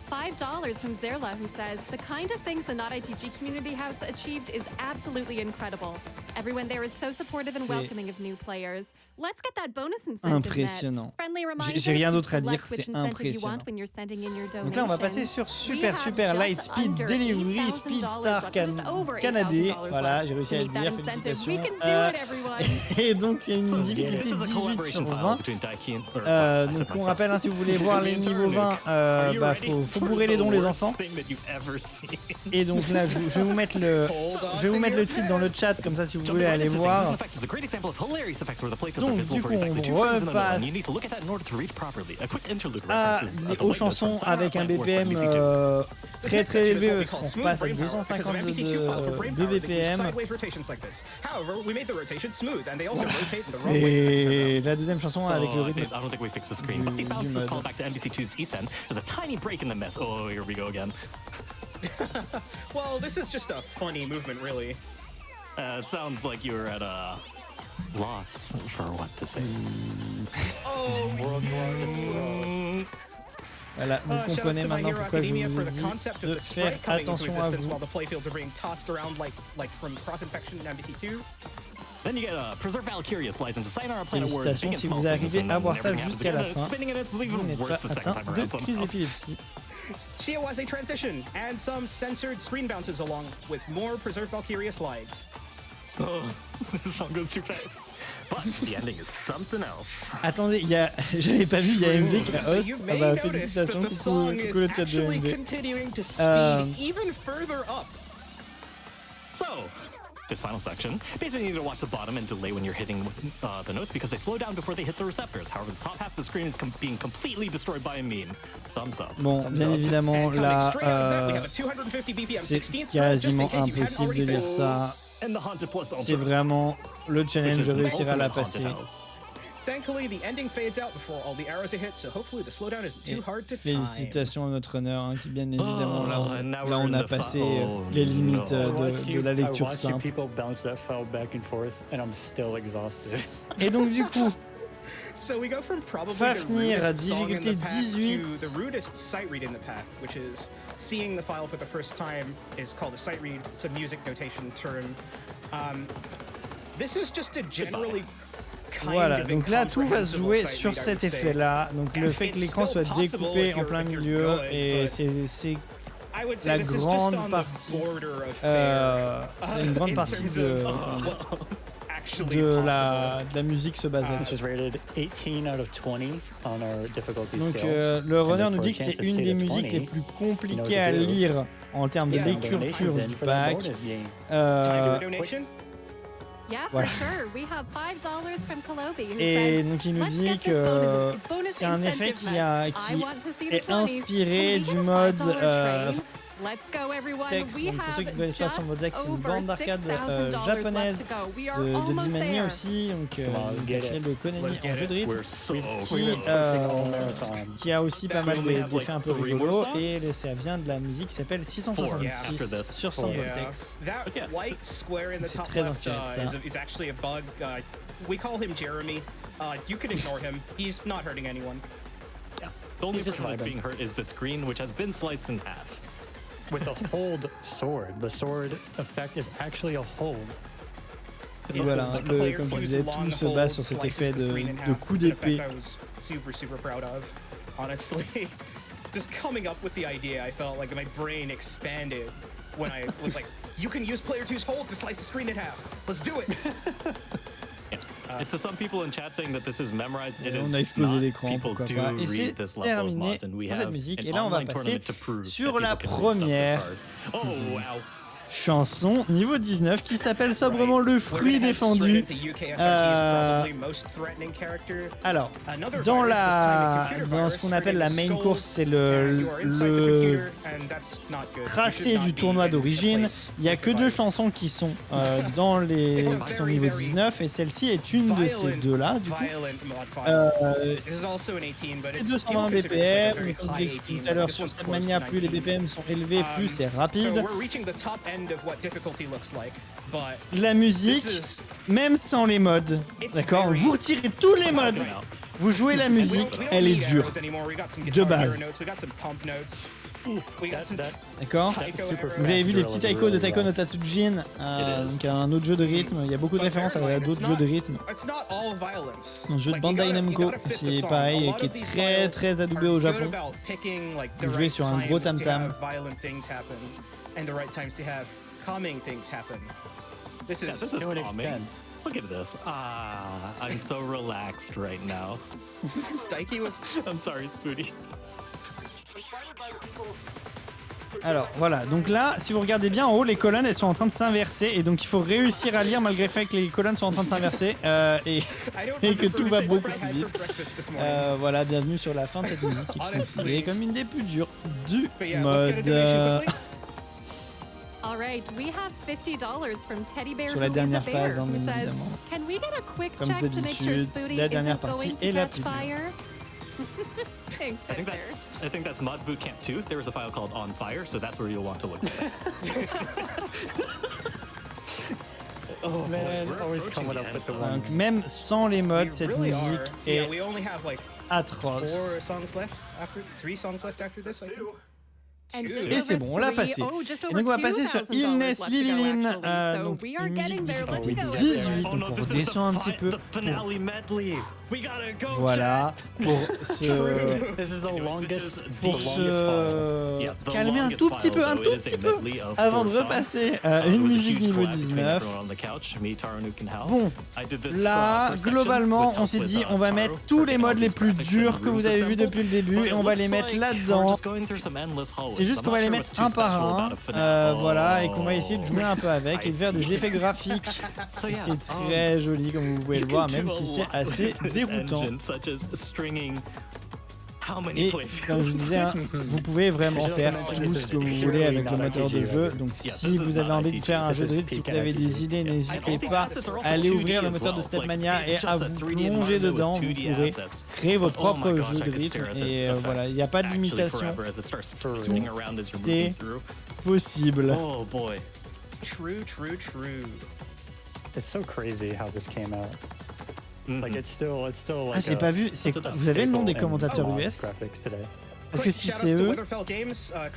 $5 from Zerla, who says, the kind of things the NotITG community has achieved is absolutely incredible. Everyone there is so supportive and welcoming of new players. Let's get that bonus incentive. Impressionnant. J'ai rien d'autre à dire, c'est impressionnant. Donc là, on va passer sur Super Light Speed Delivery Speedstar Canadé. Voilà, j'ai réussi à le dire, félicitations. Et donc, il y a une difficulté 18 sur 20. Donc, on rappelle, hein, si vous voulez voir les niveaux 20, faut bourrer les dons, les enfants. Et donc là, je vais vous mettre le titre dans le chat, comme ça, si vous voulez aller voir. Donc, du coup, on repasse aux chansons avec un BPM très très élevé. On repasse à 252 de BPM. C'est la deuxième chanson avec le rythme du mode. Well, this is just a funny movement, really. It sounds like you were at a loss for what to say. Voilà, vous comprenez maintenant pourquoi je vous ai dit de faire attention à vous. Félicitations si vous arrivez à voir ça jusqu'à la fin. Vous n'êtes pas atteint de crise d'épilepsie. Shia was a transition and some censored screen bounces along with more preserved Valkyria slides. Oh, this song goes too fast. But the ending is something else. Attendez, j'avais pas vu, il y a MV qui a host. Ah bah félicitations, coucou le chat de MV. So, this final section, basically you need to watch the bottom and delay when you're hitting the notes because they slow down before they hit the receptors. However, the top half of the screen is being completely destroyed by a meme. Thumbs up. Bon, bien évidemment, là, c'est quasiment impossible de lire ça. C'est vraiment le challenge de réussir à la passer. Félicitations à notre honneur, hein, qui bien évidemment là on a passé les limites de la lecture simple. Et donc du coup, Fafnir, difficulté 18. Seeing the file for the first time is called a sight read. It's a music notation term. This is just a generally voilà, donc là tout va se jouer sur cet effet-là. Donc le fait que l'écran soit découpé en plein milieu et c'est la grande partie, une grande partie de la musique se base là-dessus. Donc le runner nous dit que c'est une des musiques les plus compliquées à lire en termes de lecture pure du pack. Voilà. Et donc il nous dit que c'est un effet qui est inspiré du mode Tex. Donc pour ceux qui ne connaissent pas son mode Tex, c'est une bande d'arcade japonaise de Dimani aussi, donc de Konami en jeu de rythme, qui a aussi pas mal d'effets un peu rigolos, et ça vient de la musique qui s'appelle 666 sur son mode Tex. C'est très inspiré de ça. We call him Jeremy. You can ignore him. He's not hurting anyone. Yeah. The only person that's being hurt is the screen, which has been sliced in half. With a hold sword. The sword effect is actually a hold. Et voilà, comme je disais, tout se base sur cet effet de coup d'épée. Super proud of. Honestly, just coming up with the idea, I felt like my brain expanded when I was like, you can use player 2's hold to slice the screen in half. Let's do it. And to some people in chat saying that this is memorized, it Et is on a explosé not. l'écran, People pourquoi do pas. Et read c'est this level of terminé mods, and we pour cette have musique. an Et là, on va online passer tournament to prove sur that la people can read stuff this première hard. Oh wow. chanson niveau 19 qui s'appelle sobrement Le fruit défendu. Alors, dans ce qu'on appelle la main course, c'est le tracé du tournoi d'origine. Il n'y a que 2 chansons qui sont qui sont niveau 19 et celle-ci est une de ces deux-là. Du coup, c'est 220 BPM. Comme j'ai expliqué tout à l'heure sur StepMania, plus les BPM sont élevés, plus c'est rapide. La musique, même sans les modes, d'accord, vous retirez tous les modes, vous jouez la musique, elle est dure, de base. D'accord. Vous avez vu les petits taiko de Taiko no Tatsujin, donc un autre jeu de rythme. Il y a beaucoup de références à d'autres jeux de rythme. Un jeu de Bandai Namco, c'est pareil, qui est très très adoubé au Japon. Vous jouez sur un gros tam-tam. This is calming. Look at this. I'm so relaxed right now. I'm sorry, Spooty. Alors voilà, donc là, si vous regardez bien en haut, les colonnes elles sont en train de s'inverser et donc il faut réussir à lire malgré le fait que les colonnes sont en train de s'inverser et que tout va beaucoup plus vite. Voilà, bienvenue sur la fin de cette musique qui est considérée comme une des plus dures du mode. Sur la dernière phase, hein, bien évidemment. Comme d'habitude, la dernière partie est la plus dure. Thanks, I think that's Mods Boot Camp 2. There was a file called On Fire, so that's where you'll want to look for it. Oh man, always coming up with the one. Donc, même sans les modes, cette musique est atroce. 3 songs left after this, I think. Et c'est bon, on l'a passé. Et donc on va passer sur Illness Lililin, donc une musique difficulté 18, donc on redescend un petit peu. Voilà, pour se calmer un tout petit peu, avant de repasser une musique niveau 19. Bon, là, globalement, on s'est dit, on va mettre tous les modes les plus durs que vous avez vus depuis le début et on va les mettre là-dedans. C'est juste qu'on va les mettre un par un, voilà, et qu'on va essayer de jouer un peu avec et de faire des effets graphiques. C'est très joli comme vous pouvez le voir, même si c'est assez déroutant. Et comme je vous disais, hein, vous pouvez vraiment faire tout ce que vous voulez avec le moteur de jeu. Donc si vous avez envie de faire un jeu de rythme, si vous avez des idées, n'hésitez pas à aller ouvrir le moteur de StepMania et à vous plonger dedans. Vous pourrez créer votre propre jeu de rythme. Et voilà, il n'y a pas de limitation. Tout est possible. Oh boy. True. It's so crazy how this came out. Like it's still like ah, j'ai pas vu. Vous avez le nom des commentateurs US? Parce que si c'est eux.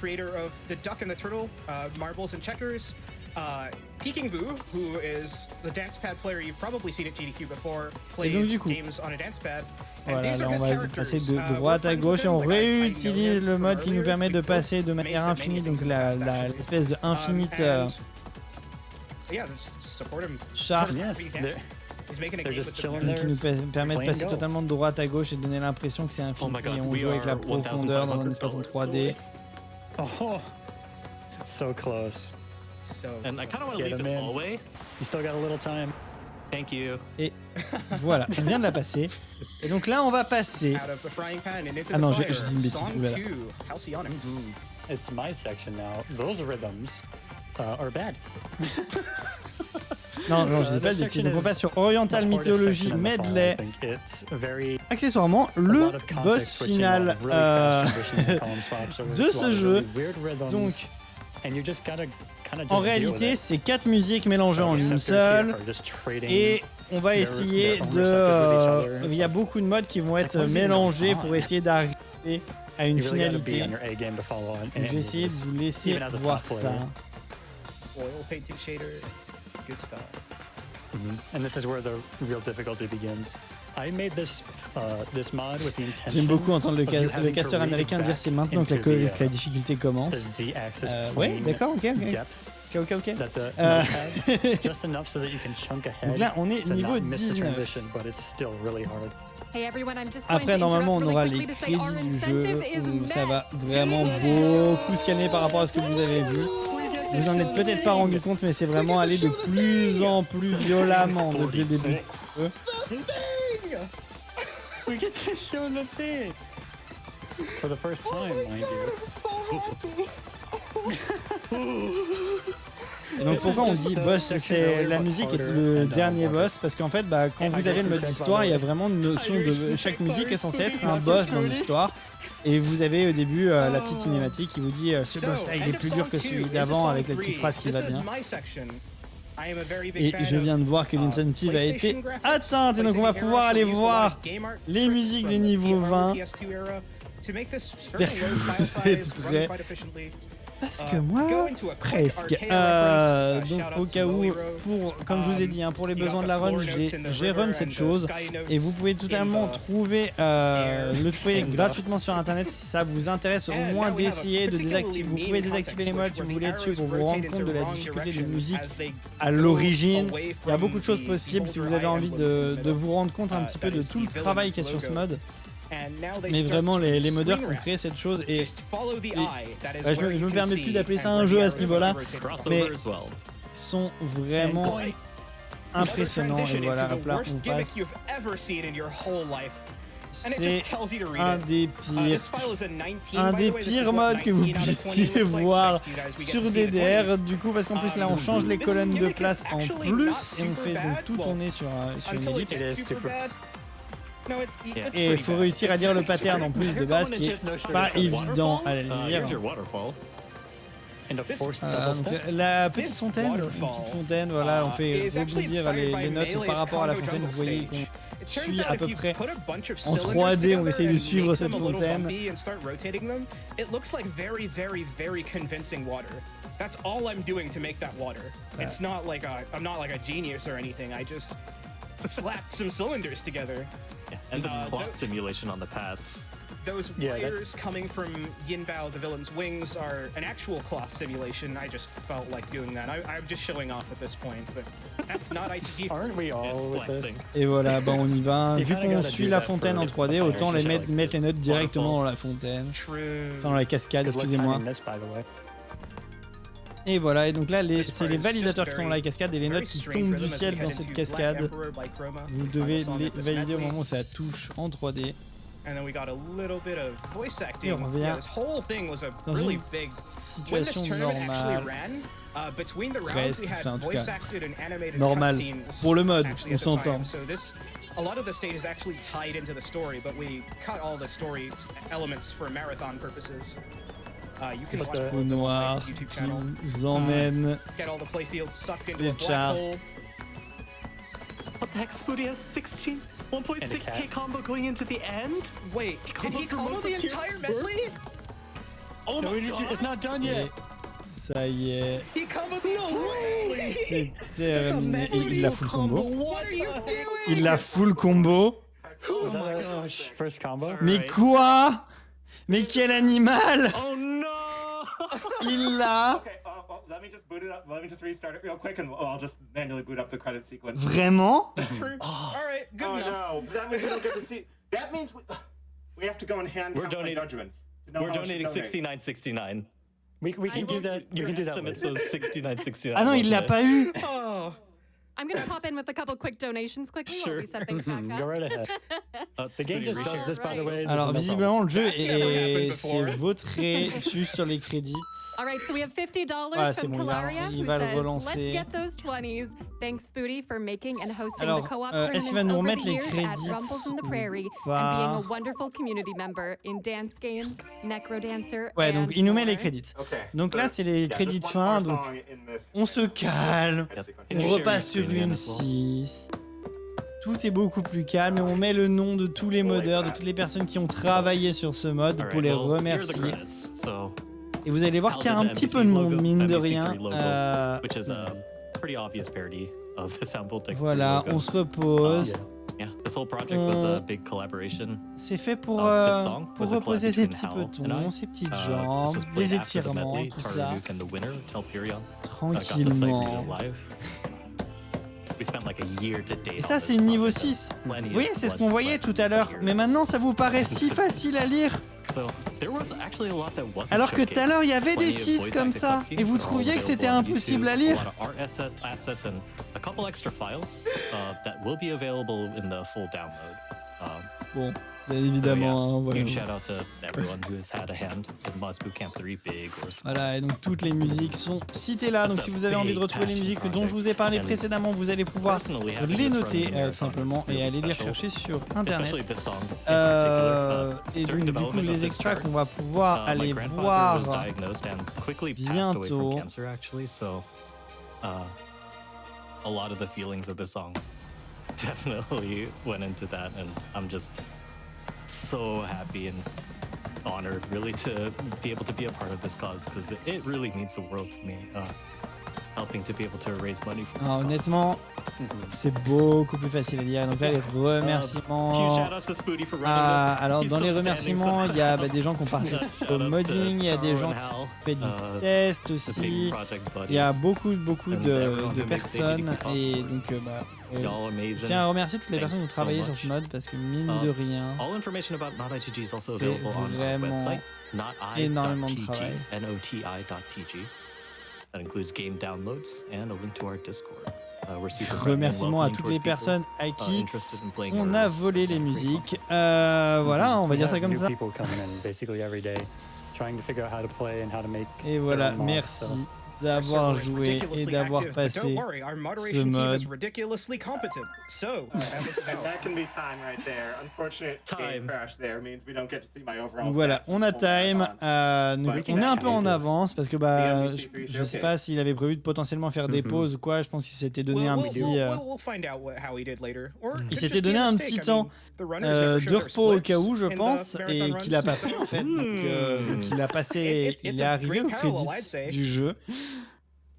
Creator of The Duck and the Turtle, Marbles and Checkers. Peking Boo, who is the dance pad player you've probably seen at GDQ before, plays games on a dance pad. Voilà, là on va passer de droite à gauche et on réutilise le mode qui nous permet de passer de manière infinie, donc l'espèce de infinite charte. Qui nous permet de passer totalement de droite à gauche et de donner l'impression que c'est infini et on joue avec la profondeur dans un espace en 3D. Oh, so close. And I kind of want to leave this hallway. You still got a little time. Thank you. Et voilà, on vient de la passer. Et donc là, on va passer. Ah non, je dis une bêtise. Oulala. It's my section now. Those rhythms are bad. Non, je dis pas de bêtises. Donc on passe sur Oriental Mythology Medley. Accessoirement, le boss final de ce jeu. Donc, en réalité, c'est 4 musiques mélangées en une seule. Et on va essayer de... Il y a beaucoup de modes qui vont être mélangés pour essayer d'arriver à une finalité. Donc, je vais essayer de vous laisser voir ça. Good stuff. And this is where the real difficulty begins. I made this mod with the intention. J'aime beaucoup entendre le casteur américain dire c'est maintenant que la difficulté commence. Ouais, d'accord, ok. Ok. that the Uh, notes have, just enough so that you can chunk ahead. Donc là, on est to niveau not miss the 19. transition, but it's still really hard. Hey everyone, I'm just going Après, to normalement, on interrupt aura really les quickly to say our crédits du jeu incentive is où ça met. va vraiment beaucoup se calmer par rapport à ce que vous avez vu. Vous en êtes peut-être pas rendu compte, mais c'est vraiment allé de plus en plus violemment depuis le début. We get to show the thing for the first time, mind you. Et donc pourquoi on dit boss, c'est la musique est le dernier boss, parce qu'en fait quand vous avez le mode histoire, il y a vraiment une notion de chaque musique est censée être un boss dans l'histoire. Et vous avez au début la petite cinématique qui vous dit ce boss là il est plus dur que celui d'avant avec la petite phrase qui va bien. Et je viens de voir que l'incentive a été atteinte et donc on va pouvoir aller voir les musiques du niveau 20. J'espère que vous êtes prêts. Parce que moi, presque. Donc au cas où, comme je vous ai dit, pour les besoins de la run, j'ai run cette chose. Et vous pouvez totalement le trouver gratuitement sur internet si ça vous intéresse au moins d'essayer de désactiver. Vous pouvez désactiver les modes si vous voulez dessus pour vous rendre compte de la difficulté de musique à l'origine. Il y a beaucoup de choses possibles si vous avez envie de vous rendre compte un petit peu de tout le travail qu'il y a sur ce mode. Mais vraiment les modeurs qui ont créé cette chose et je me permets plus d'appeler ça un jeu à ce niveau-là, mais sont vraiment impressionnants. Et voilà, hop là, on passe. C'est un des pires modes que vous puissiez voir sur DDR, du coup, parce qu'en plus là on change les colonnes de place en plus et on fait donc tout tourner sur une ellipse. Et il faut réussir à lire le pattern en plus de base qui est pas évident à lire. Donc, la petite fontaine, voilà, on fait rebondir les notes par rapport à la fontaine. Vous voyez qu'on suit à peu près en 3D, on essaye de suivre cette fontaine. That's all I'm doing to make that water. It's not like I'm not like a genius or anything. I just slapped some cylinders together. Yeah, and this clock simulation on the paths. Those wires coming from Yinbao, the villain's wings, are an actual cloth simulation. I just felt like doing that. I'm just showing off at this point, but that's not ITG. Aren't we all with this? Et voilà, on y va. Vu qu'on suit la fontaine en 3D, autant mettre les notes directement dans la fontaine. Enfin, dans la cascade, excusez-moi. Et voilà, et donc là, c'est les validateurs qui sont dans la cascade et les notes qui tombent du ciel dans cette cascade. Vous devez les valider au moment où ça touche en 3D. Et on revient dans une situation normale. Presque, enfin en tout cas, normale. Pour le mode, on s'entend. A lot of the state is actually tied into the story, but we cut all the story elements for marathon purposes. You can watch Au noir YouTube channel. qui nous emmène Get all the playfields sucked into les a black charts. hole. What the heck, Spooty has 1.6k combo going into the end? Wait, did he combo the entire medley? Oh my god! It's not done yet. Ça y est, He comboed the entire medley! c'est terminé. Et il la full combo. What are you doing? Il la full combo. Oh my gosh. First combo. Mais quoi? Mais quel animal! Oh no! Il l'a Okay, let me just boot it up. Let me just restart it real quick, and I'll just manually boot up the credit sequence. vraiment? All right, good Oh enough. no! That means we don't get to see. That means we have to go and hand We're count my donating- judgments. to know We're how much to donating donate. 69.69. We can do that. You can do that Estimate later. says 69.69. Ah non, il l'a pas eu. Oh, I'm gonna pop in with a couple quick donations quickly while Sure. we set things back Go up. right ahead. The game just does this, by the way. This Alors is no visiblement le jeu That's never happened c'est before. vautré juste sur les crédits. All right, so we have $50 Ah, c'est from bon, Calaria il who va le says, relancer. let's get those 20s. Thanks, Spooty, for making and hosting Alors, the co-op est-ce qu'il va nous tournaments remettre over the les years at crédits Rumbles in the ou Prairie pas? and being a wonderful community member in dance games, Necrodancer, Ouais, and donc il nous met les more. crédits. Okay. Donc là, c'est les Yeah, crédits de just fin, one more donc song in this on se calme, credit sequence. Can on you share repasse your sur screen une as well? 6. Tout est beaucoup plus calme et on met le nom de tous les modeurs, de toutes les personnes qui ont travaillé sur ce mode pour Alright, les well, here are the remercier. credits. So, Et vous allez voir qu'il y a un Alden petit MBC peu de monde, logo, mine de MBC3 rien. logo, which is a pretty obvious parody of the sample text. Voilà, logo. on se repose. Yeah. Yeah, this whole project was a big collaboration. C'est fait pour This song was a collab reposer ses between petits Hal and petons, I. ses petites This jambes, was played les after the étirements, medley. tout ça. Taruk and the winner, Telperion, got the site Tranquillement. read live. We spent like a year to date Et on ça, this c'est niveau project, 6. plenty Oui, of c'est ce blood, qu'on voyait sweat, tout à l'heure. tears. Mais maintenant, ça vous paraît si facile à lire. So, there was actually a lot that wasn't Alors que tout à l'heure, il y avait des Plenty of 6 voice comme acted ça. cutscenes Et vous that are all trouviez que c'était available on impossible à YouTube, lire. A lot of art assets and a couple extra files that will be available in the full download. Bon, bien évidemment. Hein, voilà. Huge shout out to everyone who has had a hand in Mods Bootcamp 3, big or small. Voilà, et donc toutes les musiques sont citées là. Donc si vous avez envie de retrouver les musiques dont je vous ai parlé précédemment, vous allez pouvoir les noter tout simplement et aller les rechercher sur internet. Especially this song in particular. Et During donc du coup development of les this extraits chart, qu'on va pouvoir my aller grandfather voir was diagnosed and quickly passed away bientôt. from cancer actually, so a lot of the feelings of the song definitely went into that, and I'm just so happy and honored really to be able to be a part of this cause because it really means the world to me, helping to be able to raise money for this Alors, cause. honnêtement, c'est beaucoup plus facile à lire. Donc là, les Huge remerciements. shout outs to Spooty for running this. Alors He's dans les still remerciements, standing, il y a so- des gens qui ont participé Shout au outs to modding, il y a des Taro gens and Hal, qui ont fait du the test big aussi. project Il y a buddies. beaucoup And de everyone who makes personnes AGDQ et possible. donc Y'all je amazing. tiens à remercier toutes les personnes qui ont Thanks so travaillé sur much. ce mode parce que mine de rien, All information about NotITG is also c'est available on our vraiment website, énormément de noti.tg, travail. NOTI.tg. That includes game downloads and a link to our Discord. We're super friendly and Remerciements à welcoming toutes towards les people, personnes à qui interested in playing on our a volé les free musiques. content. Voilà, on va We dire have ça comme new ça. people coming in basically every day, trying to figure out how to play and how to make. Et voilà, their own mods, merci so. d'avoir joué et d'avoir passé ce mode. ridiculously competent. So, And that can be time right there. Unfortunate game Time. crash there means we don't get to see my overall Donc voilà, stats on a before we time. move on. Donc on est un peu en avance parce que je sais pas s'il avait prévu de potentiellement faire des Mhm. pauses ou quoi. Je pense qu'il s'était donné un petit we'll find out how he did later. Or it il could s'était just be donné a un mistake. petit I temps mean, the runners never show de their repos au splits cas où je in the pense marathon et qu'il a runs. pas pris en fait. Donc il a passé, It's il est a arrivé great au parallel, I'd crédit say. du jeu.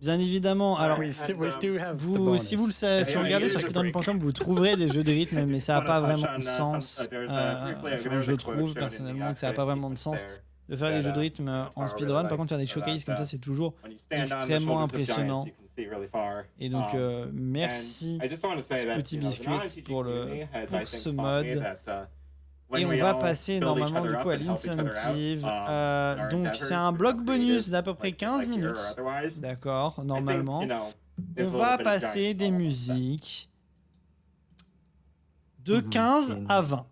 Bien évidemment, alors We still have the vous, bonus. si vous le savez, si vous Yeah, regardez yeah, sur yeah. speedrun.com, vous trouverez des jeux de rythme, mais ça n'a pas Wanna touch vraiment on, de sens. there's a replay, Enfin, there's je a quote trouve shown in the personnellement que ça n'a pas credit vraiment de sequence sens there de faire les that, jeux de rythme en Farrell speedrun. really Par contre, faire des likes, showcases comme ça, c'est toujours when you stand on the extrêmement shoulders of giants, impressionnant. you can see really far. Et donc, And merci. I just want to say that, SpootyBiscuit the NotITG pour community has, I pour think, ce taught me mode. that, Et when on we va all passer build each normalement other du up coup à and help each other out, l'incentive. our Donc endeavors c'est un to bloc become bonus creative, d'à peu près like 15 here or minutes. otherwise, D'accord, I think, normalement. you know, On there's a va little bit of passer giant des all of that. musiques de 15 à 20.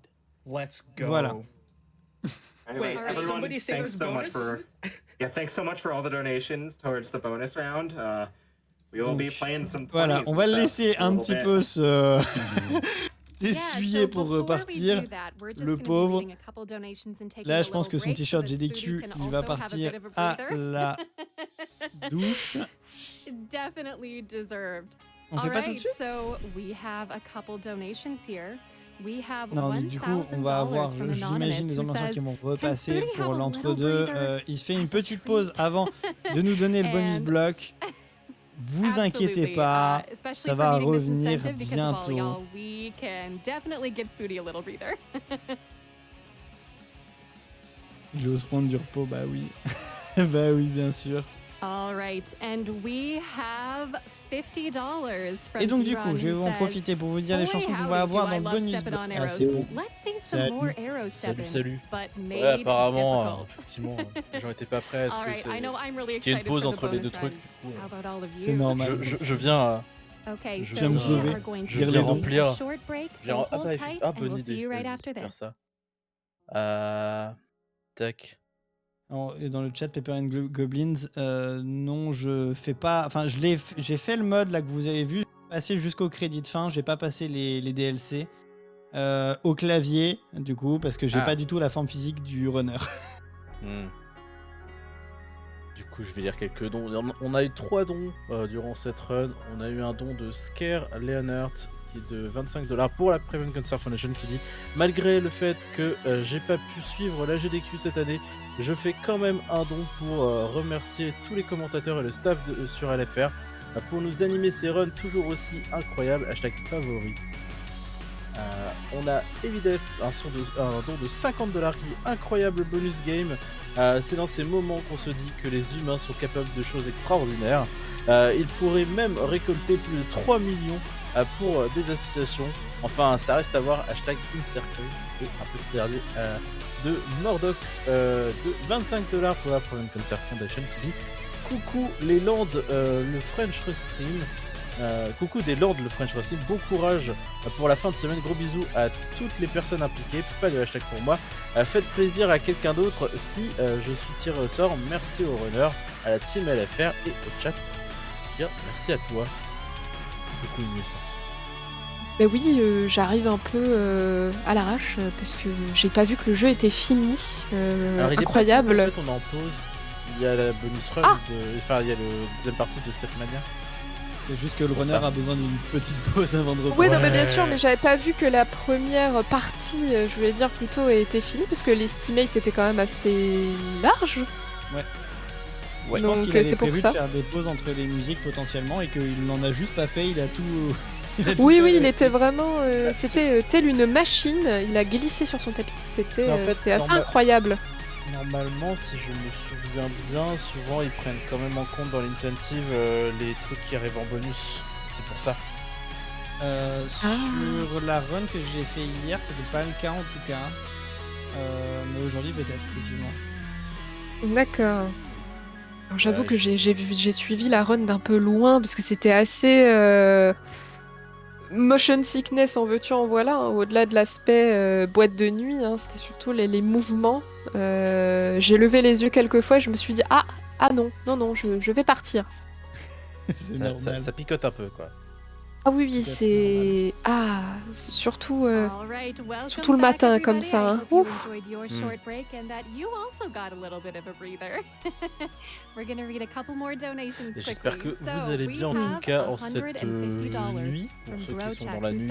Let's go. Voilà. Anyway, Wait, everyone, somebody say thanks this so much bonus? for thanks so much for all the donations towards the bonus round. We will be Donc, playing some. Voilà, 20s on va and le stuff laisser a un little petit bit. peu se Yeah, s'essuyer so pour before we repartir. do that, we're just Le gonna be pauvre. reading a couple donations and taking Là, a je pense little que son break so t-shirt that GDQ, Spooty can il va also have a partir bit of a à breather. la douche. Definitely deserved. On All fait pas tout de right, suite? so we have a couple donations here. We have Non, donc du coup, on va avoir, $1,000 from j'imagine, Anonymous les who ambianceurs says, qui vont "Can repasser Spooty have pour a l'entre-deux. little breather Il se fait as une a petite treat?" pause avant de nous donner le bonus And- bloc. Vous inquiétez Absolutely, pas, especially ça for va needing this revenir incentive because of all bientôt. y'all, we can definitely give Spooty a little breather. Il ose prendre du repos, bah oui. Bah oui, bien sûr. All right, and we have $50 from Et donc du Ziran coup, je vais who en says, profiter pour vous dire les "Boy, chansons qu'on howdy, va avoir do dans I le love bonus stepping bloc. on Ah, arrows. c'est bon. Let's see some Salut. more arrow stepping, Salut. but made Ouais, apparemment, difficult. effectivement, les gens étaient pas prêts à ce All que right, I know I'm really qu'il y ait excited une pause for the entre les bonus deux trucs. round. Du coup, How about all of C'est you? normal. je viens Okay, je so viens me we sauver. are going to Je viens take a remplir. short break, je viens- so ah, hold bah, tight, ah, and bonne we'll see idée. you right Vas-y, after faire this. ça. Tac. Et dans le chat, Pepper and Goblins, non, je fais pas. Enfin, j'ai fait le mode là que vous avez vu, passé jusqu'au crédit de fin. J'ai pas passé les DLC au clavier, du coup, parce que j'ai Ah. pas du tout la forme physique du runner. Du coup, je vais lire quelques dons. On a eu 3 dons durant cette run. On a eu un don de Scare Leonard qui est de $25 pour la Prevent Cancer Foundation qui dit: malgré le fait que j'ai pas pu suivre la GDQ cette année, je fais quand même un don pour remercier tous les commentateurs et le staff sur LFR pour nous animer ces runs toujours aussi incroyables. #favori. On a Evidef, un don de 50$ qui dit incroyable bonus game. C'est dans ces moments qu'on se dit que les humains sont capables de choses extraordinaires. Ils pourraient même récolter plus de 3 millions pour des associations. Enfin, ça reste à voir. Hashtag InCircle. Un petit dernier de Mordoc de 25$ pour la Private Concert Foundation qui dit coucou les Landes, le French Restream. Coucou des Lords, le French Restream. Bon courage pour la fin de semaine. Gros bisous à toutes les personnes impliquées. Pas de hashtag pour moi. Faites plaisir à quelqu'un d'autre si je suis tiré au sort. Merci aux runners, à la team LFR et au chat. Bien, merci à toi. Beaucoup une naissance. Bah oui, j'arrive un peu à l'arrache parce que j'ai pas vu que le jeu était fini. Alors, incroyable. En fait, on est en pause. Il y a la bonus run, enfin il y a le deuxième partie de StepMania. C'est juste que le runner a besoin d'une petite pause avant de reprendre. Oui, non mais bien sûr, mais j'avais pas vu que la première partie, je voulais dire plutôt, était finie parce que l'estimate était quand même assez large. Ouais, je pense qu'il avait prévu de faire des pauses entre les musiques potentiellement et qu'il n'en a juste pas fait, il a tout... Oui, il était vraiment... c'était tel une machine, il a glissé sur son tapis, c'était assez incroyable. Normalement, si je me souviens bien, souvent ils prennent quand même en compte dans l'incentive les trucs qui arrivent en bonus, c'est pour ça. Sur la run que j'ai fait hier, c'était pas le cas en tout cas, mais aujourd'hui peut-être, effectivement. D'accord. J'avoue que j'ai suivi la run d'un peu loin parce que c'était assez motion sickness en veux-tu en voilà, hein, au-delà de l'aspect boîte de nuit, hein, c'était surtout les mouvements. J'ai levé les yeux quelques fois et je me suis dit ah non, je vais partir. ça picote un peu quoi. Ah oui, c'est surtout surtout le matin comme ça. Hein. Ouf. J'espère que vous allez bien en tout cas en cette nuit, pour ceux qui sont dans la nuit,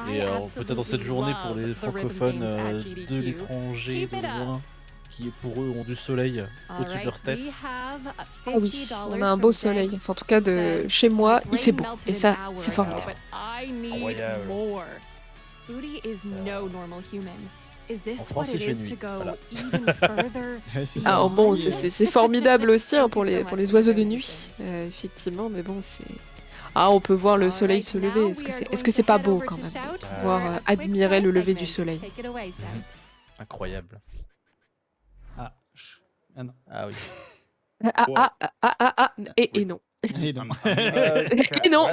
et peut-être en cette journée pour les francophones de l'étranger, de loin, qui pour eux ont du soleil au-dessus de leur tête. Ah oui, on a un beau soleil. Enfin, en tout cas, de chez moi, il fait beau. Et ça, c'est formidable. Incroyable. En France, il fait nuit. Voilà. Ah bon, c'est formidable aussi hein, pour les oiseaux de nuit, effectivement. Mais bon, c'est... Ah, on peut voir le soleil se lever. Est-ce que c'est pas beau quand même de pouvoir admirer le lever du soleil? Incroyable. Ah non. Ah oui. Et non. Et non. Et non.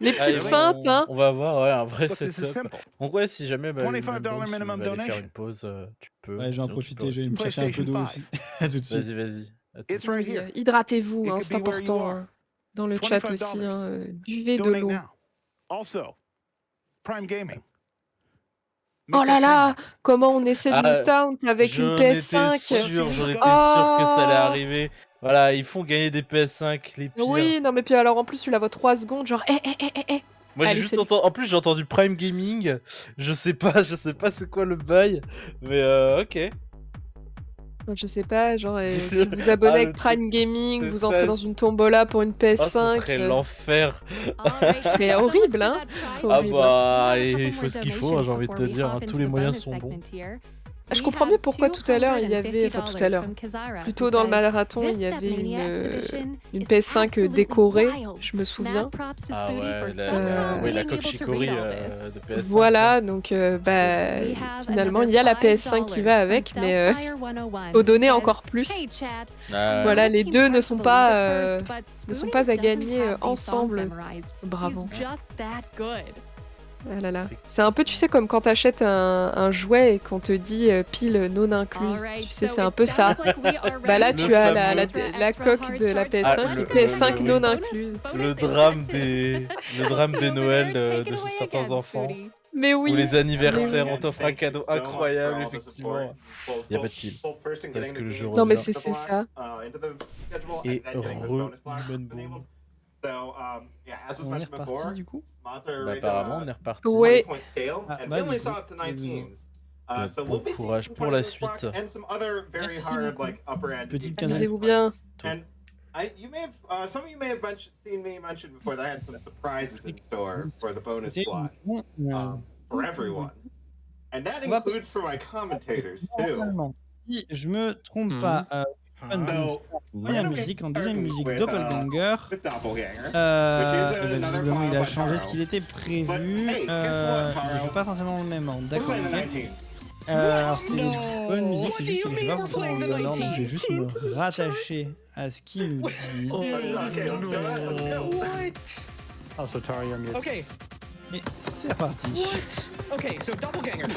Les petites feintes, hein. On va avoir un vrai setup. Donc ouais, si jamais tu veux aller faire une pause, tu peux. Ouais, je vais en profiter, je vais me chercher un peu d'eau aussi. À tout de suite. Vas-y. Hydratez-vous, hein, c'est important. Hein. Dans le chat aussi, hein, buvez de l'eau. Oh là là, comment on essaie de nous taunt avec une PS5. J'en étais sûr que ça allait arriver. Voilà, ils font gagner des PS5, les pires. Oui, non mais puis alors en plus tu la vois 3 secondes, genre Moi j'ai juste entendu, en plus j'ai entendu Prime Gaming, je sais pas c'est quoi le bail, mais ok. Je sais pas, genre si vous vous abonnez avec Prime Gaming, vous entrez dans une tombola pour une PS5. Ça serait l'enfer. Ce serait horrible, hein. Il faut ce qu'il faut, hein, j'ai envie de te dire, hein, tous les moyens sont bons. Je comprends mieux pourquoi tout à l'heure il y avait, plutôt dans le marathon, il y avait une PS5 décorée, je me souviens. Ah ouais, la coque chicorée de PS5. Voilà, donc finalement il y a la PS5 qui va avec, mais faut donner encore plus. Voilà, les deux ne sont pas à gagner ensemble. Bravo. Ah là là. C'est un peu, tu sais, comme quand t'achètes un jouet et qu'on te dit pile non incluse. Tu sais, c'est un peu ça. Bah là, tu as la coque de la PS5 et PS5 non incluse. Le drame des Noëls de certains enfants. Mais oui. Ou les anniversaires, on t'offre un cadeau incroyable, effectivement. Il y a pas de pile. Est-ce que le jeu revient? Non mais c'est ça. Et Humanbomb. On est reparti du coup? Apparemment on est reparti. Ouais. Bon courage pour la suite. Merci beaucoup. Petite quinzaine. Amusez-vous bien. Some of you may have seen me mention before that I had some surprises in store for the bonus block. for everyone. And that va- includes for my commentators too. Normalement, si je me trompe pas, première musique, en deuxième musique, Doppelganger. With Doppelganger. Visiblement, il a changé ce qu'il était prévu. Il ne fait pas forcément le même ordre. D'accord, ok. Alors, c'est une bonne musique, c'est juste qu'il ne fait pas forcément le bon ordre, donc je vais juste me rattacher à ce qu'il nous dit. Oh, so Tara, you're muted. Okay. Et c'est reparti. Okay, so Doppelganger.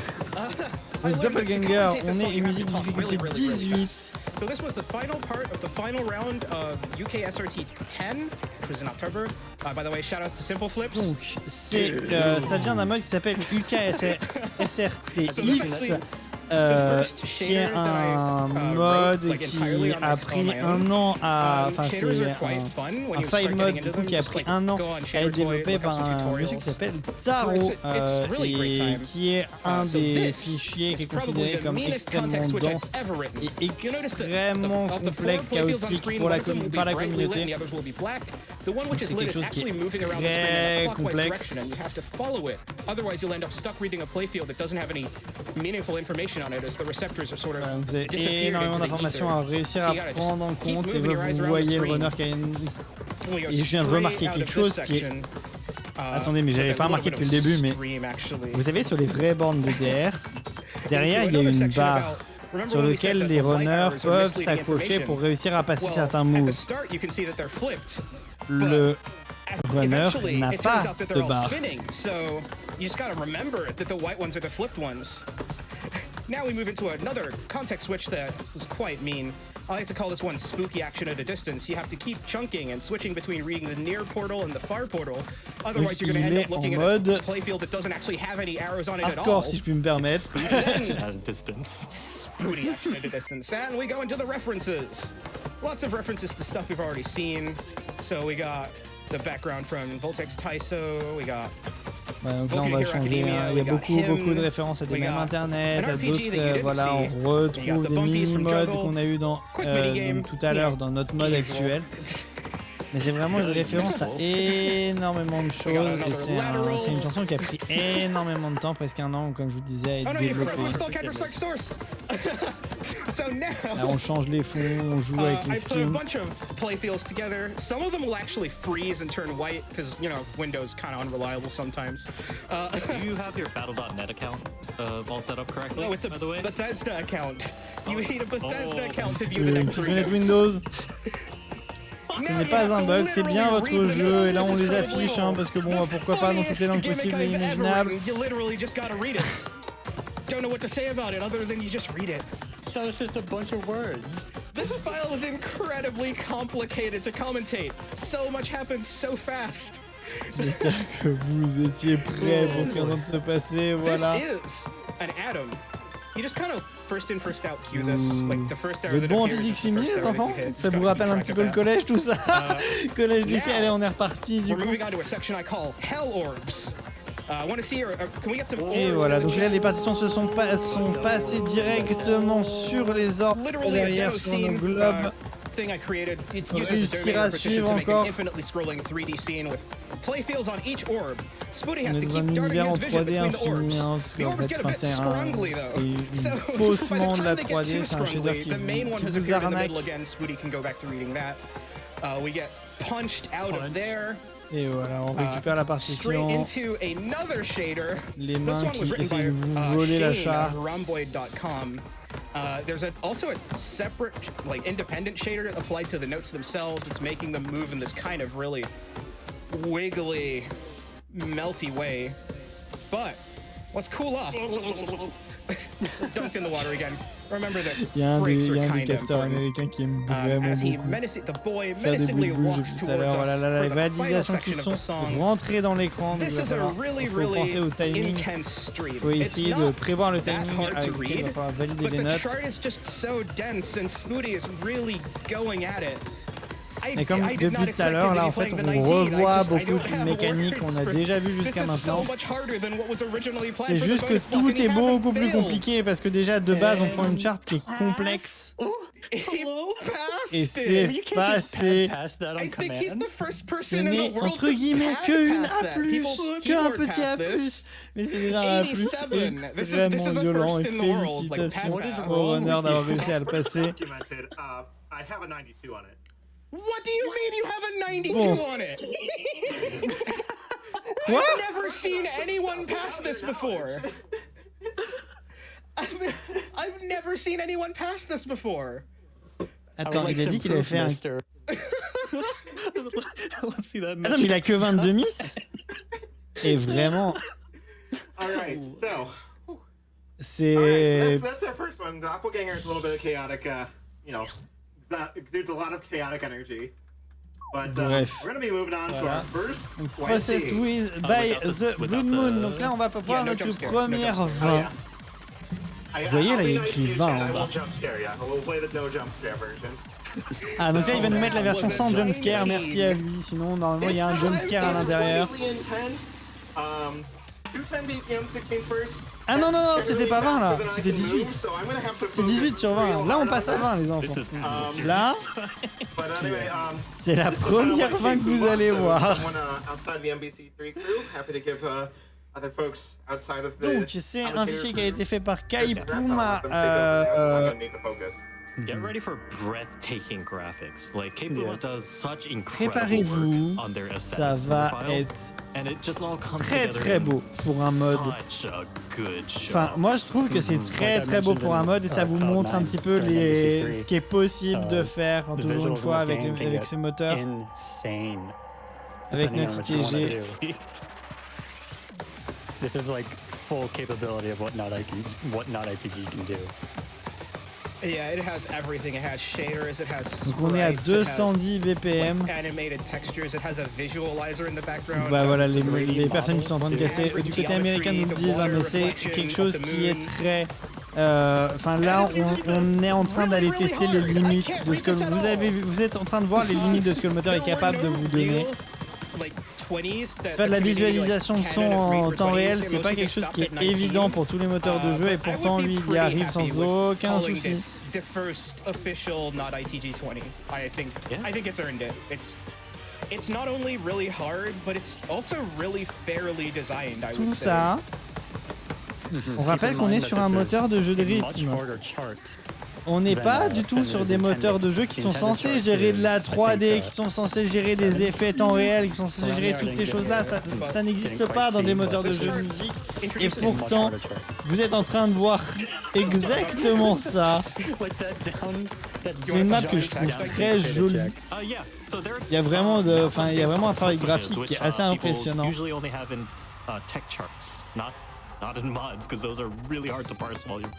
Donc, Doppelganger, on est une musique difficulté 18. So this was the final part of the final round of UK SRT 10, which was in October. By the way, shout out to Simple Flips. Donc, ça vient d'un mode qui s'appelle UKSRTX. Qui est un mode qui a pris un an à... Enfin, c'est un file mode du coup, qui a pris un an à être développé par un monsieur qui s'appelle Taro et qui est un des fichiers qui est considéré comme extrêmement dense et extrêmement complexe, chaotique par la communauté. Donc c'est quelque chose qui est très complexe. Vous avez énormément d'informations à réussir à prendre en compte et vous voyez le runner qui a une... Et je viens de remarquer quelque chose qui est... Attendez, mais j'avais pas remarqué depuis le début, mais vous savez sur les vraies bornes DDR, derrière il y a une barre sur laquelle les runners peuvent s'accrocher pour réussir à passer certains moves. Le runner n'a pas de barre. Now we move into another context switch that was quite mean. I like to call this one spooky action at a distance. You have to keep chunking and switching between reading the near portal and the far portal. Otherwise, you're going to end up looking at a playfield that doesn't actually have any arrows on it at all. Hardcore, si je puis me permettre. At a distance. Spooky action at a distance. And we go into the references. Lots of references to stuff we've already seen. So we got the background from Voltex Taiso. We got... Ouais, donc là on va changer, hein. Il y a beaucoup de références à des mêmes internet, à d'autres, voilà, on retrouve des mini-modes qu'on a eu dans, tout à l'heure dans notre mode actuel. Mais c'est vraiment une référence à énormément de choses et c'est une chanson qui a pris énormément de temps, presque un an, comme je vous disais, à être développée. Là on change les fonds, on joue avec les skins. Playfields together. Some of them will actually freeze and turn white because, you know, Windows kind of unreliable sometimes. Do you have your Battle.net account all set up correctly? No, it's a by the way? Bethesda account. You need a Bethesda account to view the next fenêtre Windows. Ce n'est pas un bug, c'est bien votre jeu et là on les affiche hein, parce que bon, pourquoi pas dans toutes les langues possibles et imaginables. Don't know what to say about it other than you just read it. That was just a bunch of words. This file is incredibly complicated to commentate. So much happens so fast. J'espère que vous étiez prêts pour ce qui est en train de se passer, voilà. This is an atom. You just kind of first in, first out cue this. Like the first Vous êtes bons en physique-chimie, les enfants? Ça vous rappelle un petit peu le collège, tout ça? Collège, lycée, allez, on est reparti du coup. Et voilà, donc là les partitions se sont passées directement sur les orbes derrière sur nos globes. Réussir à suivre encore. On est dans un univers en 3D infini, hein, parce qu'en fait, c'est faussement de la 3D, c'est un shader qui vous arnaque. Et voilà, on récupère la partition. Les mains qui essaient de vous voler la charte. There's also a separate, like, independent shader applied to the notes themselves. It's making them move in this kind of really wiggly, melty way. But let's cool off. Dunked in the water again. Remember that breaks are kind of important. As he menacingly walks towards us voilà, for les the final validations qui section of sont the song. rentrées dans l'écran. This is a really, penser au timing. intense stream. Il faut essayer de prévoir le timing avec lequel il va falloir valider but les the notes. chart is just so dense and Spooty is really going at it. Et comme depuis tout à l'heure, là en fait on revoit beaucoup de mécaniques qu'on a déjà vues jusqu'à maintenant. C'est juste que tout est beaucoup plus compliqué parce que déjà de base on prend une charte qui est complexe Et c'est passé. I think he's the first person Ce in the n'est world entre to guillemets pass qu'une that. A+, qu'un petit A+, mais c'est déjà un A+, 87. This extrêmement is a violent, et first in the world, like, félicitations pass. au runner d'avoir réussi à le passer. Documented. I have a 92 on it. What do you mean you have a 92 Bon. on it? Quoi? I've never seen anyone pass this before. I've never seen anyone pass this before. Attends, il a dit qu'il avait fait un... Let's see that. Attends, mais il a que 22 miss. Et vraiment, All right, so. c'est... All right, so that's our first one. The Doppelganger is a little bit of chaotic, exudes a lot of chaotic energy. But Bref. we're going to be moving on to our first Processed 20. with by the Blood Moon. Donc là, on va voir notre première 20. Vous voyez, là, il y a écrit 20 en bas. Ah, donc là, il va nous mettre la version sans jumpscare. Merci à lui. Sinon, normalement, il y a un jumpscare à l'intérieur. Ah non, non, non, c'était pas 20 là. C'était 18. C'est 18 sur 20. Là, on passe à 20, les enfants. Là, c'est la première 20 que vous allez voir. Donc, c'est un fichier qui a été fait par Kai Puma. Get ready for breathtaking graphics. Like K-Puma does such incredible Préparez-vous, work on their ça aesthetics va profile, être and it just all comes très together très in beau pour un mode. such a good show. Enfin, moi je trouve que c'est très très beau pour un mode et ça vous montre un petit peu ce qui est possible de faire, toujours une fois, avec ces moteurs, avec NotITG. This is like full capability of what NotITG can do. Yeah, it has everything. It has shaders, it has Donc on est à sprites, it has, 210 BPM. like, animated textures, it has a visualizer in the background. Bah voilà, les 3D personnes qui sont en train de casser du côté américain nous le disent, hein, mais c'est quelque chose qui est très... Enfin là, on est en train d'aller tester les limites de ce que vous êtes en train de voir les limites de ce que le moteur est capable de vous donner. Faire de la visualisation de son en temps réel, c'est pas quelque chose qui est évident pour tous les moteurs de jeu et pourtant lui il y arrive sans aucun souci. The first official NotITG20. I think it's earned it. It's not only really hard, but it's also really fairly designed, I would Tout say. ça, on rappelle qu'on est sur un moteur de jeu de rythme. On n'est pas du tout sur des moteurs de jeu qui sont censés gérer de la 3D, qui sont censés gérer des effets temps réel, qui sont censés gérer toutes ces choses-là. Ça n'existe pas dans des moteurs de jeu de musique. Et pourtant, vous êtes en train de voir exactement ça. C'est une map que je trouve très jolie. Il y a vraiment un travail graphique qui est assez impressionnant. Not in mods, because those are really hard to parse while you're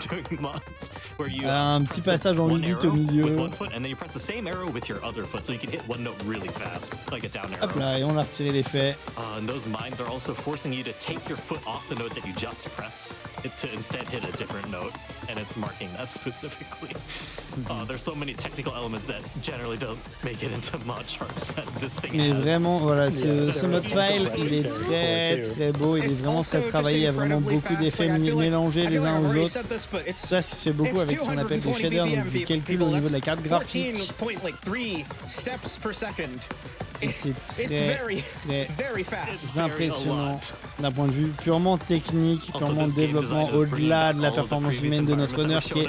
doing mods. Where you Un petit passage en 8 bits au milieu. with one foot, and then you press the same arrow with your other foot, so you can hit one note really fast, like a down arrow. Hop là, et on a retiré l'effet. And those mines are also forcing you to take your foot off the note that you just pressed to instead hit a different note, and it's marking that specifically. There's so many technical elements that generally don't make it into mod charts that this thing Mais has. vraiment, voilà, ce mode file, il est très très beau, il est vraiment très travaillé, il y a vraiment beaucoup d'effets mélangés les uns aux autres. Ça, ce qui se fait beaucoup avec ce qu'on appelle des shaders, donc du calcul au niveau de la carte graphique. Et c'est très impressionnant d'un point de vue purement technique, purement de développement, au-delà de la performance humaine de notre runner qui est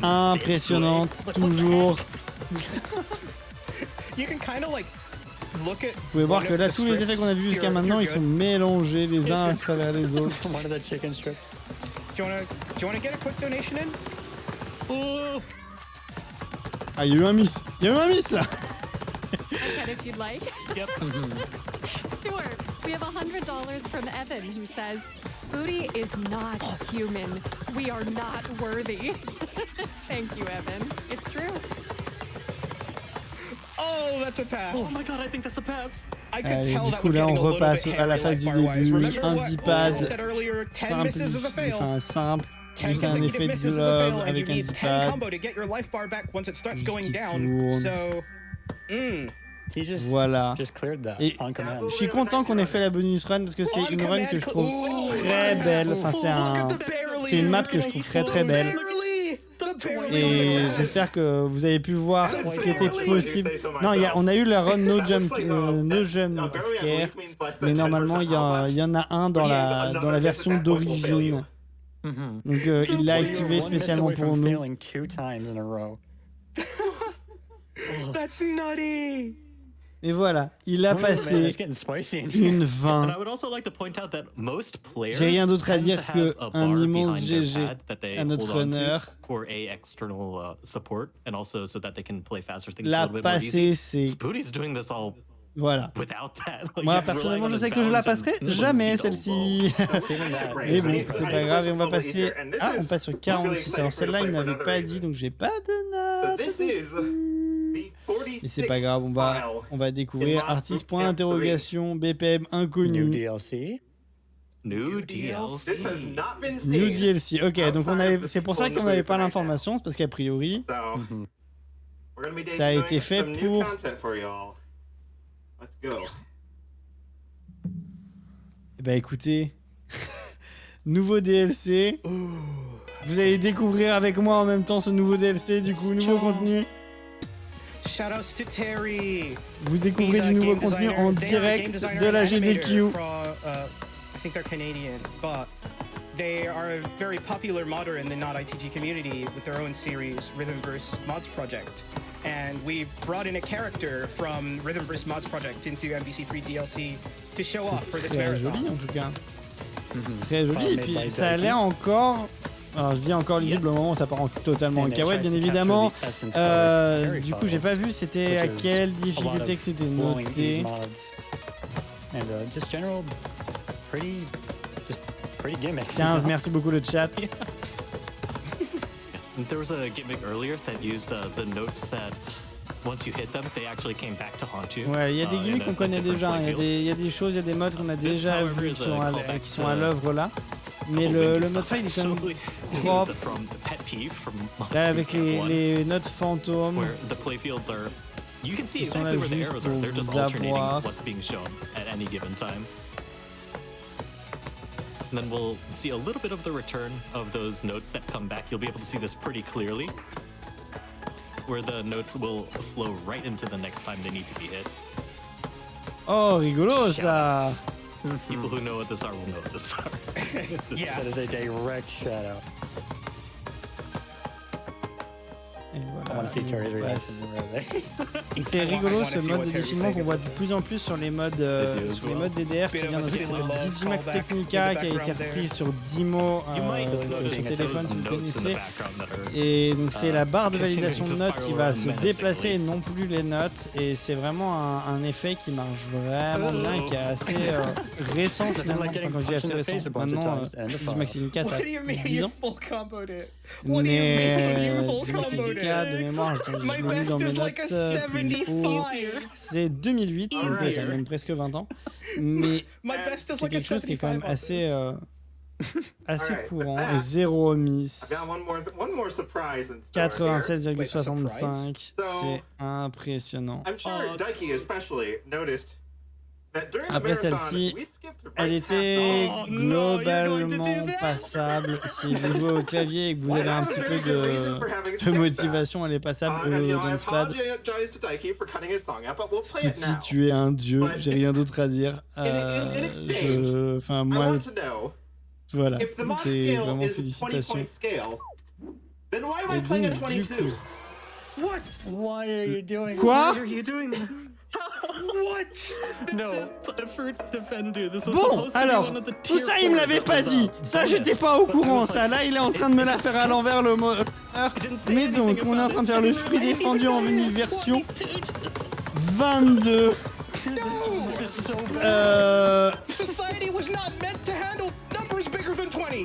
impressionnante, toujours. Vous pouvez voir que là, tous les effets qu'on a vus jusqu'à maintenant, ils sont mélangés les uns à travers les autres. Ah, il y a eu un miss. Il y a eu un miss là. If you'd like. Yep. Sure. We have $100 from Evan who says, Spooty is not human. We are not worthy. Thank you, Evan. It's true. Oh, that's a pass. Oh my god, I think that's a pass. I could Allez, tell du that coup was là on getting a little repasse bit à la hairy, phase like du Firewise. début, Remember un what D-pad I said earlier? 10 simple, misses is a fail. enfin simple, 10 juste un consecutive effet de misses is a glove fail, and you avec un need 10 D-pad. combo to get your life bar back once it starts Juste going qui down. tourne. So, Voilà. Et je suis content qu'on ait fait la bonus run parce que c'est une run que je trouve très belle. Enfin, c'est une map que je trouve très très belle. Et j'espère que vous avez pu voir ce qui était possible. Non, on a eu la run No Jump Scare, mais normalement il y en a un dans la version d'origine. Donc il l'a activé spécialement pour nous. That's nutty. Et voilà, il a passé une 20. J'ai rien d'autre à dire que un immense GG à notre runner. La passer, c'est... Voilà. Moi personnellement, je sais que je la passerai jamais celle-ci. Mais bon, c'est pas grave, et on va passer... Ah, on passe sur 46. Alors celle-là, il n'avait pas dit, donc j'ai pas de notes. Et c'est pas grave, on va découvrir artiste point d'interrogation, BPM inconnu. New DLC. New DLC. Ok, donc c'est pour ça qu'on n'avait pas l'information, parce qu'a priori, ça a été fait pour... Eh bah écoutez, nouveau DLC. Vous allez découvrir avec moi en même temps ce nouveau DLC, du coup, nouveau contenu. Shoutouts to Terry. Vous découvrez du nouveau contenu en direct de la AGDQ. I think they're Canadian, but they are a very popular modder in the NotITG community with their own series, Rhythmverse Mods Project. And we brought in a character from Rhythmverse Mods Project into MVC3 DLC to show off for this marathon. C'est très joli en tout cas. C'est très joli et puis ça a l'air encore... Alors je dis encore lisible au moment où ça part totalement en kawaii bien évidemment. Du coup j'ai pas vu c'était à quelle difficulté que c'était noté. 15, merci beaucoup le chat. There was a gimmick earlier that used the notes that once you hit them, they actually came back to haunt you. Ouais, il y a des gimmicks qu'on connaît déjà, il y a des choses, il y a des modes qu'on a déjà vus qui sont à l'œuvre là. Mais le mode fight est quand même propre. Là avec les notes fantômes qui sont là juste pour vous avoir. And then we'll see a little bit of the return of those notes that come back. You'll be able to see this pretty clearly, where the notes will flow right into the next time they need to be hit. Oh, rigolo ça! People who know what this are will know what this are. Yeah, that is a direct shout out. Et I want to see Terry's reaction. C'est rigolo ce mode de défilement qu'on voit de plus en plus sur les modes DDR qui vient d'un jeu qui s'appelle Digimax Technica qui a été repris sur Dimo sur téléphone si vous connaissez. Et donc c'est la barre de validation de notes qui va se déplacer et non plus les notes. Et c'est vraiment un effet qui marche vraiment bien et qui est assez récent finalement. Enfin, quand je dis assez récent, maintenant Digimax Technica ça a 10 ans. Mais Digimax Technica de mémoire, je l'ai mis dans mes notes, c'est 2008, ça a même presque 20 ans, mais c'est quelque chose qui est quand même assez courant, et 0 miss, 87,65, c'est impressionnant. Après celle-ci, elle était globalement passable. Si vous jouez au clavier et que vous avez un petit peu de motivation, elle est passable dans le SPAD. Spooty, tu es un dieu, j'ai rien d'autre à dire. Enfin, moi, voilà, c'est vraiment félicitations. Et donc, du coup... Why are you doing Quoi? Bon, alors, tout ça il me l'avait pas dit. Ça j'étais pas au courant, ça. Là il est en train de me la faire à l'envers le mot. Mais donc, on est en train de faire le fruit défendu en une version 22.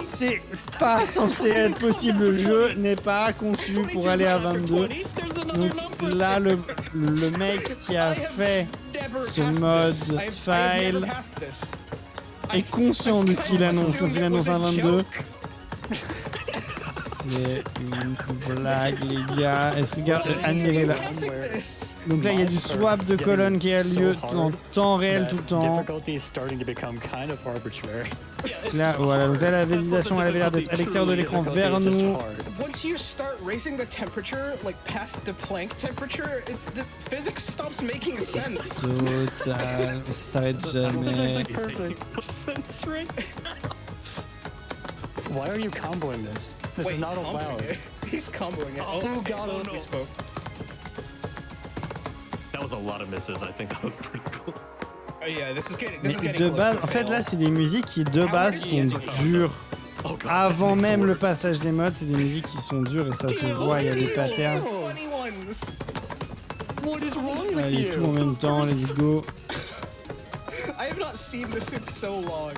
C'est pas censé être possible, le jeu n'est pas conçu pour aller à 22. Donc là, le mec qui a fait ce mode file est conscient de ce qu'il annonce quand il annonce un 22. C'est une blague, les gars. Est-ce que regarde, admirez là. Donc là, il y a du swap de colonnes qui a lieu en temps réel tout le temps. Là, voilà. Donc là, la validation, elle avait l'air d'être à l'extérieur de l'écran vers nous. Once you start raising the temperature, like past the Planck temperature, the physics stops making sense. Total. Ça s'arrête jamais. Why are you comboing this? This Wait, is not allowed. He's comboing it. Oh, God, oh, no. He spoke. That was a lot of misses. I think that was pretty cool. Oh yeah, this is getting Mais close de to base, a en fait, fail. là, c'est des musiques qui de base sont dures. Oh, God, Avant that makes même it le worse. passage des modes, c'est des musiques qui sont dures et ça se voit, il y a des patterns. Funny ones. What is wrong with Allez, tout en you? même temps, let's go. I have not seen this in so long.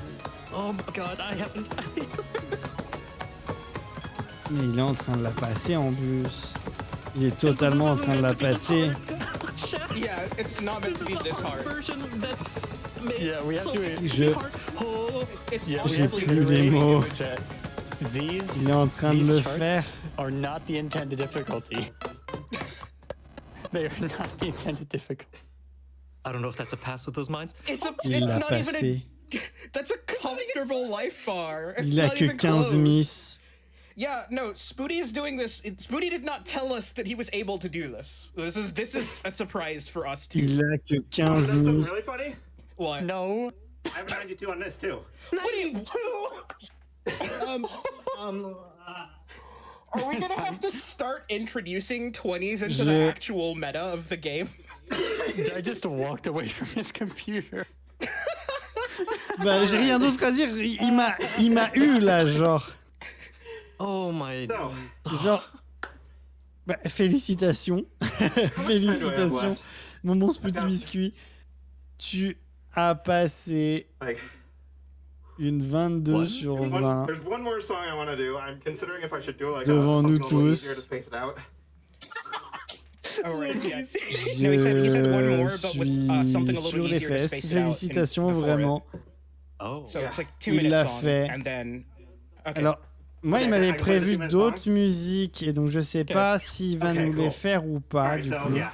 Oh, my God, I haven't. Mais il est en train de la passer en plus. Il est totalement en train de la passer. Yeah, it's not meant to be this hard. Yeah, we have to. It's Yeah, J'ai honestly plus les mots. that these. Il est en train de these le charts faire. Are not the intended difficulty. They are not the intended difficulty. I don't know if that's a pass with those mines. It's a. Il It's l'a not even passé. a. That's a comfortable life bar. It's Il a not que even 15 close. miss. Yeah, no, Spooty is doing this. Spooty did not tell us that he was able to do this. This is a surprise for us too. Il a que 15 That's miss. really funny. What? No. I have a 92 on this too. What do you Are we gonna have to start introducing 20s into the actual meta of the game? I just walked away from his computer. Bah, j'ai rien d'autre à dire. Il m'a eu là, genre. Oh, my. So, Genre. Bah, félicitations. Félicitations. Mon bon SpootyBiscuit. Tu as passé like, une 22 sur 20. there's one more song I want to do. I'm considering if I should do like Devant nous something a little easier to tous. space it out. Oh right, yeah. No, he said one more, but with something a Sur little les easier to fesses. space it out. Félicitations before vraiment. Oh. It. So it's like 2 Il minute l'a song, fait. and then. Okay. Alors, moi, il Okay, m'avait I can play prévu the 2 minute d'autres song. musiques et donc je sais pas s'il va Okay, nous les cool. faire ou pas, Alright, du so coup. yeah.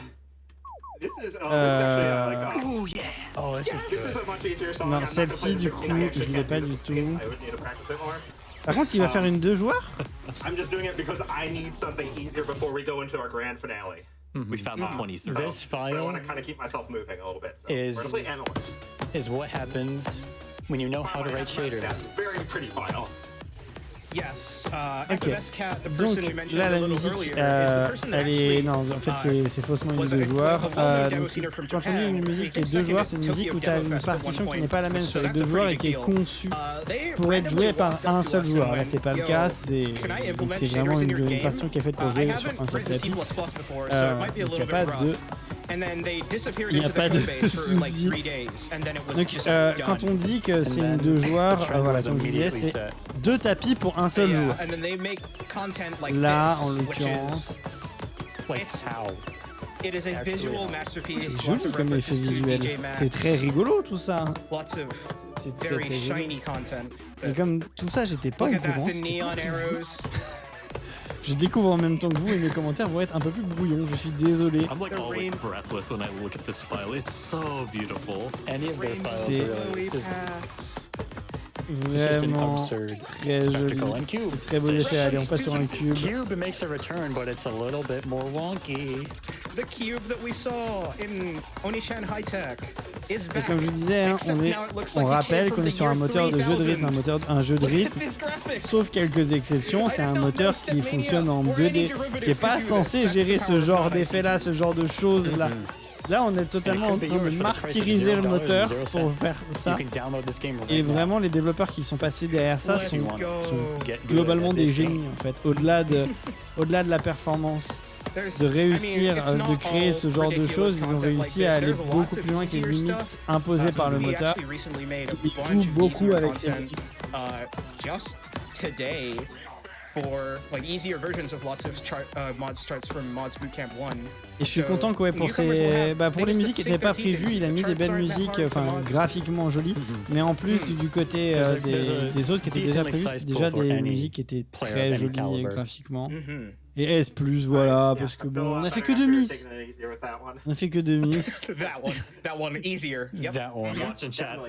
This is actually like Oh, yeah. Oh, this is this is good. a much easier song. Non, I'm not gonna play celle-ci, the du 16. coup, I actually je l'ai can't pas do du the tout. 16. I would need to practice it more. Par contre, il va faire une 2 joueurs. I'm just doing it because I need something easier before we go into our grand finale. We found the 23. This But I file want to kind of keep myself moving a little bit. So Is- we're gonna play Analyst. is what happens when you know how to write shaders. That's a very pretty file. Yes, Ok. FMS Cat, the Donc person you mentioned là, a la little musique, earlier, is the person that elle est... actually, Non, en fait, c'est faussement une was 2 a joueurs. well-known demo Donc, singer from quand on dit Japan. une musique qui He est 2 seconded joueurs, c'est une musique Tokyo où tu as Demo une Fest at partition one qui n'est point. pas la même So sur les that's 2 a joueurs pretty et qui est big deal. conçue They pour être randomly jouée par walked up un to seul us and joueur. Là, went, c'est pas le "Yo, cas. can I Donc implement c'est shaders vraiment in your une game?" partition qui est faite pour I jouer sur haven't un seul written C++ tapis. before, so it might be a Donc il n'y little a bit pas de... rough. And then they disappeared Il y a into pas the de code base for like souci. 3 days, and then it was Donc, just quand done. on dit que c'est une And 2 then joueurs, the trend voilà, was comme je disais, immediately c'est set. 2 tapis pour un seul Yeah, joueur. and then they make content like Là, this, en which l'occurrence, is Like It's- how? it is a Actually, visual masterpiece. c'est lots joli of comme effet references to visuel. DJ Max, C'est très rigolo tout ça. lots of C'est très very très joli. shiny content. Et comme tout ça, j'étais pas Look au at that, courant. the c'était neon pas prévu. arrows. Je découvre en même temps que vous et mes commentaires vont être un peu plus brouillons. Je suis désolé. I'm like The always rain- breathless when I look at this file. It's so beautiful. Any of their files C'est- are really just Paths. Vraiment absurd très joli. spectacle. And Cube. Très beau effet. Allez, on passe sur un cube. Cube makes a return, but it's a little bit more wonky. The cube that we saw in Onishan High Tech is Et back. comme je vous disais, hein, Except now it looks on like it rappelle came qu'on est from sur the un year moteur de jeu de rythme, 3000. un jeu de Look at rythme. these graphics. Sauf quelques exceptions, c'est un moteur qui fonctionne en 2D, qui est pas censé gérer ce genre d'effet-là, ce genre de choses-là. Là, on est totalement en train de martyriser le moteur pour faire ça. You can download this game right Et now. vraiment, les développeurs qui sont passés derrière ça Let's sont go. Get good globalement at des this génies en fait. Au-delà de la performance, There's- de I mean, réussir it's de not créer all ce genre de ridiculous choses, ils ont content like réussi this. à aller There's lots beaucoup of plus loin que les easier limites stuff. imposées par le We moteur. actually recently made a Ils bunch jouent of beaucoup easier avec ces content, limites. just today for like easier versions of lots of mods charts from Mods Bootcamp 1. Et je suis content que pour les musiques qui n'étaient pas prévues, il a mis des belles musiques, graphiquement jolies, mais en plus du côté des autres qui étaient déjà prévues, c'était déjà des musiques qui étaient très jolies graphiquement. Et S+, voilà, parce que bon, on a fait que 2 miss. On a fait que 2 miss. That one easier. Yep. That one.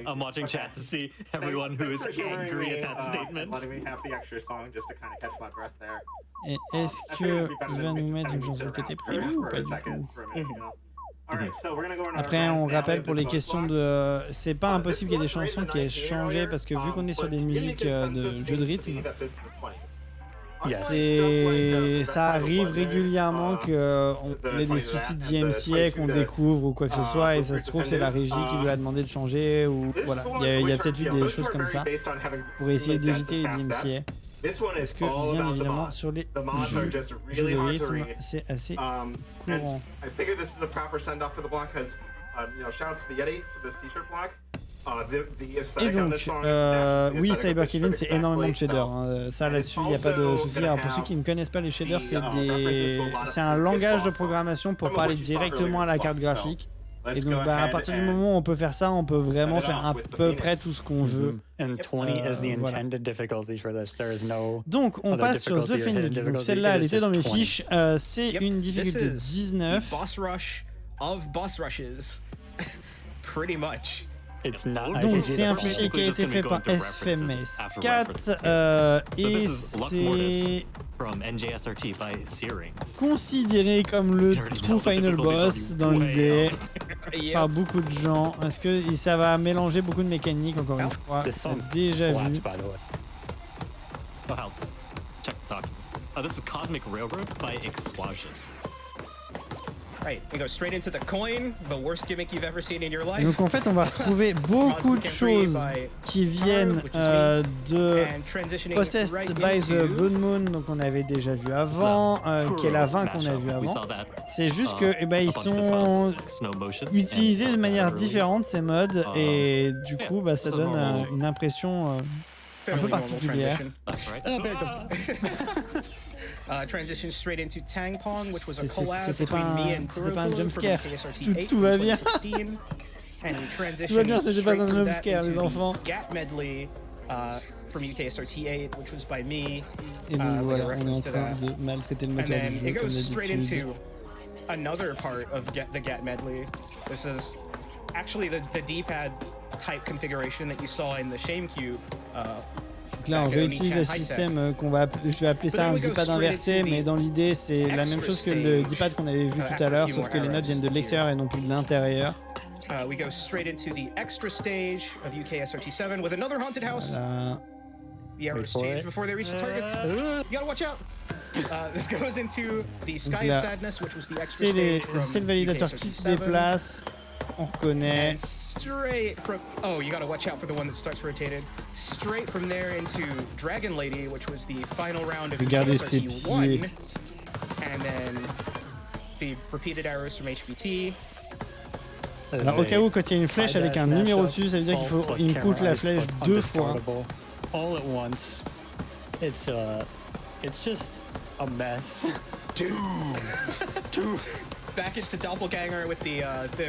I'm watching chat to see everyone who is angry at that statement. Et est-ce qu'il va nous mettre une chanson qui était prévue ou pas du tout? Après, on rappelle pour les questions de... C'est pas impossible qu'il y ait des chansons qui aient changé parce que vu qu'on est sur des musiques de jeux de rythme, ça arrive régulièrement qu'on ait des soucis de DMCA qu'on découvre ou quoi que ce soit et ça se trouve c'est la régie qui lui a demandé de changer ou voilà. Il y a peut-être eu des choses comme ça pour essayer d'éviter les DMCA. Parce que bien évidemment sur les jeux de rythme c'est assez courant. Et donc, oui, Cyber Kevin, c'est énormément de shaders. Hein. Ça, là-dessus, il n'y a pas de souci. Alors, pour ceux qui ne connaissent pas les shaders, c'est un langage de programmation pour parler directement à la carte graphique. Et donc, à partir du moment où on peut faire ça, on peut vraiment faire à peu près tout ce qu'on veut. Voilà. Donc, on passe sur The Phoenix. Donc, celle-là, elle était dans mes fiches. C'est une difficulté 19. Boss rush of boss rushes. Pretty much. Donc c'est un fichier qui a été fait par SFMS4 et c'est considéré comme le true final boss dans l'idée par beaucoup de gens. Est-ce que ça va mélanger beaucoup de mécaniques encore une fois? On a déjà vu. This is Cosmic Railroad by Exquasion. Right, we go straight into the coin, the worst gimmick you've ever seen in your life. Donc en fait, on va retrouver beaucoup de choses qui viennent de Possessed by the Blood Moon, donc on avait déjà vu avant, qui est la 20 qu'on a vu avant. C'est juste que ils sont utilisés de manière différente ces modes et du coup ça donne une impression un peu particulière. Transition straight into Tang Pong, which was a collab between me and c'était pas un jumpscare. KSRT8 Tout va bien. Tout va bien, c'était pas un jumpscare, les enfants. Gat medley from UKSRT8, which was by me. Et donc voilà, on est en train de maltraiter le moteur du jeu comme d'habitude. Another part of the Gat medley. This is actually the D-pad type configuration that you saw in the Shamecube. Donc là, on réutilise le système je vais appeler ça un D-pad inversé, mais dans l'idée, c'est la même chose que le D-pad qu'on avait vu tout à l'heure, sauf que les notes viennent de l'extérieur et non plus de l'intérieur. We go straight into the extra stage of UKSRT7 with another haunted house. Voilà. The error stage before they reach the targets. You gotta watch out. This goes into the Sky of Sadness, which was the extra stage from c'est le validateur qui se déplace. On reconnaît. Straight from you gotta watch out for the one that starts rotated. Straight from there into Dragon Lady, which was the final round of UKSRT1. And then the repeated errors from HBT. Alors, au cas où, quand il y a une flèche avec un numéro dessus, ça veut dire qu'il faut input la flèche 2 fois. All at once. It's just a mess. Back into Doppelganger with the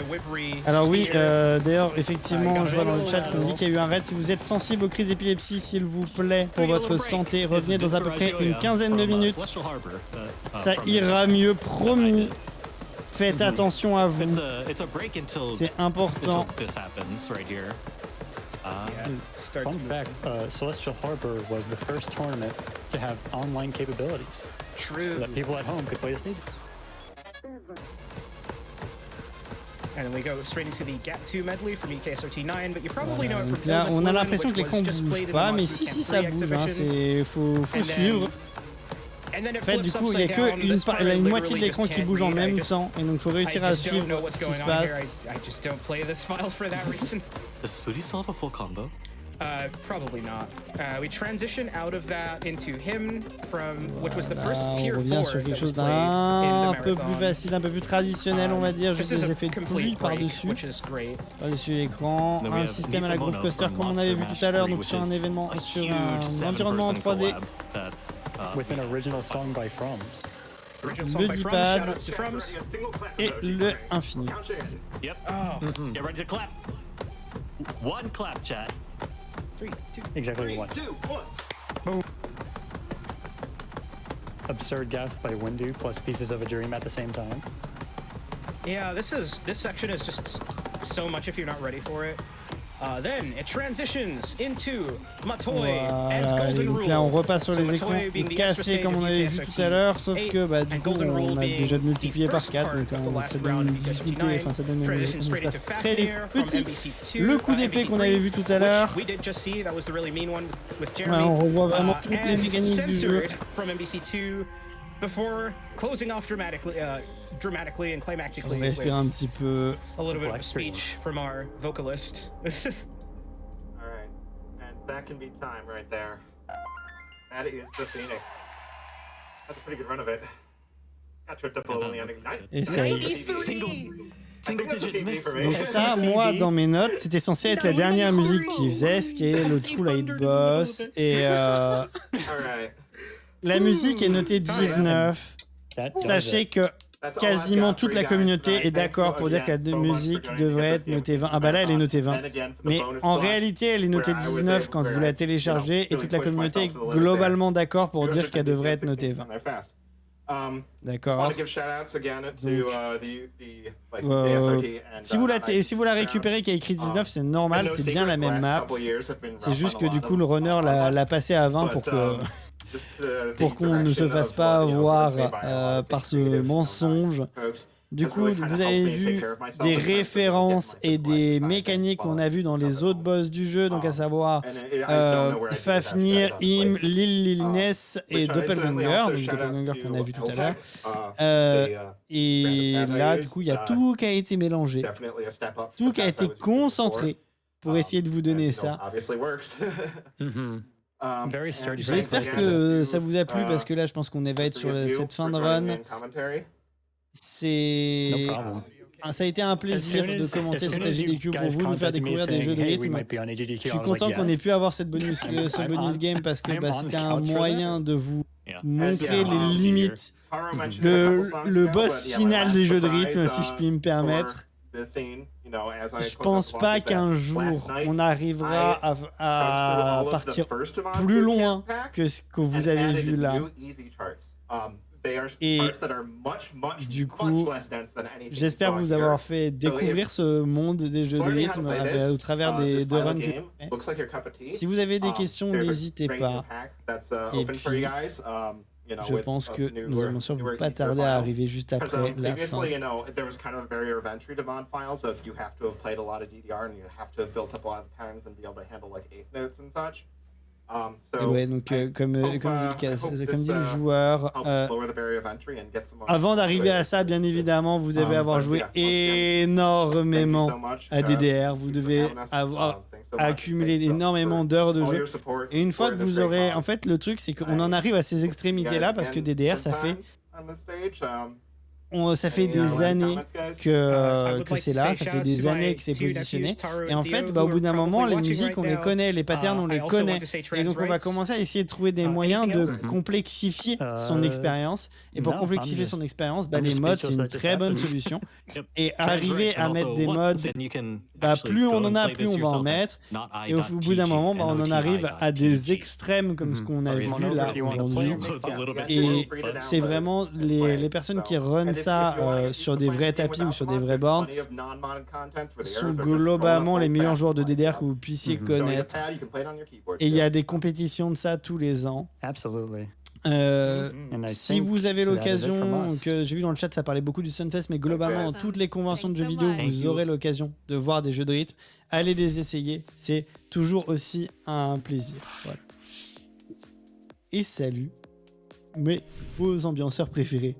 Whippery. Alors oui, d'ailleurs, effectivement, je vois dans le chat qu'on dit qu'il y a eu un raid. Si vous êtes sensible aux crises d'épilepsie, s'il vous plaît, pour votre santé, revenez dans à peu près une quinzaine de minutes. Ça ira mieux, promis. Faites attention à vous. C'est important. Fun fact, Celestial Harbor was the first tournament to have online capabilities. True. So that people at home could play the stages. And then we go straight into the Gap 2 medley from UKSRT9, but you probably know it from là, on a l'impression que l'écran bouge pas, mais si ça bouge, hein, faut suivre. En fait, du coup, il n'y a que une moitié de l'écran qui bouge en même temps, et donc il faut réussir à suivre ce qui se passe. Does Spooty still have a full combo? Probably not. We transition out of that into him from which was the first tier 4. On revient sur quelque chose d'un peu plus facile, un peu plus traditionnel, on va dire, juste des effets de pluie par-dessus l'écran, un système à la Groove Coaster comme on avait vu tout à l'heure, donc sur un événement, sur un environnement en 3D. with an original song by From's. Original song Le by Frums, D-pad. shout-outs to Frums. Et le Infinite. Yep. Oh, Get ready to clap. One clap, chat. 3, 2. Exactly one. Absurd gaff by Windu plus pieces of a dream at the same time. Yeah, this section is just so much if you're not ready for it. Then it transitions into Matoy and Voilà, et Golden donc Rule. là on repasse sur So les écrans Matoy being the extra cassés stage comme on of avait UTS vu tout à l'heure, sauf que bah, du and coup Golden on Rule a being déjà the multiplié par first 4, part donc of the ça last donne round une of difficulté, UTS enfin ça donne transitions un straight into espace très Fafnir from petit. MBC2, Le coup d'épée qu'on avait vu tout à l'heure, We did just see that was the really mean one with ouais, Jeremy. on revoit vraiment toutes les And mécaniques du jeu. censored from MBC2 before closing off dramatically and climactically On va espérer un petit peu. a little bit of a Black screen. speech from our vocalist. Alright, and that can be time right there. That is the Phoenix. That's a pretty good run of it. Got tripped up a little in the ending. Et ça y est. 93! Single digit miss. Donc ça, moi, dans mes notes, c'était censé être la dernière musique qu'il faisait, ce qui est le True Light Boss. Et Alright. la musique est notée 19. That does Sachez it. que That's all I've quasiment got for toute you la guys communauté tonight. est d'accord Thank pour you dire que la again so much musique for joining devrait me être this notée 20. game. Ah bah là, elle est notée 20. And again, for the Mais bonus en block, réalité, elle est notée where I was 19 able- quand where vous la I, téléchargez et really toute la pushed communauté est myself a little bit globalement d'accord pour there. dire qu'elle devrait être notée 20. They're fast. Just want D'accord. to give shout-outs again to the Si vous la récupérez qui a écrit 19, c'est normal, c'est bien la même map. C'est juste que du coup le runner l'a passé à 20 pour qu'on ne se fasse pas avoir par ce mensonge. Du coup, vous avez vu des références et des mécaniques qu'on a vues dans les autres boss du jeu, donc à savoir Fafnir, Im, Lil Ness et Doppelganger, donc Doppelganger qu'on a vu tout à l'heure. Et là, du coup, il y a tout qui a été mélangé, tout qui a été concentré pour essayer de vous donner ça. Mhm. Very sturdy. J'espère que ça vous a plu parce que là, je pense qu'on va être sur cette fin de run. C'est... No problem. Ça a été un plaisir de commenter cette AGDQ pour vous, de vous faire découvrir des jeux de rythme. Je suis content qu'on ait pu avoir ce bonus game parce que c'était un moyen de vous montrer les limites, le boss final des jeux de rythme, si je puis me permettre. Je pense pas qu'un jour on arrivera à partir plus loin que ce que vous avez vu là. Et du coup, j'espère vous avoir fait découvrir ce monde des jeux de rythme au travers des deux runs que j'ai fait. Si vous avez des questions, n'hésitez pas. Et puis, je pense que nous allons sûrement pas tarder à arriver juste après la fin. Et ouais, donc comme dit le joueur, avant d'arriver à ça, bien évidemment, vous devez avoir joué énormément à DDR. Vous devez avoir accumulé énormément d'heures de jeu. Et une fois que vous aurez... En fait, le truc, c'est qu'on en arrive à ces extrémités-là parce que DDR, ça fait des années que c'est là, ça fait des années que c'est positionné. Et en fait, au bout d'un moment, les musiques, on les connaît, les patterns, on les connaît. Et donc, on va commencer à essayer de trouver des moyens de complexifier son expérience. Et pour complexifier son expérience, les mods, c'est une très bonne solution. Et arriver à mettre des mods, plus on en a, plus on va en mettre. Et au bout d'un moment, on en arrive à des extrêmes comme ce qu'on a vu là aujourd'hui. Et c'est vraiment les personnes qui run ça sur des vrais tapis ou sur des vraies bornes sont globalement les meilleurs joueurs de DDR que vous puissiez connaître. Et il y a des compétitions de ça tous les ans. Si vous avez l'occasion, que j'ai vu dans le chat, ça parlait beaucoup du Sunfest, mais globalement, dans toutes les conventions de jeux vidéo, vous aurez l'occasion de voir des jeux de rythme. Allez les essayer, c'est toujours aussi un plaisir. Voilà. Et salut, vos ambianceurs préférés.